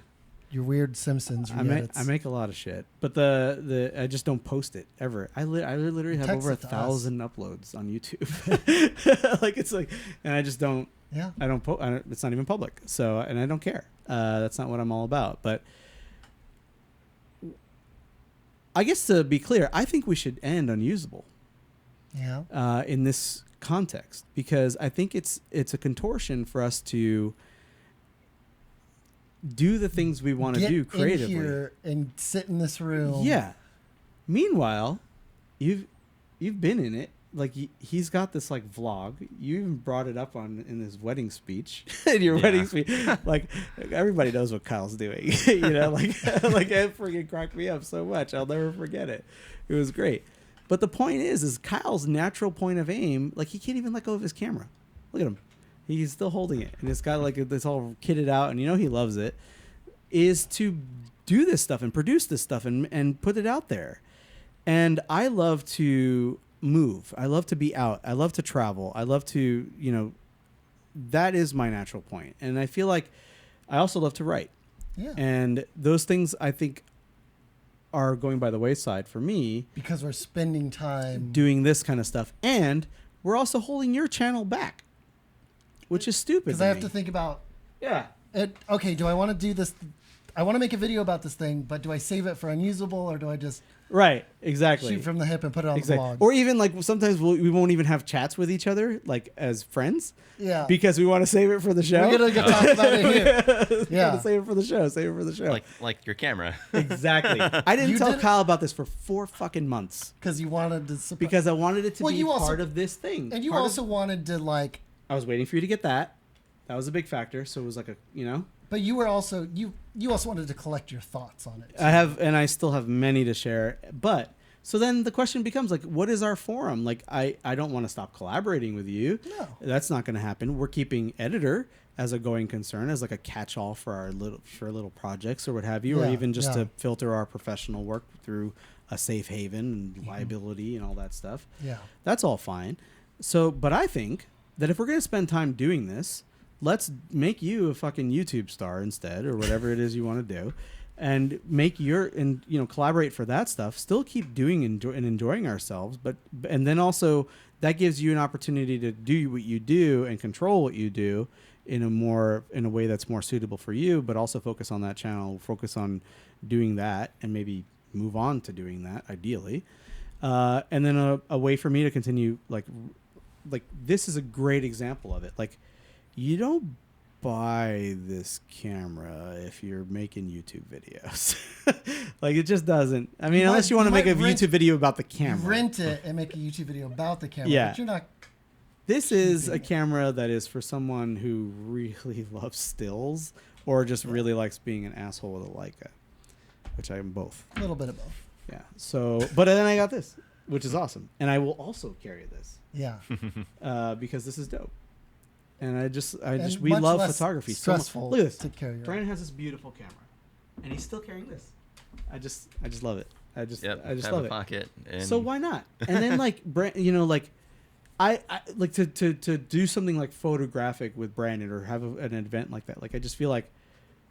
Your weird Simpsons I make a lot of shit, but I just don't post it ever. I literally have over 1,000 uploads on YouTube. Like, it's like, and I just don't. Yeah. I don't. It's not even public. So, and I don't care. That's not what I'm all about. But I guess, to be clear, I think we should end Unusable. Yeah. In this context, because I think it's a contortion for us to do the things we want to do creatively. In here and sit in this room. Yeah. Meanwhile, you've been in it. Like, he's got this like vlog. You even brought it up in his wedding speech. In your wedding speech, like, everybody knows what Kyle's doing. Like it freaking cracked me up so much. I'll never forget it. It was great. But the point is Kyle's natural point of aim. Like, he can't even let go of his camera. Look at him. He's still holding it, and it's got like this all kitted out, and he loves it, is to do this stuff and produce this stuff and put it out there. And I love to move. I love to be out. I love to travel. I love to, that is my natural point. And I feel like I also love to write. Yeah. And those things I think are going by the wayside for me. Because we're spending time doing this kind of stuff. And we're also holding your channel back, which is stupid. Because I have to think about, okay, do I want to do this? I want to make a video about this thing, but do I save it for Unusable or do I just right, exactly, shoot from the hip and put it on the blog? Or even like sometimes we won't even have chats with each other like as friends. Yeah. Because we want to save it for the show. We're going to talk about it here. Yeah. Save it for the show. Save it for the show. Like your camera. Exactly. I didn't tell Kyle about this for 4 fucking months. Because you wanted to... Because I wanted it to be part of this thing. And you also wanted to like... I was waiting for you to get that. That was a big factor. So it was like a, you know... But you were also... You also wanted to collect your thoughts on it. I have, and I still have many to share. But... So then the question becomes like, what is our forum? Like, I don't want to stop collaborating with you. No. That's not going to happen. We're keeping editor as a going concern, as like a catch-all for our little projects or what have you, or even just to filter our professional work through a safe haven and liability and all that stuff. Yeah. That's all fine. So, but I think that if we're going to spend time doing this, let's make you a fucking YouTube star instead, or whatever it is you want to do. And make collaborate for that stuff. Still keep doing and enjoying ourselves, and then also that gives you an opportunity to do what you do and control what you do in a way that's more suitable for you. But also focus on that channel, focus on doing that, and maybe move on to doing that ideally. And then a way for me to continue like this is a great example of it. Like you don't buy this camera if you're making YouTube videos. Like it just doesn't. I mean, unless you want to make a YouTube video about the camera. You rent it and make a YouTube video about the camera. Yeah. But you're not. This is a camera that is for someone who really loves stills or just really likes being an asshole with a Leica, which I am both. A little bit of both. Yeah. So, but then I got this, which is awesome. And I will also carry this. Yeah. Because this is dope. And and we much less less photography. Stressful. Look at this. To carry Brandon has this beautiful camera, and he's still carrying this. I just love it. I just have love a it. Pocket. And So why not? And then like I like to do something like photographic with Brandon or have an event like that. Like I just feel like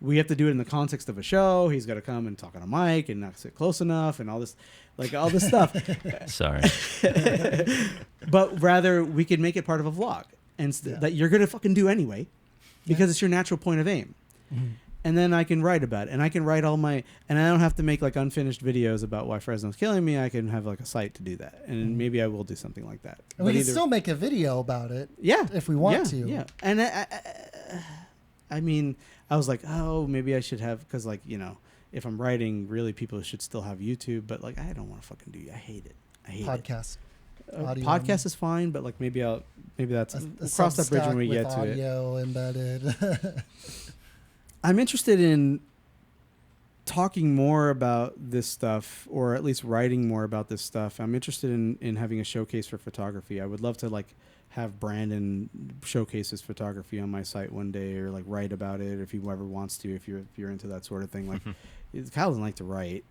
we have to do it in the context of a show. He's got to come and talk on a mic and not sit close enough and all this stuff. Sorry. But rather we could make it part of a vlog. And that you're going to fucking do anyway because it's your natural point of aim. Mm-hmm. And then I can write about it. And I can write and I don't have to make like unfinished videos about why Fresno's killing me. I can have like a site to do that. And maybe I will do something like that. And we can still make a video about it. Yeah. If we want to. Yeah. And I mean, I was like, oh, maybe I should have, because like, you know, if I'm writing, really people should still have YouTube. But like, I don't want to fucking do it. I hate it. Podcast. Podcast is fine, but like maybe that's we'll cross that bridge when we get to it. Audio embedded. I'm interested in talking more about this stuff, or at least writing more about this stuff. I'm interested in having a showcase for photography. I would love to like have Brandon showcase his photography on my site one day, or like write about it if he ever wants to. If you're into that sort of thing, like Kyle doesn't like to write,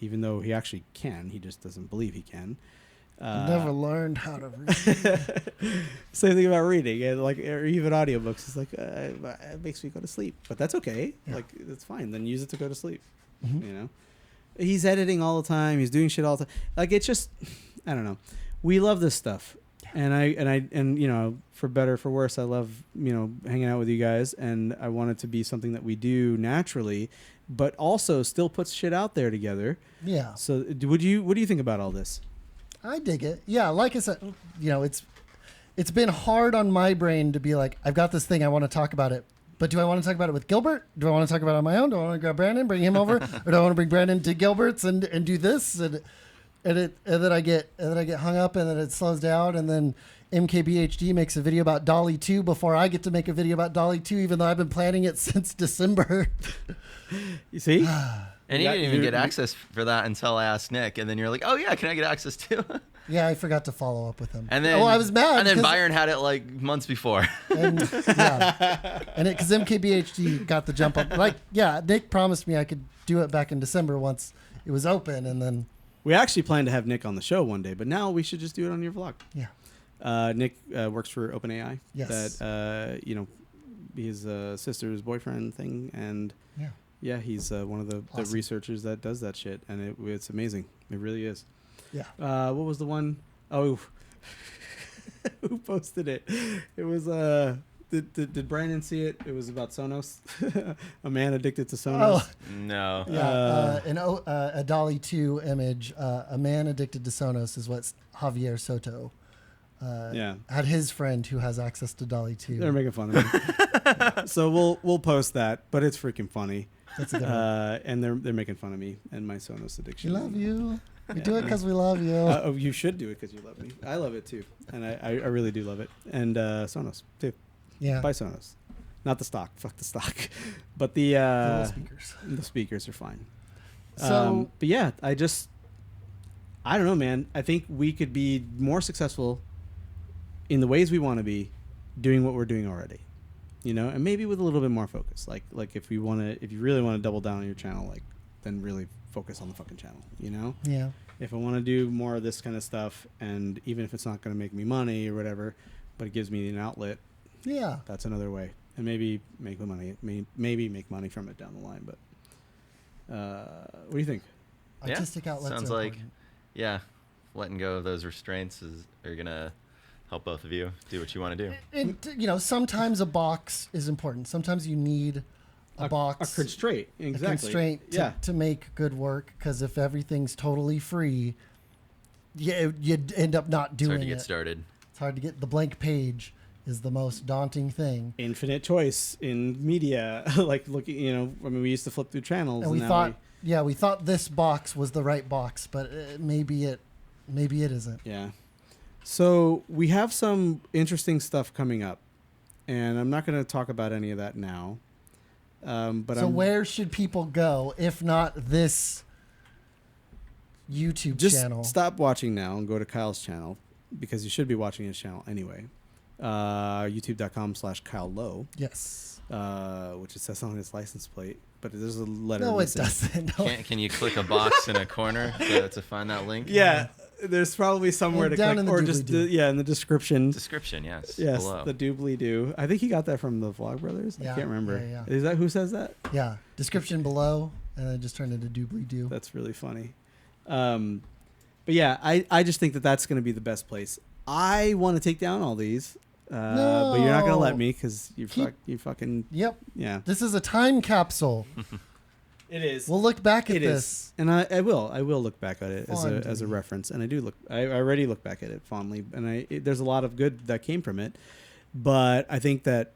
even though he actually can. He just doesn't believe he can. Never learned how to read. Same thing about reading, and like or even audiobooks. It's like it makes me go to sleep, but that's okay. Yeah. Like it's fine. Then use it to go to sleep. Mm-hmm. You know, he's editing all the time. He's doing shit all the time. Like it's just, I don't know. We love this stuff, and I you know, for better or for worse, I love, you know, hanging out with you guys, and I want it to be something that we do naturally, but also still puts shit out there together. Yeah. So what do you think about all this? I dig it. Yeah, like I said, you know, it's been hard on my brain to be like, I've got this thing, I want to talk about it. But do I want to talk about it with Gilbert? Do I want to talk about it on my own? Do I want to grab Brandon, bring him over? Or do I want to bring Brandon to Gilbert's and do this? And then I get hung up, and then it slows down, and then MKBHD makes a video about Dolly 2 before I get to make a video about Dolly 2, even though I've been planning it since December. You see? And you didn't even get access for that until I asked Nick, and then you're like, "Oh yeah, can I get access too?" Yeah, I forgot to follow up with him. And then, I was mad. And then Byron had it like months before. And because MKBHD got the jump up. Like, yeah, Nick promised me I could do it back in December once it was open, and then we actually planned to have Nick on the show one day, but now we should just do it on your vlog. Yeah. Nick works for OpenAI. Yes. That his sister's boyfriend thing, and yeah, he's one of the researchers that does that shit, and it's amazing. It really is. Yeah. What was the one? Oh, who posted it? It was Did Brandon see it? It was about Sonos. A man addicted to Sonos. Oh. No. Yeah. A DALL-E 2 image. A man addicted to Sonos is what Javier Soto had his friend who has access to DALL-E 2. They're making fun of me. So we'll post that, but it's freaking funny. That's a good one. And they're making fun of me and my Sonos addiction. We love you. We do it because we love you. You should do it because you love me. I love it too, and I really do love it. And Sonos too. Yeah. Buy Sonos, not the stock. Fuck the stock, but the speakers. The speakers are fine. So, but yeah, I don't know, man. I think we could be more successful in the ways we want to be, doing what we're doing already. And maybe with a little bit more focus. Like if you really want to double down on your channel, then really focus on the fucking channel. Yeah. If I want to do more of this kind of stuff, and even if it's not going to make me money or whatever, but it gives me an outlet. Yeah. That's another way, and maybe make the money. Maybe make money from it down the line. But what do you think? Artistic outlets. Sounds are like, important. letting go of those restraints are gonna help both of you do what you want to do. And sometimes a box is important. Sometimes you need a box, a constraint, exactly. A constraint to make good work. Because if everything's totally free, you'd end up not doing it. It's hard to get started. It's hard to get the blank page. Is the most daunting thing. Infinite choice in media, looking. We used to flip through channels, and we thought this box was the right box, but maybe it isn't. Yeah. So we have some interesting stuff coming up, and I'm not going to talk about any of that now. Where should people go if not this YouTube channel? Just stop watching now and go to Kyle's channel, because you should be watching his channel anyway. YouTube.com/Kyle Lowe. Yes. Which it says on his license plate, but there's a letter. No, missing. It doesn't. No. Can you click a box in a corner to find that link? Yeah. There's probably somewhere to click, or just in the description. Description, yes. Yes, below. the doobly-doo. I think he got that from the Vlog Brothers. Yeah, I can't remember. Yeah. Is that who says that? Yeah, description below, and then it just turned into doobly-doo. That's really funny. But yeah, I just think that's going to be the best place. I want to take down all these, but you're not going to let me because you fucking. Yep. Yeah. This is a time capsule. It is. We'll look back at this. Is. And I will look back at it as a reference. And I already look back at it fondly. And there's a lot of good that came from it. But I think that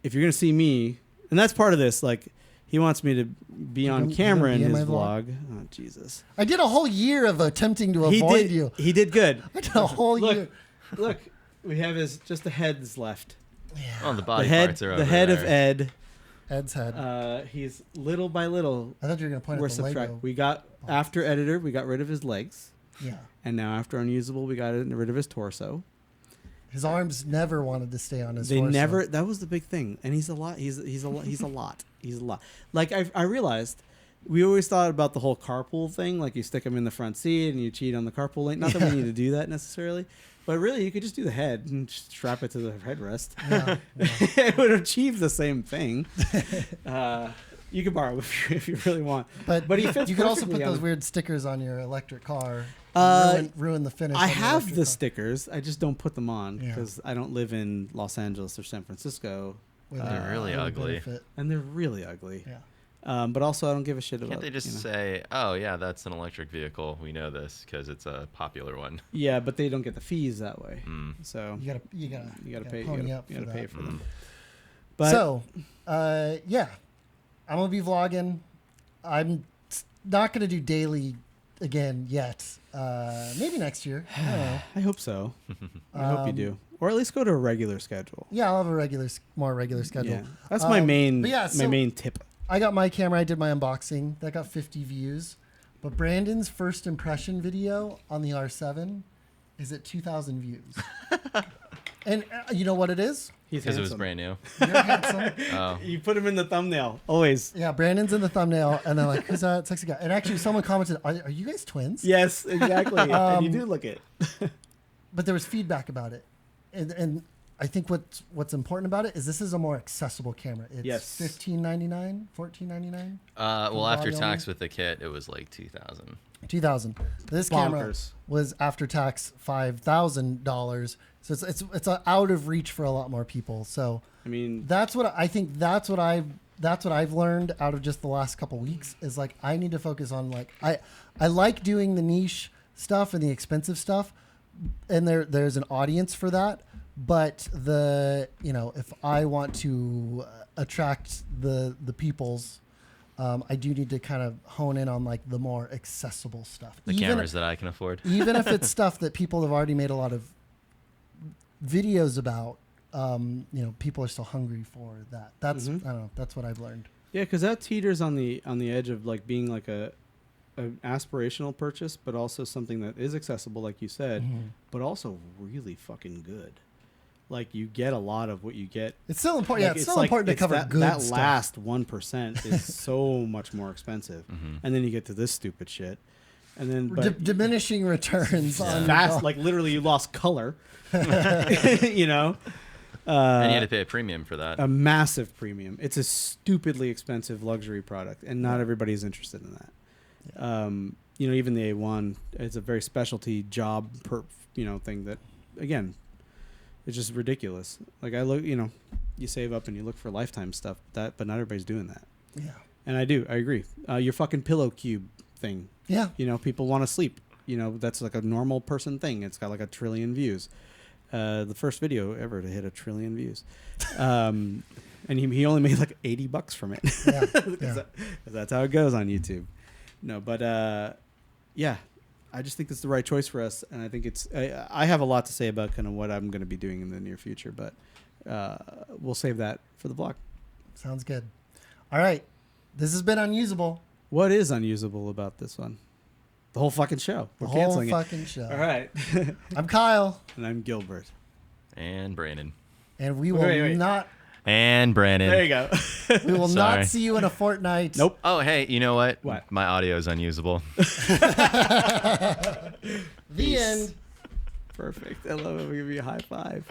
if you're going to see me, and that's part of this, he wants me to be on camera in his vlog. Oh, Jesus. I did a whole year of attempting to avoid you. He did good. I did a whole year. Look, we have just the heads left. Yeah. Oh, the body parts are over the head there. of Ed. Ed's head. He's little by little. I thought you were going to point at the Lego. We got after editor, we got rid of his legs. Yeah. And now after unusable, we got rid of his torso. His arms never wanted to stay on his torso. That was the big thing. And he's a lot. He's a lot. He's a lot. I realized we always thought about the whole carpool thing. Like you stick him in the front seat and you cheat on the carpool lane. Not that we need to do that necessarily. But really, you could just do the head and just strap it to the headrest. Yeah. It would achieve the same thing. You can borrow if you really want. But he fits. You could also put those weird stickers on your electric car. Ruin the finish. I have the stickers. I just don't put them on because Yeah. I don't live in Los Angeles or San Francisco. They're really ugly. And they're really ugly. Yeah. But also, I don't give a shit about. Can't they just say, "Oh yeah, that's an electric vehicle. We know this because it's a popular one." Yeah, but they don't get the fees that way. So you gotta pay. You gotta pay for them. But so, yeah, I'm gonna be vlogging. I'm not gonna do daily again yet. Maybe next year. I don't know. I hope so. I hope you do, or at least go to a regular schedule. Yeah, I'll have a more regular schedule. Yeah. That's my main. my main tip. I got my camera. I did my unboxing. That got 50 views. But Brandon's first impression video on the R7 is at 2,000 views. And you know what it is? Because it was brand new. You're handsome. Oh. You put him in the thumbnail always. Yeah, Brandon's in the thumbnail, and they're like, "Who's that sexy guy?" And actually, someone commented, "Are you guys twins?" Yes, exactly. And you do look it. But there was feedback about it. and I think what's important about it is this is a more accessible camera. It's Yes. $15.99, $14.99. Well, after body tax only? with the kit, it was like 2,000. 2000. This camera Bonkers. was after tax $5,000. So it's out of reach for a lot more people. So I mean, that's what I think. That's what I've learned out of just the last couple weeks is like I need to focus on like I like doing the niche stuff and the expensive stuff, and there's an audience for that. But if I want to attract the peoples, I do need to kind of hone in on like the more accessible stuff. The cameras that I can afford. Even if it's stuff that people have already made a lot of videos about, people are still hungry for that. That's I don't know. That's what I've learned. yeah, because that teeters on the edge of like being like an aspirational purchase, but also something that is accessible, like you said, but also really fucking good. Like you get a lot of what you get. It's still important. Like, it's still important to cover good that stuff. last 1% is so much more expensive, and then you get to this stupid shit, and then Diminishing returns on fast, like literally you lost color, you know. And you had to pay a premium for that. A massive premium. It's a stupidly expensive luxury product, and not everybody's interested in that. Yeah. Even the A1, it's a very specialty job thing that, again, it's just ridiculous. Like I look, you save up and you look for lifetime stuff, but not everybody's doing that. Yeah. And I agree. Your fucking pillow cube thing. Yeah. People want to sleep. That's like a normal person thing. It's got like 1 trillion views. The first video ever to hit 1 trillion views. And he only made like $80 from it. Yeah. That's how it goes on YouTube. No, but yeah, I just think it's the right choice for us. And I think I have a lot to say about kind of what I'm going to be doing in the near future, but we'll save that for the vlog. Sounds good. All right. This has been Unusable. What is unusable about this one? The whole fucking show. We're canceling fucking show. All right. I'm Kyle. And I'm Gilbert. And Brandon. And we will not. And Brandon. There you go. We will Sorry. not see you in a fortnight. Nope. Oh, hey, you know what? What? My audio is unusable. The end. Perfect. I love it. We'll give you a high five.